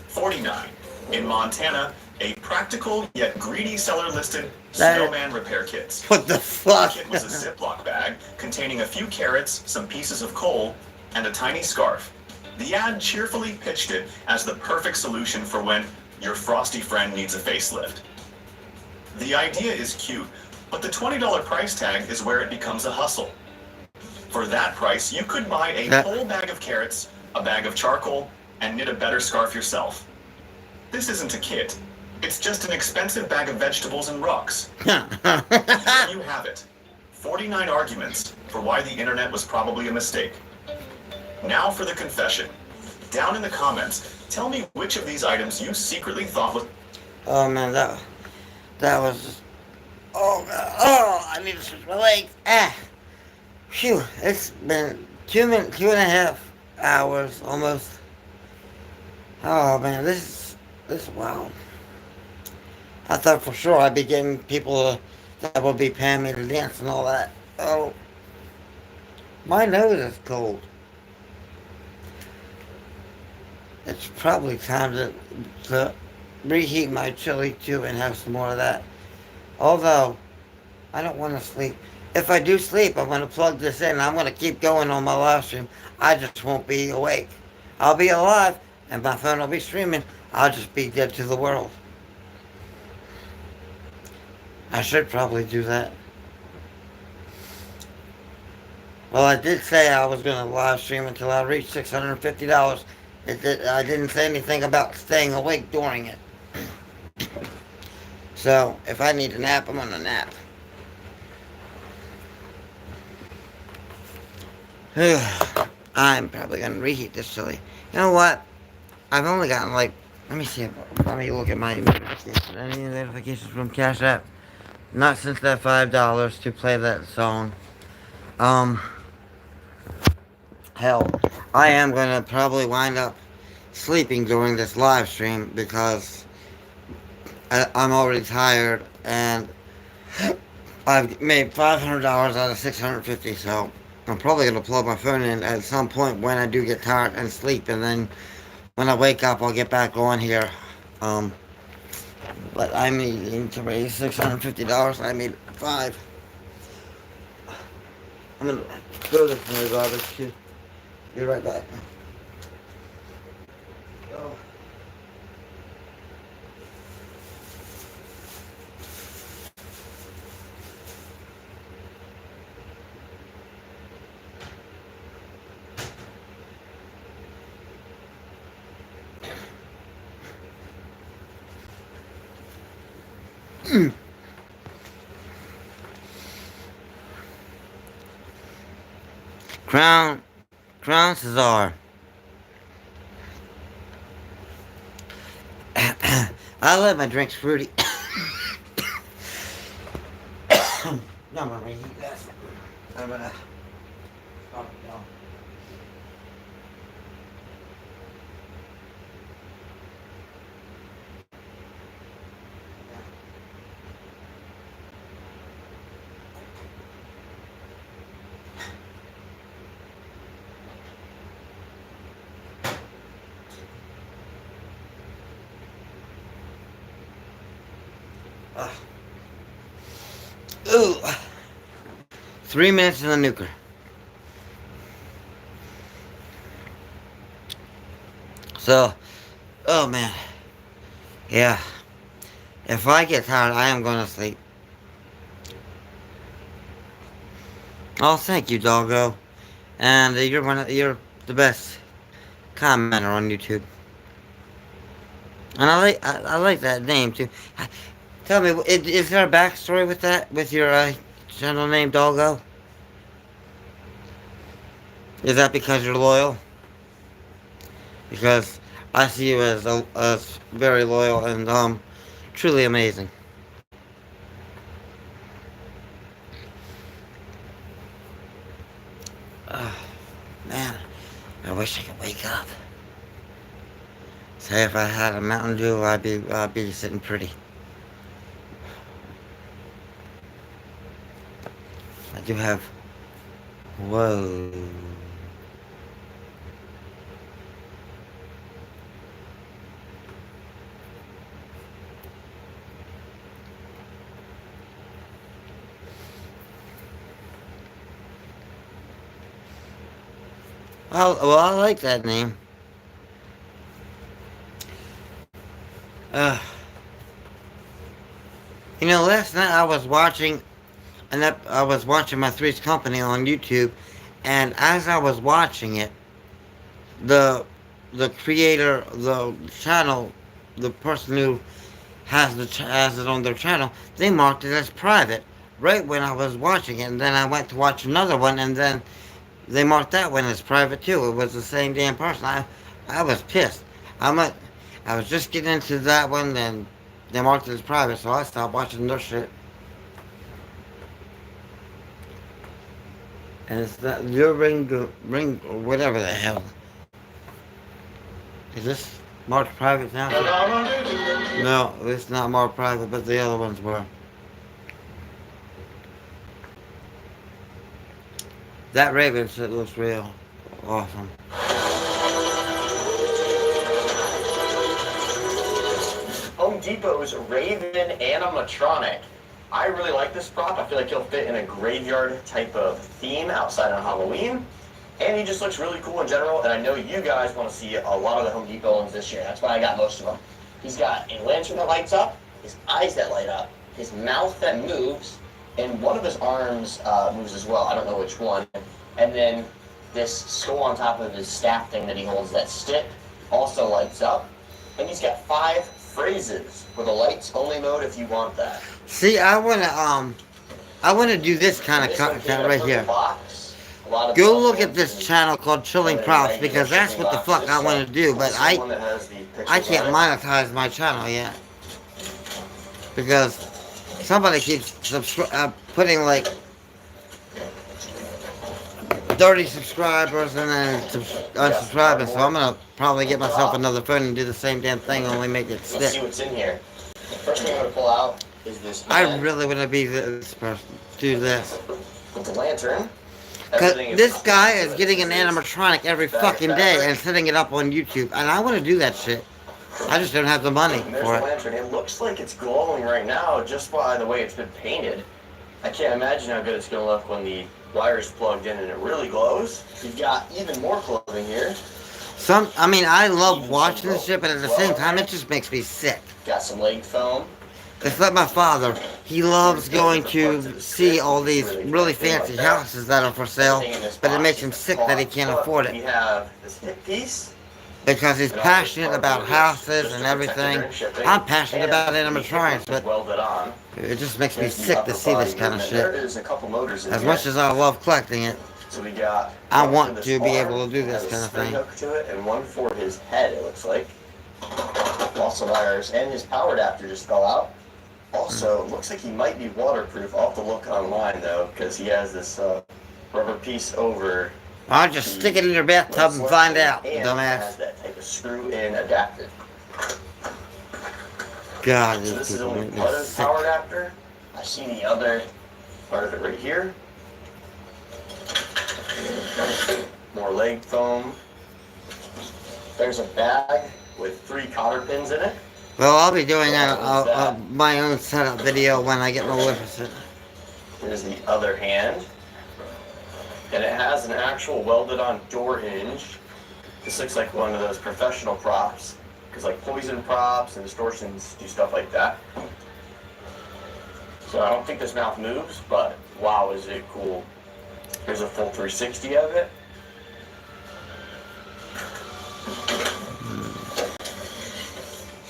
49. In Montana, a practical yet greedy seller listed snowman repair kits. What the The fuck? kit was a Ziploc bag containing a few carrots, some pieces of coal, and a tiny scarf. The ad cheerfully pitched it as the perfect solution for when your frosty friend needs a facelift. The idea is cute, but the $20 price tag is where it becomes a hustle. For that price, you could buy a whole bag of carrots, a bag of charcoal, and knit a better scarf yourself. This isn't a kit. It's just an expensive bag of vegetables and rocks. There you have it. 49 arguments for why the internet was probably a mistake. Now for the confession. Down in the comments, tell me which of these items you secretly thought was... Oh man, that was. Oh god. Oh, I need to switch my legs. Ah. Phew. It's been 2.5 hours almost. Oh man, this wow. I thought for sure I'd be getting people that would be paying me to dance and all that. Oh, my nose is cold. It's probably time to reheat my chili too and have some more of that. Although, I don't want to sleep. If I do sleep, I'm going to plug this in. I'm going to keep going on my live stream. I just won't be awake. I'll be alive, and my phone will be streaming. I'll just be dead to the world. I should probably do that. Well, I did say I was going to live stream until I reached $650. I didn't say anything about staying awake during it. So, if I need a nap, I'm on a nap. I'm probably going to reheat this chili. You know what? I've only gotten like, let me see, let me look at my notifications. Any notifications from Cash App? Not since that $5 to play that song. Hell, I am going to probably wind up sleeping during this live stream because I'm already tired and I've made $500 out of $650, so I'm probably going to plug my phone in at some point when I do get tired and sleep, and then when I wake up I'll get back on here. But I'm needing to raise $650. I made $5. I'm going to throw this in the garbage too. Be right back. Oh. Crown Cesar. I let my drinks fruity. No, I'm gonna reheat this. I'm gonna. Oh, no. Ooh. 3 minutes in the nuker. So, oh man. Yeah. If I get tired, I am going to sleep. Oh, thank you, doggo. And you're the best commenter on YouTube. And I like that name too. Tell me, is there a backstory with that, with your channel name, Doggo? Is that because you're loyal? because I see you as very loyal and truly amazing. Oh, man, I wish I could wake up. Say if I had a Mountain Dew, I'd be sitting pretty. I do have. Whoa. Well, I like that name. Uh, last night I was watching my Three's Company on YouTube, and as I was watching it, the the creator, the channel, the person who has it on their channel, they marked it as private right when I was watching it, and then I went to watch another one, and then they marked that one as private too. It was the same damn person. I was pissed. I'm not, I was just getting into that one, and they marked it as private, so I stopped watching their shit. And it's not your ring, or whatever the hell. Is this marked private now? No, it's not marked private, but the other ones were. That Raven shit looks real awesome. Home Depot's Raven animatronic. I really like this prop. I feel like he'll fit in a graveyard type of theme outside on Halloween. And he just looks really cool in general, and I know you guys want to see a lot of the Home Depot ones this year. That's why I got most of them. He's got a lantern that lights up, his eyes that light up, his mouth that moves, and one of his arms moves as well. I don't know which one. And then this skull on top of his staff thing that he holds, that stick, also lights up. And he's got 5 phrases with a lights only mode if you want that. See, I wanna do this kind of content right here. Go look at this channel called Chilling Props, because that's what the fuck I want to do, but I can't monetize my channel yet. Because somebody keeps putting like 30 subscribers and then unsubscribing, so I'm gonna probably get myself another phone and do the same damn thing, only make it Let's see stick. what's in here. First thing I'm gonna pull out is this. I really want to be this person, do this. With the lantern. Cause this guy is getting an animatronic every fucking day and setting it up on YouTube, and I want to do that shit. I just don't have the money And there's for the it. lantern. It looks like it's glowing right now just by the way it's been painted. I can't imagine how good it's gonna look when the wire's plugged in and it really glows. You've got even more clothing here. I love watching this shit, but at the same time, it just makes me sick. Got some leg foam. It's like my father. He loves going to see all these really fancy houses that are for sale, but it makes him sick that he can't afford We it. have this hip piece. Because he's passionate about houses and everything. I'm passionate about animatronics, but Welded on. it just makes me sick to see this kind of There shit. is a couple motors in As here. much as I love collecting it, So we got I one want for this to be arm, able to do this has a kind of spring thing. hook to it, and one for his head, it looks like. Also wires, and his power adapter just fell out. Also, looks like he might be waterproof. I'll have to look online though, because he has this rubber piece over. I'll just stick it in your bathtub and find out, and dumbass. has that type of screw-in adapter. God, So these this is people only make me part of the sick. power adapter. I see the other part of it right here. More leg foam. There's a bag with 3 cotter pins in it. Well, I'll be doing my own setup video when I get Maleficent. Here's the other hand. And it has an actual welded on door hinge. This looks like one of those professional props. Because like poison props and distortions do stuff like that. So I don't think this mouth moves, but wow, is it cool. Here's a full 360 of it.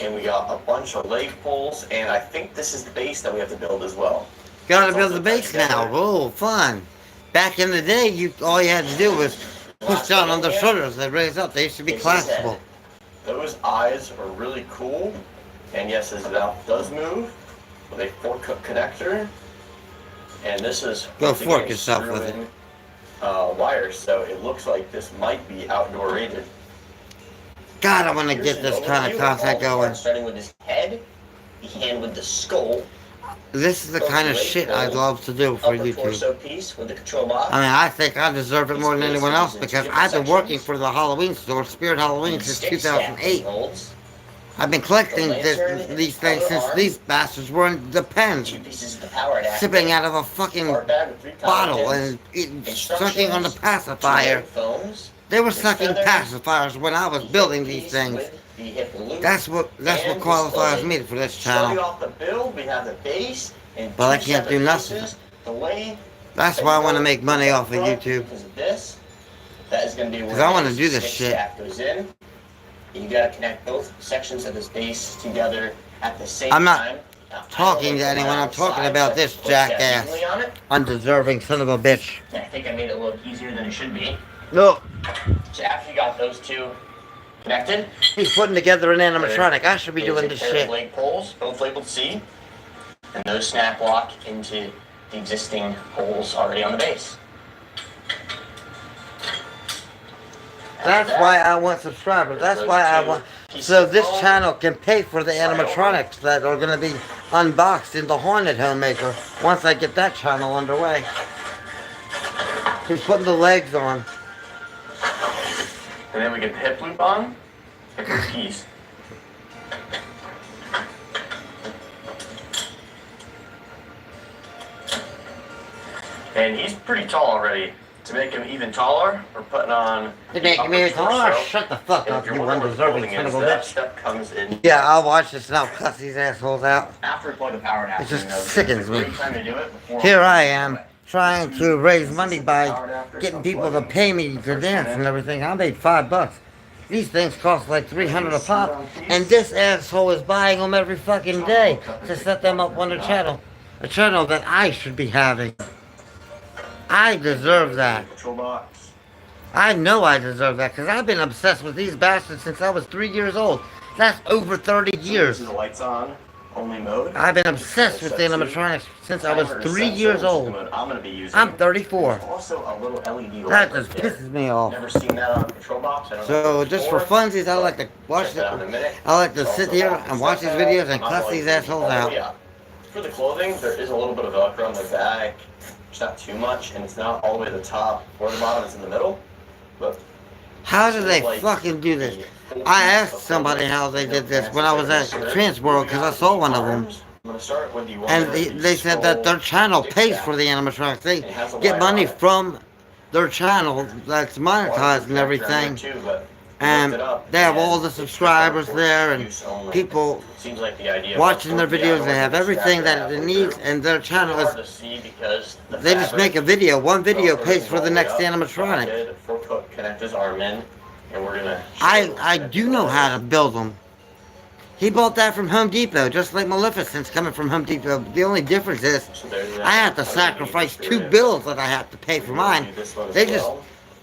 And we got a bunch of leg pulls, and I think this is the base that we have to build as well. Gotta build the base now. Oh, fun. Back in the day, all you had to do was push down on their shoulders. They'd raise up. They used to be collapsible. those eyes are really cool. And yes, his mouth does move with a four-cook connector. And this is Go fork yourself with it. Wires, so it looks like this might be outdoor rated. God, I want to get this kind of content going. Starting with his head, the hand with the skull. This is the kind of shit I'd love to do for YouTube. Torso piece with the control box. I mean, I think I deserve it more than anyone else because I've been working for the Halloween store, Spirit Halloween, since 2008. I've been collecting these things since these bastards were in the pen, sipping out of a fucking bottle and sucking on the pacifier. They were sucking pacifiers when I was building these things. That's what qualifies me for this channel. But I can't do nothing. That's why I want to make money off of YouTube. Because I want to do this shit. You gotta connect both sections of this base together at the same I'm not time. talking to anyone. I'm talking about this jackass, undeserving son of a bitch. I think I made it look easier than it should be. Look, So after you got those two connected, he's putting together an animatronic. I should be doing this shit. leg poles, both labeled C, and those snap lock into the existing holes already on the base. That's why I want subscribers. That's why I want... So this channel can pay for the animatronics that are going to be unboxed in the Haunted Homemaker once I get that channel underway. He's putting the legs on. And then we get the hip loop on, hip loop keys. And he's pretty tall already. To make him even taller, we're putting on... You're making me taller? Shut the fuck up, you undeserving son of a bitch. Step comes in. Yeah, I'll watch this and I'll cuss these assholes out. After we plug the power adapter, It just sickens me. time to do it before Here I am, trying to raise money by getting people to pay me to dance and everything. I made $5. These things cost like $300 a pop, and this asshole is buying them every fucking day to set them up on the channel. A channel that I should be having. I deserve that. I know I deserve that, because I've been obsessed with these bastards since I was 3 years old. That's over 30 years. The lights on, only mode. I've been obsessed with animatronics since I was 3 years old. I'm 34. Also a little LED That just pisses me off. Never seen that on a control box. So just for funsies, I like to watch it. I like to sit here and watch these videos and cuss these assholes out. For the clothing, there is a little bit of Velcro on the back. It's not too much, and it's not all the way to the top or the bottom. It's in the middle. But how do they fucking do this? I asked somebody how they did this when I was at Transworld because I saw one of them. And they said that their channel pays for the animatronics. They get money from their channel that's monetized and everything. And they have all the subscribers there and people watching their videos. They have everything that it needs, and their channel is... They just make a video. One video pays for the next animatronic. I do know how to build them. He bought that from Home Depot, just like Maleficent's coming from Home Depot. The only difference is I have to sacrifice 2 bills that I have to pay for mine. They just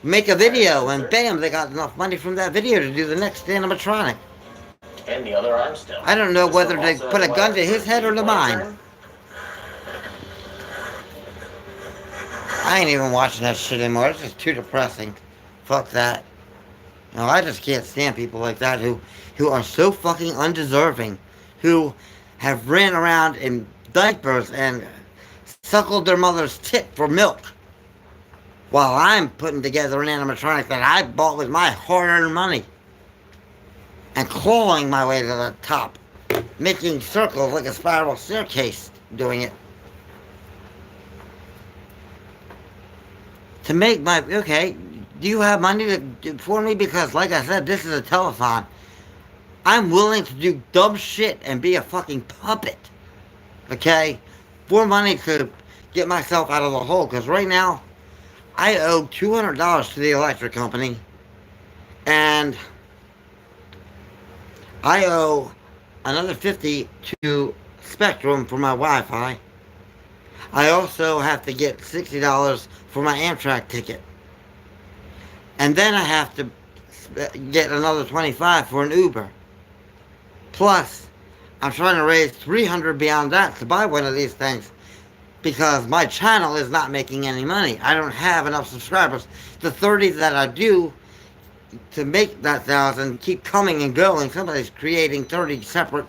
make a video and bam, they got enough money from that video to do the next animatronic. And the other arm still. I don't know whether they put a gun to his head or to mine. I ain't even watching that shit anymore. It's just too depressing. Fuck that. You know, I just can't stand people like that who are so fucking undeserving, who have ran around in diapers and suckled their mother's tit for milk, while I'm putting together an animatronic that I bought with my hard-earned money, and clawing my way to the top, making circles like a spiral staircase doing it. To make my... Okay, do you have money for me? Because, like I said, this is a telethon. I'm willing to do dumb shit and be a fucking puppet. Okay? For money to get myself out of the hole. Because right now, I owe $200 to the electric company. And I owe another $50 to Spectrum for my Wi-Fi. I also have to get $60 for my Amtrak ticket. And then I have to get another 25 for an Uber. Plus, I'm trying to raise 300 beyond that to buy one of these things because my channel is not making any money. I don't have enough subscribers. The 30 that I do to make that 1,000 keep coming and going. Somebody's creating 30 separate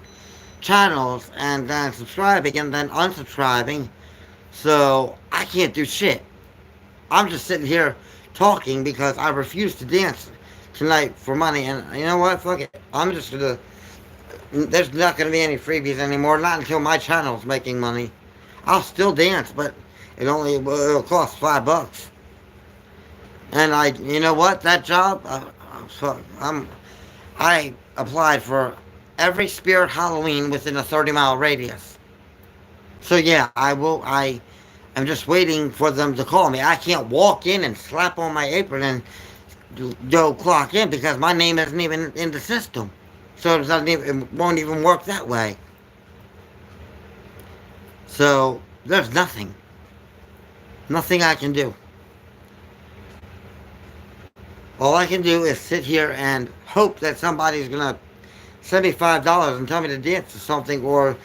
channels and then subscribing and then unsubscribing. So I can't do shit. I'm just sitting here talking because I refuse to dance tonight for money. And you know what? Fuck it. I'm just gonna. There's not gonna be any freebies anymore. Not until my channel's making money. I'll still dance, but it'll cost $5. And you know what? That job, I applied for every Spirit Halloween within a 30-mile radius. So yeah, I'm just waiting for them to call me. I can't walk in and slap on my apron and go clock in because my name isn't even in the system. So it won't even work that way. So there's nothing I can do. All I can do is sit here and hope that somebody's gonna send me $5 and tell me to dance or something, or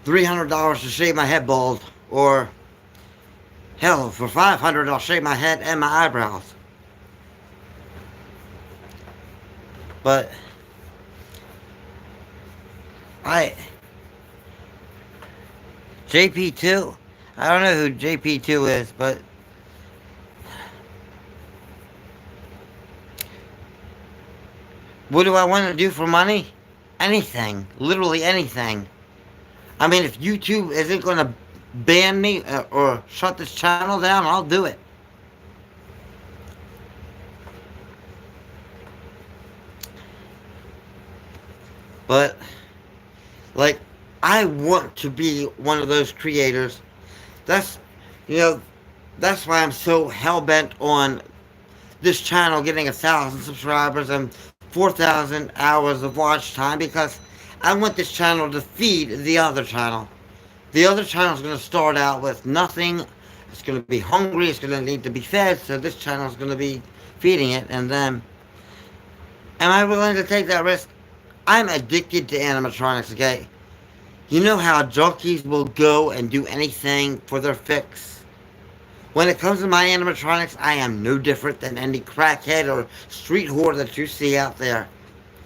$300 to shave my head bald, or hell, for $500 I'll shave my head and my eyebrows. But JP2, I don't know who JP2 is, but what do I want to do for money? Anything. Literally anything. I mean, if YouTube isn't going to ban me or shut this channel down, I'll do it. But, like, I want to be one of those creators. That's why I'm so hell-bent on this channel getting 1,000 subscribers and 4,000 hours of watch time, because I want this channel to feed the other channel. The other channel is going to start out with nothing. It's going to be hungry. It's going to need to be fed. So this channel is going to be feeding it. And then, am I willing to take that risk? I'm addicted to animatronics, okay? You know how junkies will go and do anything for their fix? When it comes to my animatronics, I am no different than any crackhead or street whore that you see out there.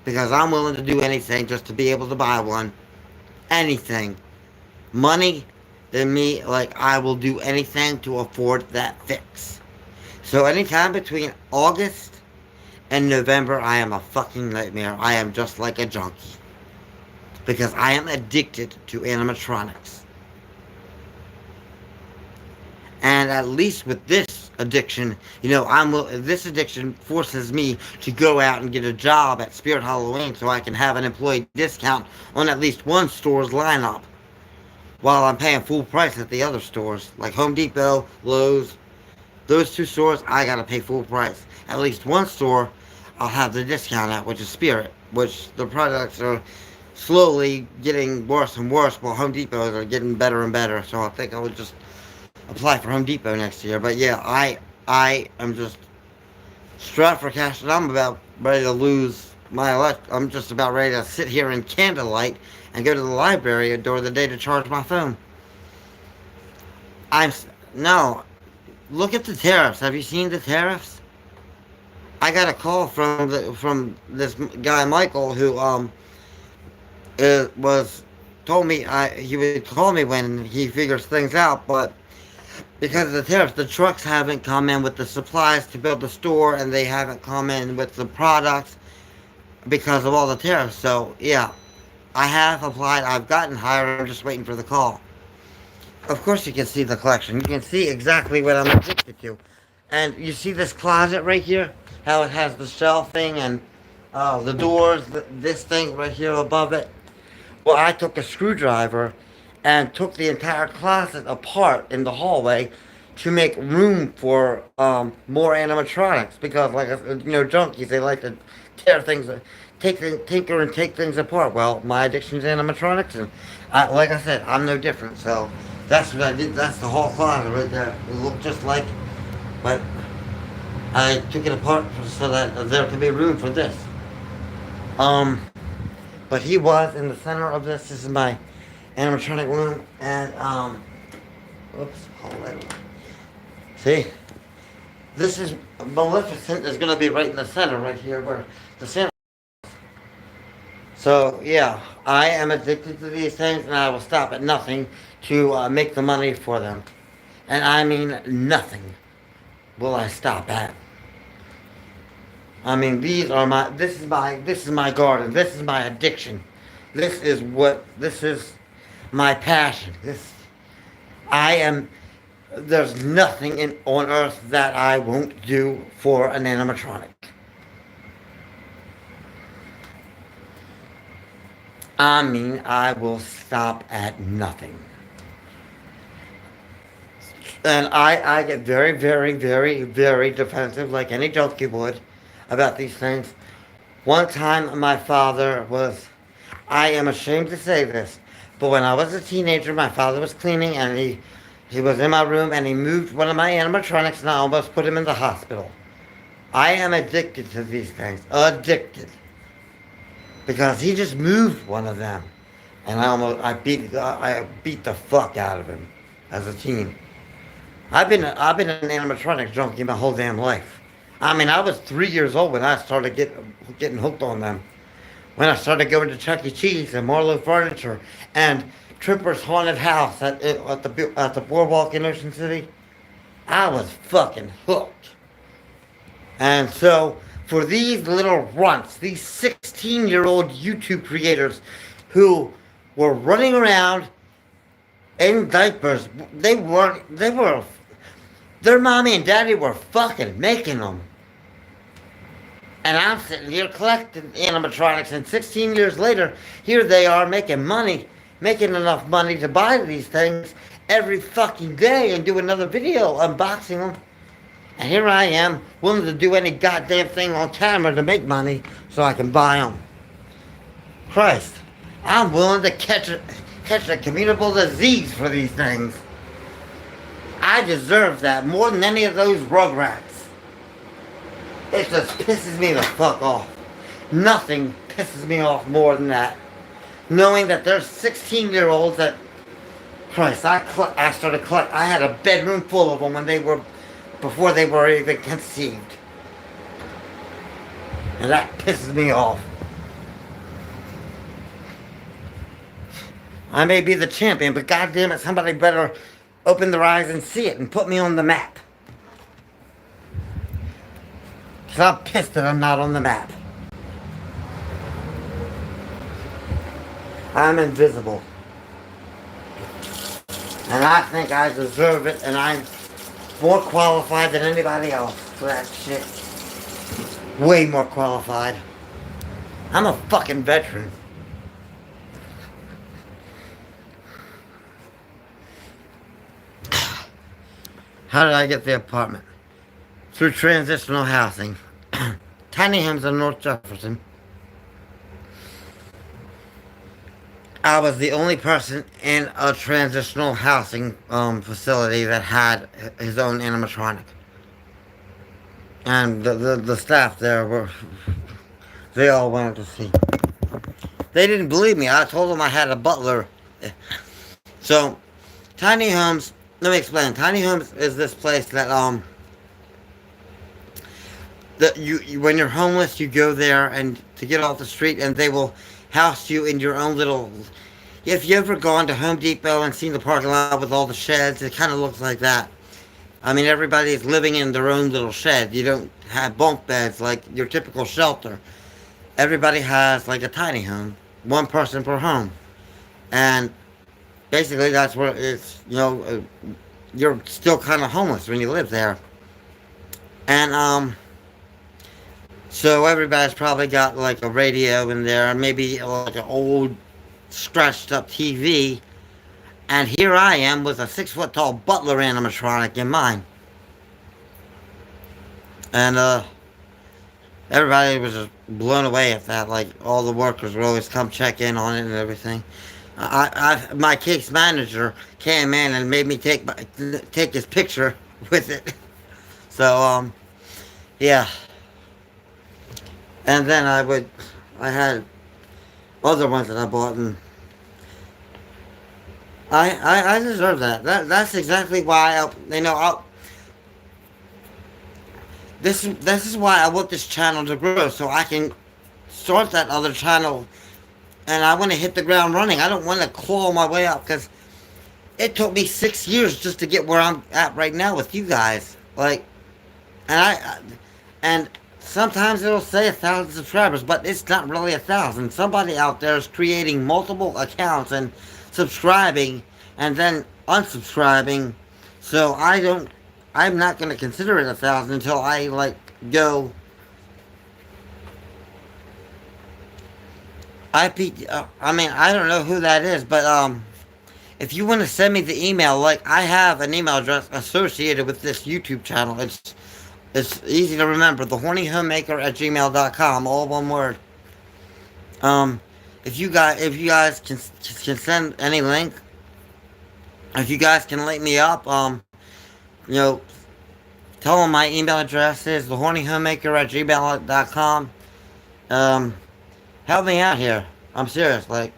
Because I'm willing to do anything just to be able to buy one. Anything. Money, and me, like, I will do anything to afford that fix. So anytime between August and November, I am a fucking nightmare. I am just like a junkie. Because I am addicted to animatronics. And at least with this addiction, this addiction forces me to go out and get a job at Spirit Halloween so I can have an employee discount on at least one store's lineup, while I'm paying full price at the other stores, like Home Depot, Lowe's. Those two stores, I gotta pay full price. At least one store, I'll have the discount at, which is Spirit, which the products are slowly getting worse and worse, while Home Depots are getting better and better. So I think I would just apply for Home Depot next year. But yeah, I am just strapped for cash, and I'm about ready to lose my I'm just about ready to sit here in candlelight and go to the library during the day to charge my phone. No, look at the tariffs. Have you seen the tariffs? I got a call from this guy Michael, who told me he would call me when he figures things out, but because of the tariffs, the trucks haven't come in with the supplies to build the store, and they haven't come in with the products because of all the tariffs. So yeah, I have applied. I've gotten hired. I'm just waiting for the call. Of course, you can see the collection. You can see exactly what I'm addicted to. And you see this closet right here? How it has the shelving and the doors, this thing right here above it. Well, I took a screwdriver and took the entire closet apart in the hallway to make room for more animatronics. Because, like, junkies, they like to tear things, tinker and take things apart. Well, my addiction's animatronics, and like I said, I'm no different. So that's what I did. That's the whole closet right there. It looked just like, but I took it apart so that there could be room for this. But he was in the center of this. This is my animatronic room, and oops, hold on. See, this is Maleficent is gonna be right in the center, right here where the Santa. So yeah, I am addicted to these things, and I will stop at nothing to make the money for them. And I mean nothing will I stop at. I mean, this is my garden. This is my addiction. This is my passion. There's nothing on earth that I won't do for an animatronic. I mean, I will stop at nothing. And I get very, very, very, very defensive, like any junkie would, about these things. One time, my father was, I am ashamed to say this, but when I was a teenager, my father was cleaning, and he was in my room, and he moved one of my animatronics, and I almost put him in the hospital. I am addicted to these things. Addicted. Because he just moved one of them. And I beat the fuck out of him as a teen. I've been an animatronic junkie my whole damn life. I mean, I was 3 years old when I started getting hooked on them. When I started going to Chuck E. Cheese and Marlowe Furniture and Tripper's Haunted House at the boardwalk in Ocean City, I was fucking hooked. And so, for these little runts, these 16-year-old YouTube creators who were running around in diapers, their mommy and daddy were fucking making them. And I'm sitting here collecting animatronics, and 16 years later, here they are making money, making enough money to buy these things every fucking day and do another video unboxing them. And here I am, willing to do any goddamn thing on camera to make money so I can buy them. Christ, I'm willing to catch a communicable disease for these things. I deserve that more than any of those rugrats. It just pisses me the fuck off. Nothing pisses me off more than that. Knowing that there's 16-year-olds that, Christ, I started collecting. I had a bedroom full of them before they were even conceived. And that pisses me off. I may be the champion, but goddamn it, somebody better open their eyes and see it and put me on the map. Because I'm pissed that I'm not on the map. I'm invisible. And I think I deserve it, and I'm more qualified than anybody else for that shit. Way more qualified. I'm a fucking veteran. How did I get the apartment? Through transitional housing. Tiny homes in North Jefferson. I was the only person in a transitional housing facility that had his own animatronic. And the staff there they all wanted to see. They didn't believe me. I told them I had a butler. So, tiny homes, let me explain. Tiny homes is this place that when you're homeless, you go there and to get off the street, and they will house you in your own little. If you ever gone to Home Depot and seen the parking lot with all the sheds, it kind of looks like that. I mean, everybody's living in their own little shed. You don't have bunk beds like your typical shelter. Everybody has like a tiny home, one person per home, and basically that's where it's, you're still kind of homeless when you live there. And so everybody's probably got like a radio in there, maybe like an old scratched up TV. And here I am with a 6-foot tall butler animatronic in mine. And everybody was just blown away at that. Like, all the workers would always come check in on it and everything. My case manager came in and made me take his picture with it. So, Yeah. And then I had other ones that I bought, and I deserve that. That's exactly why this is why I want this channel to grow, so I can start that other channel, and I want to hit the ground running. I don't want to claw my way up, because it took me 6 years just to get where I'm at right now with you guys. Like, and sometimes it'll say 1,000 subscribers, but it's not really 1,000. Somebody out there is creating multiple accounts and subscribing and then unsubscribing. So I'm not going to consider it 1,000 until I like go. I mean, I don't know who that is, but if you want to send me the email, like, I have an email address associated with this YouTube channel. It's easy to remember. TheHornyHomemaker@gmail.com, all one word. If you guys can send any link, if you guys can link me up, you know, tell them my email address is TheHornyHomemaker@gmail.com. Help me out here. I'm serious. Like,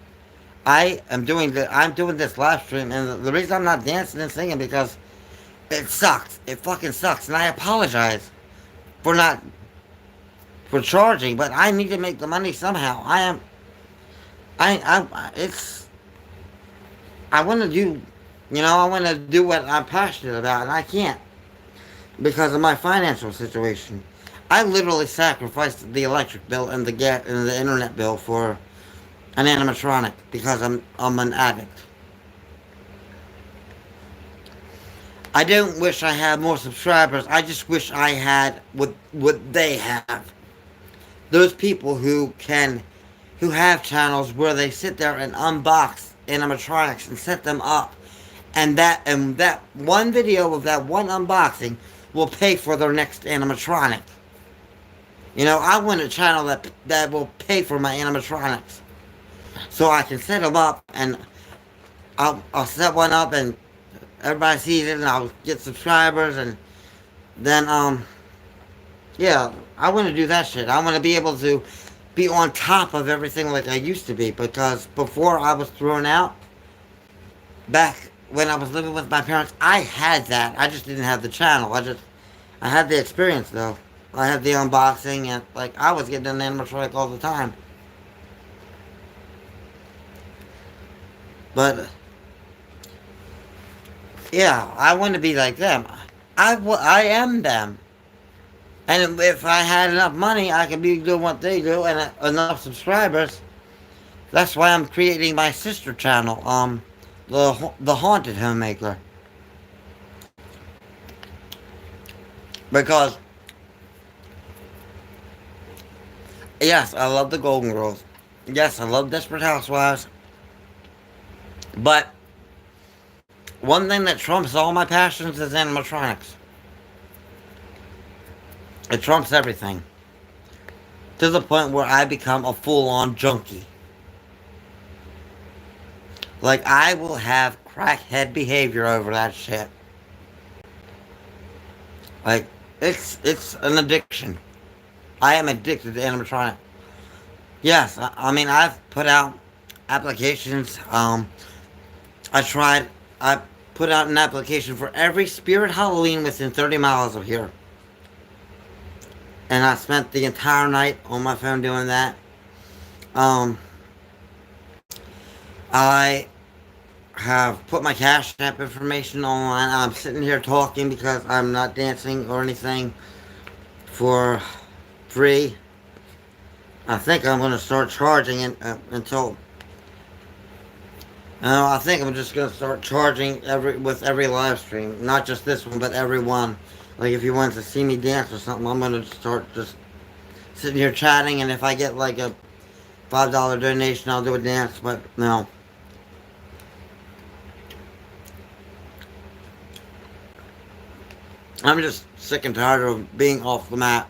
I'm doing this live stream, and the reason I'm not dancing and singing because it sucks. It fucking sucks, and I apologize for charging, but I need to make the money somehow. I want to do, I want to do what I'm passionate about, and I can't because of my financial situation. I literally sacrificed the electric bill and the gas and the internet bill for an animatronic because I'm an addict. I don't wish I had more subscribers. I just wish I had what they have. Those people who have channels where they sit there and unbox animatronics and set them up, and that one video of that one unboxing will pay for their next animatronic. I want a channel that will pay for my animatronics, so I can set them up, and I'll set one up and everybody sees it, and I'll get subscribers, and then yeah, I want to do that shit. I want to be able to be on top of everything like I used to be, because before I was thrown out, back when I was living with my parents, I had that. I just didn't have the channel. I had the experience though. I had the unboxing, and like, I was getting an animatronic all the time. But yeah, I want to be like them. I am them. And if I had enough money, I could be doing what they do, and enough subscribers. That's why I'm creating my sister channel, the Haunted Homemaker. Because, yes, I love the Golden Girls. Yes, I love Desperate Housewives. But one thing that trumps all my passions is animatronics. It trumps everything. To the point where I become a full-on junkie. Like, I will have crackhead behavior over that shit. Like, it's an addiction. I am addicted to animatronic. Yes, I mean, I've put out applications. I put out an application for every Spirit Halloween within 30 miles of here. And I spent the entire night on my phone doing that. I have put my Cash App information online. I'm sitting here talking because I'm not dancing or anything for free. I think I'm going to start charging it until... I think I'm just going to start charging with every live stream. Not just this one, but every one. Like, if you want to see me dance or something, I'm going to start just sitting here chatting, and if I get like a $5 donation, I'll do a dance, but no. I'm just sick and tired of being off the map.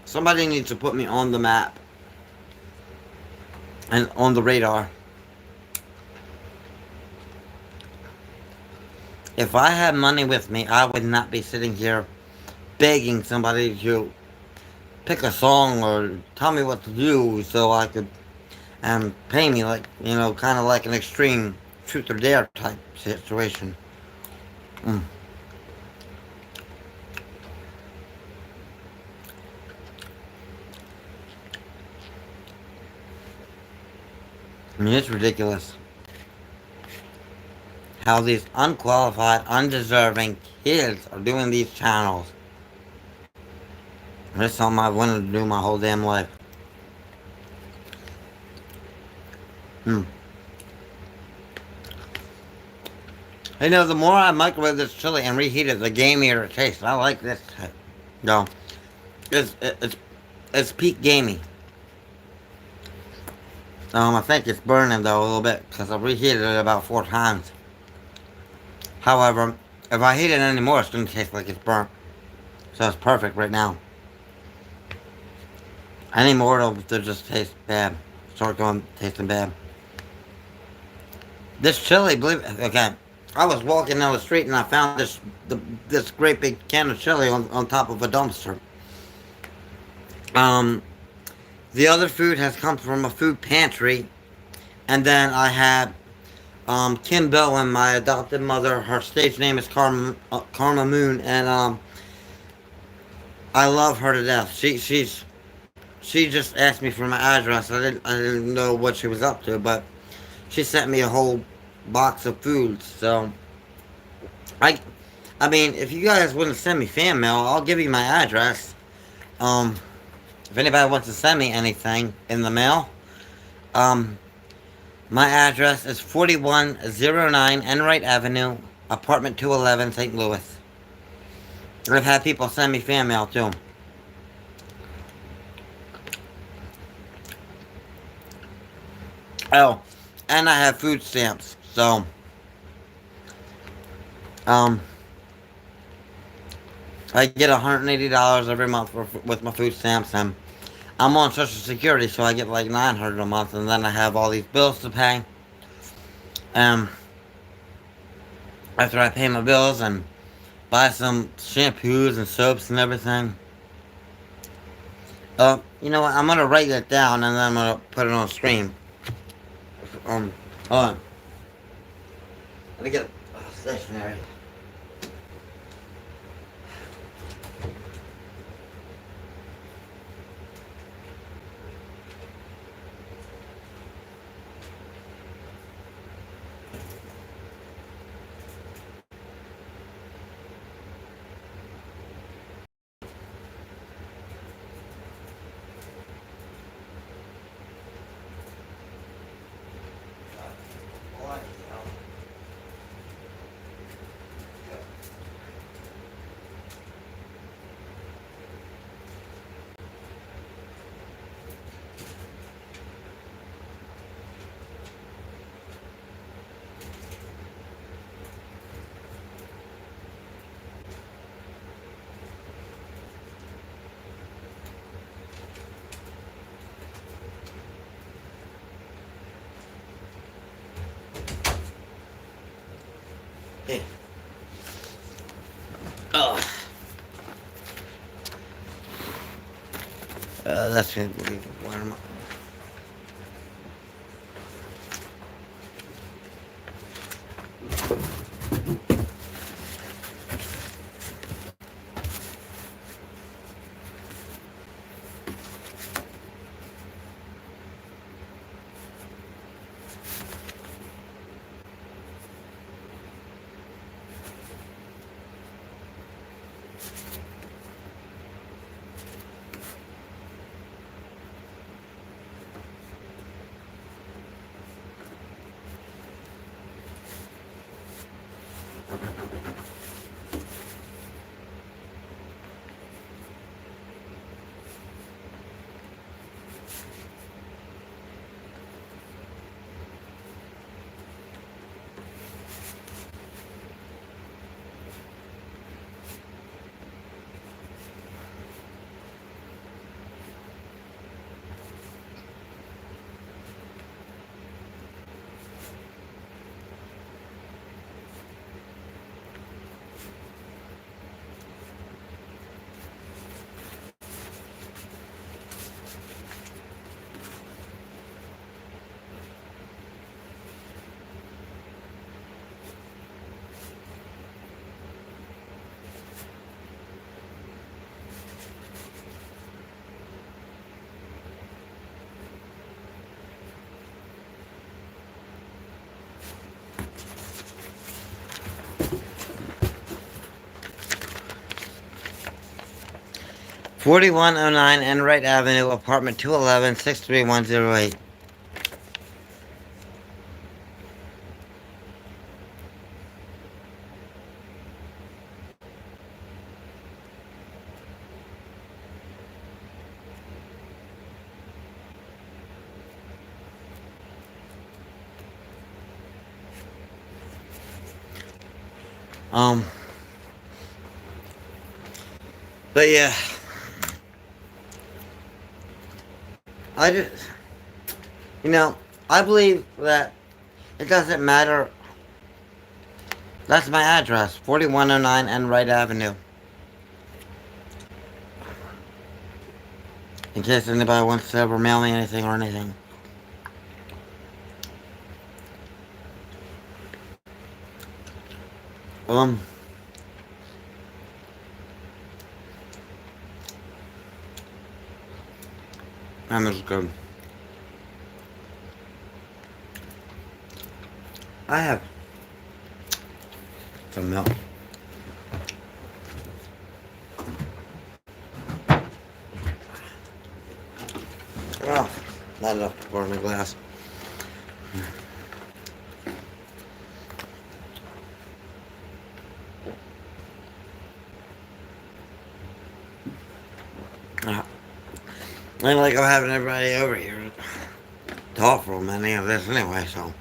Somebody needs to put me on the map. And on the radar. If I had money with me, I would not be sitting here begging somebody to pick a song or tell me what to do so I could pay me like, kind of like an extreme truth or dare type situation. Mm. I mean, it's ridiculous how these unqualified, undeserving kids are doing these channels. It's something I've wanted to do my whole damn life. Hmm. The more I microwave this chili and reheat it, the gamier it tastes. I like this. No, it's peak gamey. I think it's burning though a little bit because I've reheated it about 4 times. However, if I heat it anymore, it's gonna taste like it's burnt. So it's perfect right now. Any more, it'll just taste bad. Start going tasting bad. This chili, okay. I was walking down the street and I found this great big can of chili on top of a dumpster. Um, the other food has come from a food pantry, and then I had Kim Bowen, my adopted mother. Her stage name is Karma Moon, and I love her to death. She just asked me for my address. I didn't know what she was up to, but she sent me a whole box of foods. So I mean, if you guys wouldn't send me fan mail, I'll give you my address. If anybody wants to send me anything in the mail, my address is 4109 Enright Avenue, apartment 211, St. Louis. I've had people send me fan mail too. Oh, and I have food stamps, so um, I get $180 every month with my food stamps, and I'm on Social Security, so I get like $900 a month, and then I have all these bills to pay. After I pay my bills and buy some shampoos and soaps and everything. You know what? I'm gonna write it down and then I'm gonna put it on screen. Hold on. Let me get a stationery. Hey. Oh. That's gonna be warm. 4109 Enright Avenue, apartment 211, 63108. But yeah, I just, I believe that it doesn't matter. That's my address, 4109 Enright Avenue. In case anybody wants to ever mail me anything or anything. That is good. I have some milk. Oh, not enough to pour in the glass. I like having everybody over here to talk for any of this anyway, so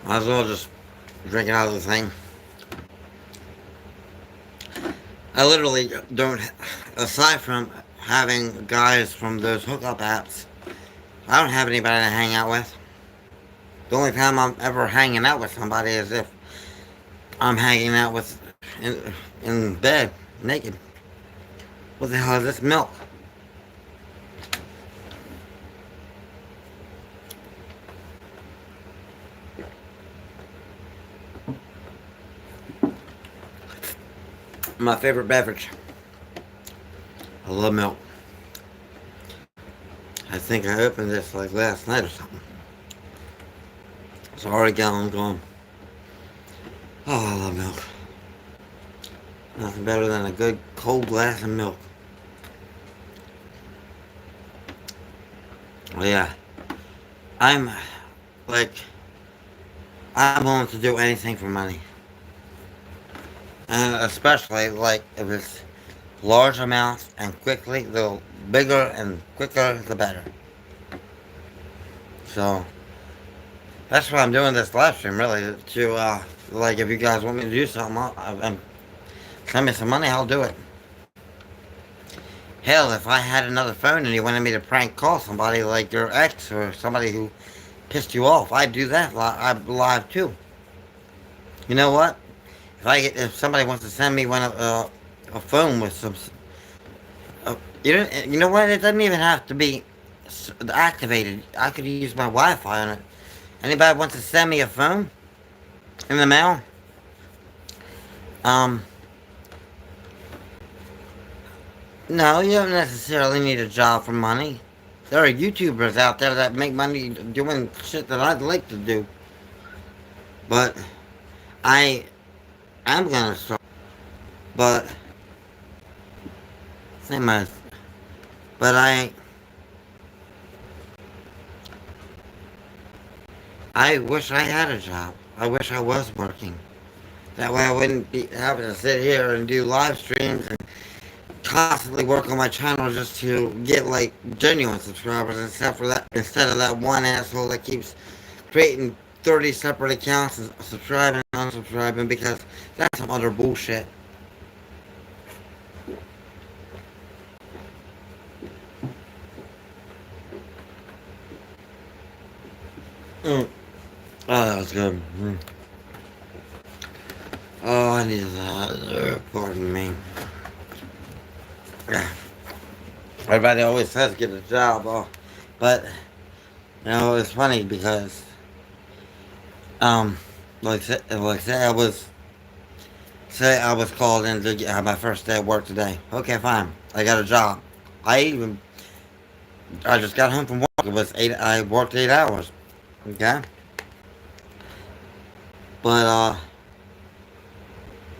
might as well just drink it out of the thing. I literally don't, aside from having guys from those hookup apps, I don't have anybody to hang out with. The only time I'm ever hanging out with somebody is if I'm hanging out with in bed, naked. What the hell is this milk? My favorite beverage. I love milk. I think I opened this like last night or something. It's already going. Oh, I love milk. Nothing better than a good cold glass of milk. Well, yeah. I'm willing to do anything for money. And especially, if it's large amounts and quickly, the bigger and quicker, the better. So, that's why I'm doing this live stream, really, to, if you guys want me to do something, and send me some money, I'll do it. Hell, if I had another phone and you wanted me to prank call somebody like your ex or somebody who pissed you off, I'd do that live too. You know what? If somebody wants to send me a phone with some, you know what? It doesn't even have to be activated. I could use my Wi-Fi on it. Anybody wants to send me a phone in the mail? No, you don't necessarily need a job for money. There are YouTubers out there that make money doing shit that I'd like to do. But I'm gonna start. But same as. But I wish I had a job. I wish I was working. That way I wouldn't be having to sit here and do live streams and constantly work on my channel just to get genuine subscribers instead of that one asshole that keeps creating 30 separate accounts and subscribing and unsubscribing, because that's some other bullshit. Oh, that was good. Oh, I needed that. Pardon me. Everybody always says get a job, but it's funny because say I was called in to have my first day at work today. Okay, fine. I got a job. I just got home from work. I worked 8 hours. Okay? But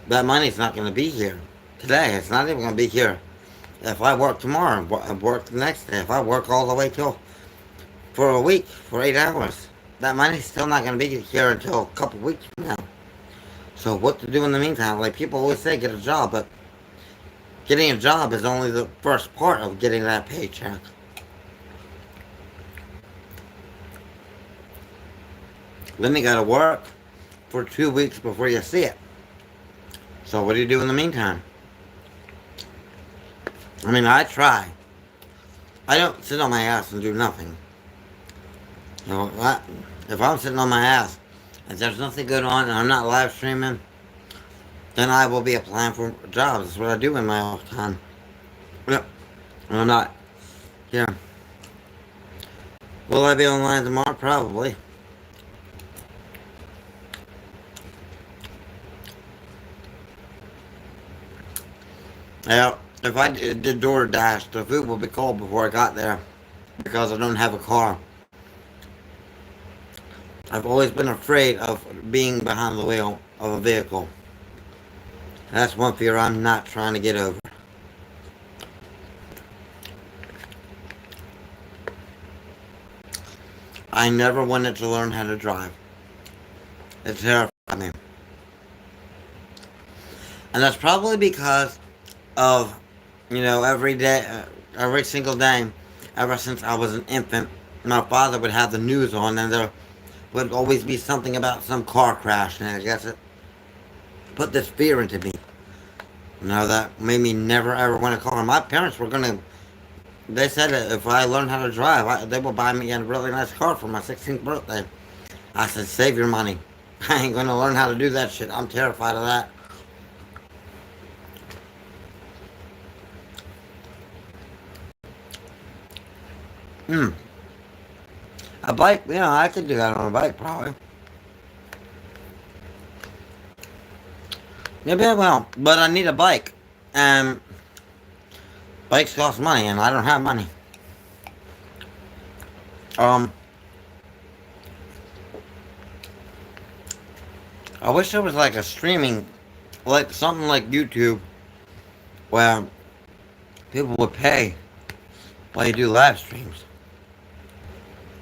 that money's not gonna be here today. It's not even gonna be here if I work tomorrow, I work the next day. If I work all the way till for a week, for 8 hours, that money's still not going to be here until a couple weeks from now. So what to do in the meantime? Like people always say, get a job, but getting a job is only the first part of getting that paycheck. Then you got to work for 2 weeks before you see it. So what do you do in the meantime? I mean, I try. I don't sit on my ass and do nothing. You know, if I'm sitting on my ass and there's nothing good on and I'm not live streaming, then I will be applying for jobs. That's what I do in my off time. Yep. And I'm not here. Will I be online tomorrow? Probably. Yeah, if I did DoorDash, the food will be cold before I got there because I don't have a car. I've always been afraid of being behind the wheel of a vehicle. That's one fear I'm not trying to get over. I never wanted to learn how to drive. It terrified me. And that's probably because of, every day, every single day, ever since I was an infant, my father would have the news on and there would always be something about some car crash, and I guess it put this fear into me. That made me never ever want a car. My parents were they said that if I learned how to drive, they would buy me a really nice car for my 16th birthday. I said, save your money. I ain't gonna learn how to do that shit. I'm terrified of that. A bike, I could do that on a bike, probably. Maybe I will, but I need a bike. And bikes cost money, and I don't have money. I wish there was like a streaming, like something like YouTube, where people would pay while you do live streams.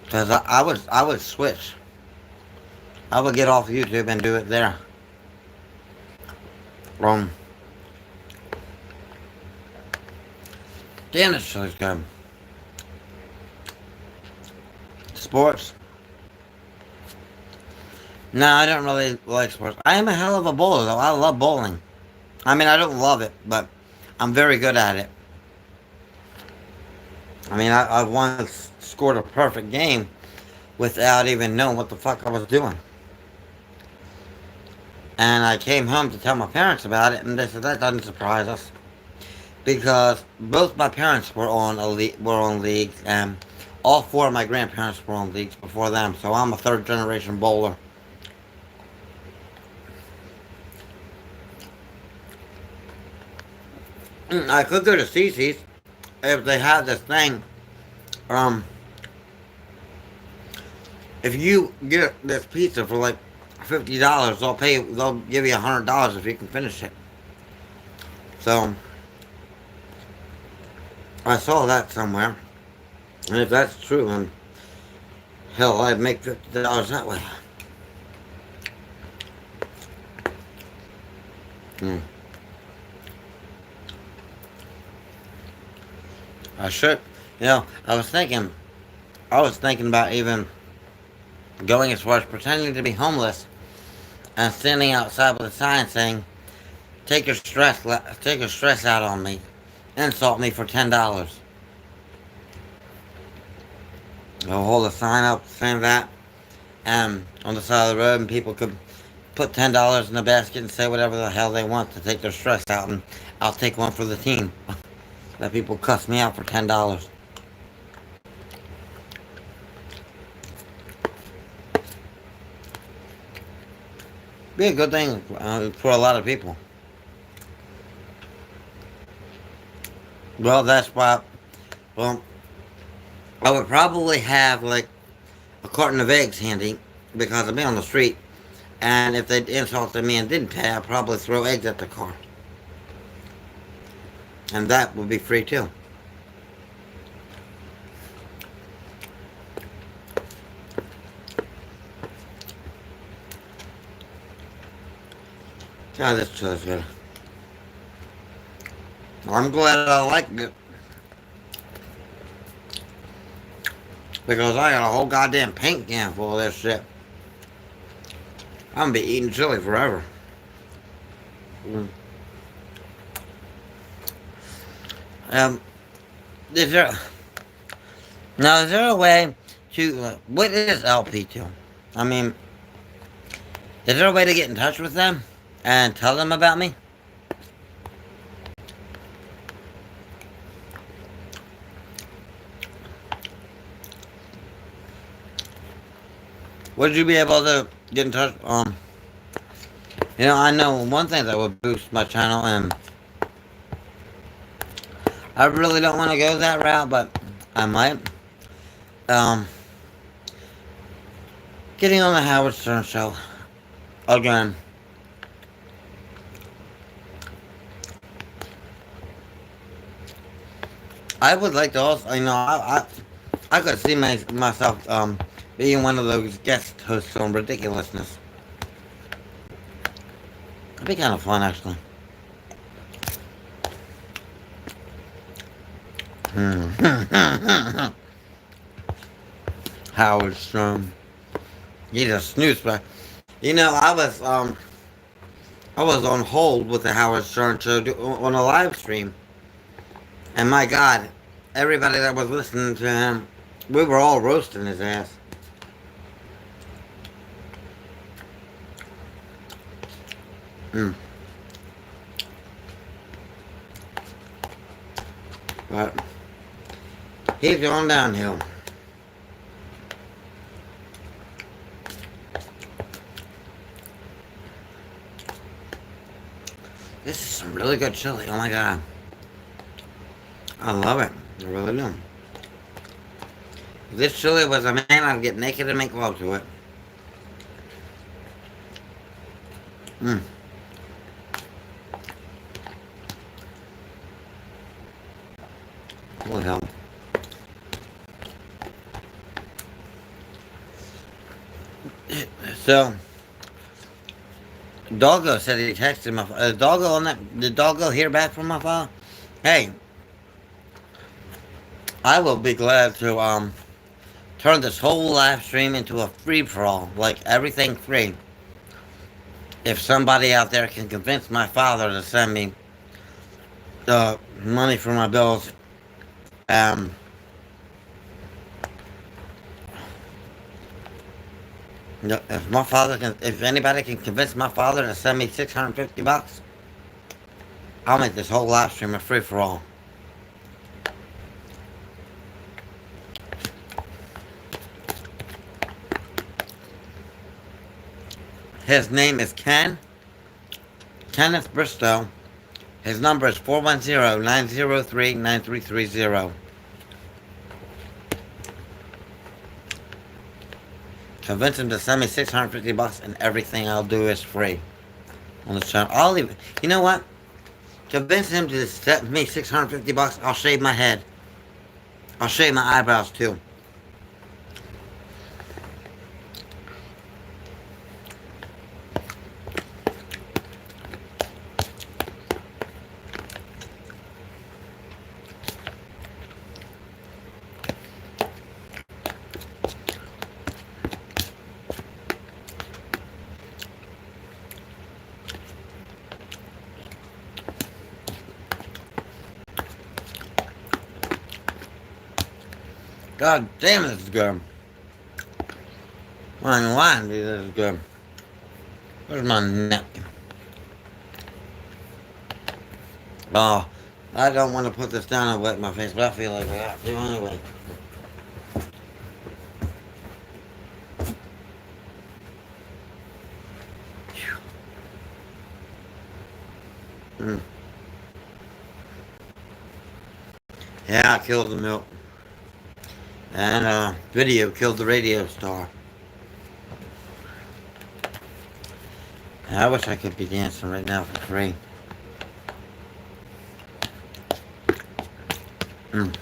Because I would switch. I would get off YouTube and do it there. Damn, this show's good. Sports? No, I don't really like sports. I am a hell of a bowler, though. I love bowling. I mean, I don't love it, but I'm very good at it. I mean, I once scored a perfect game without even knowing what the fuck I was doing. And I came home to tell my parents about it, and they said that doesn't surprise us, because both my parents were on leagues, and all four of my grandparents were on leagues before them. So I'm a third generation bowler. I could go to CC's if they have this thing. If you get this pizza for like $50, they'll give you $100 if you can finish it. So I saw that somewhere, and if that's true, then hell, I'd make $50 that way. I should, I was thinking about even going as far as pretending to be homeless and standing outside with a sign saying, take your stress out on me. Insult me for $10. I'll hold a sign up saying that on the side of the road, and people could put $10 in the basket and say whatever the hell they want to take their stress out, and I'll take one for the team. Let people cuss me out for $10. Be a good thing for a lot of people. Well, that's why. Well, I would probably have like a carton of eggs handy because I'd be on the street, and if they insulted me and didn't pay, I'd probably throw eggs at the car. And that will be free too. God, this chili's good. I'm glad I like it. Because I got a whole goddamn paint can full of this shit. I'm gonna be eating chili forever. Mm. Is there... Now, is there a way to... what is LP2? I mean... Is there a way to get in touch with them? And tell them about me? Would you be able to get in touch? You know, I know one thing that would boost my channel, and I really don't want to go that route, but I might. Getting on the Howard Stern show again. I would like to also, you know, I could see myself being one of those guest hosts on Ridiculousness. It'd be kind of fun, actually. Howard Stern. He's a snooze, but you know, I was on hold with the Howard Stern show on a live stream, and my God, everybody that was listening to him, we were all roasting his ass. But he's going downhill. This is some really good chili. Oh my God. I love it. I really do. If this chili was a man, I'd get naked and make love to it. Holy hell. So, Doggo said he texted my Doggo on that. Did Doggo hear back from my father? Hey, I will be glad to turn this whole live stream into a free for all, like everything free. If somebody out there can convince my father to send me the money for my bills, if anybody can convince my father to send me $650, I'll make this whole live stream a free for all. His name is Kenneth Bristow. His number is 410-903-9330. Convince him to send me $650 and everything I'll do is free on this channel. I'll even, you know what? Convince him to send me $650. I'll shave my head. I'll shave my eyebrows too. God damn, this is good. Why, dude, this is good. Where's my napkin? Oh, I don't want to put this down and wet my face, but I feel like I have to anyway. Yeah, I killed the milk. And video killed the radio star. I wish I could be dancing right now for free. Mm.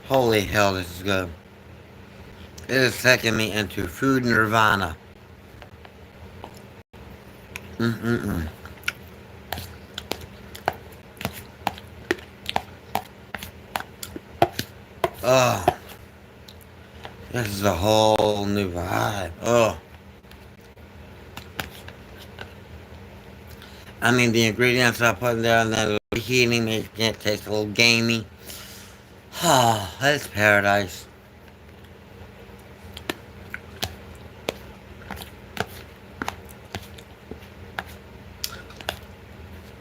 Holy hell, this is good. It is taking me into food nirvana. Mm-mm-mm. Oh, this is a whole new vibe. Oh. I mean, the ingredients I put in there and then reheating making it taste a little gamey. Oh, that's paradise.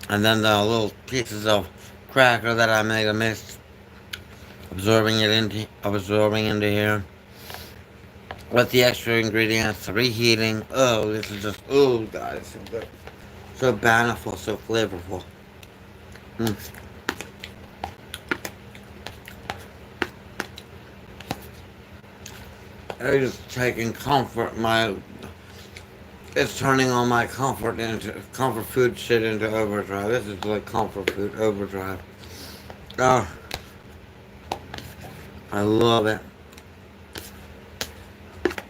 And then the little pieces of cracker that I made a mix, absorbing into here. With the extra ingredients, reheating. Oh, this is just, oh god, it's so good. So bountiful, so flavorful. Mm. It's taking comfort, it's turning all my comfort food shit into overdrive. This is like comfort food overdrive. Oh, I love it.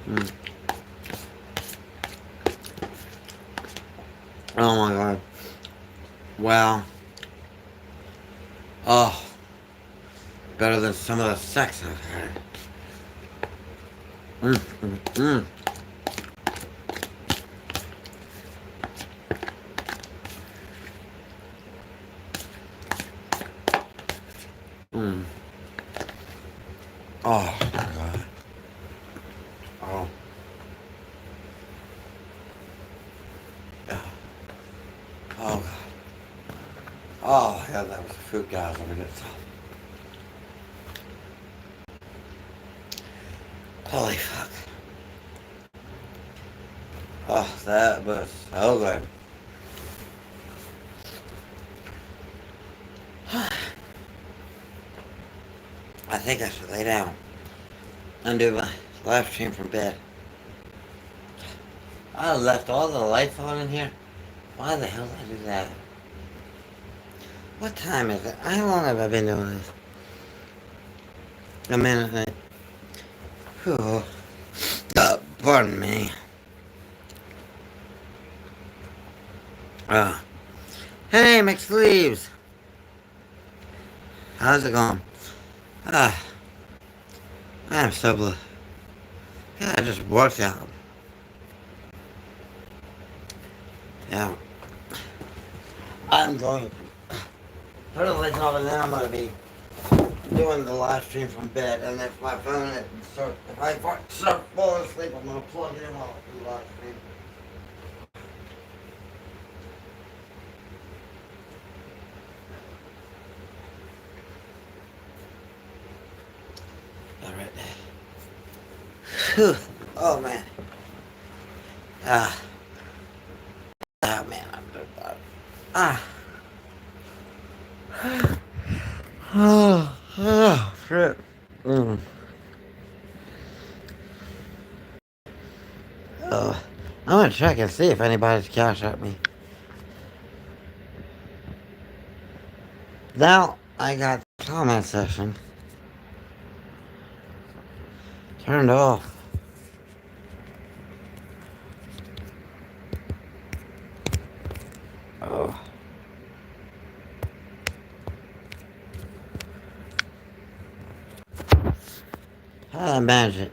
Mm. Oh my god. Wow. Oh, better than some of the sex I've had. Mm, mm, mm. Mm. Oh my god. Oh. Yeah. Oh god. Oh yeah, that was a food guys. Let me get some. Holy fuck. Oh, that was so good. I think I should lay down and do my live stream from bed. I left all the lights on in here. Why the hell did I do that? What time is it? How long have I been doing this? A minute. Whew. Pardon me. Hey, mixed leaves. How's it going? I'm so blue. Yeah, I just worked out. Yeah. I'm going to turn the lights off and then I'm going to be doing the live stream from bed. And if my phone, if I start falling asleep, I'm going to plug it in while I do the live stream. Alright. Whew. Oh man. Oh man, I'm so tired. Shit. Mm. Oh, I'm gonna check and see if anybody's cash at me. Now I got the comment section turned off. Oh. How did I manage it?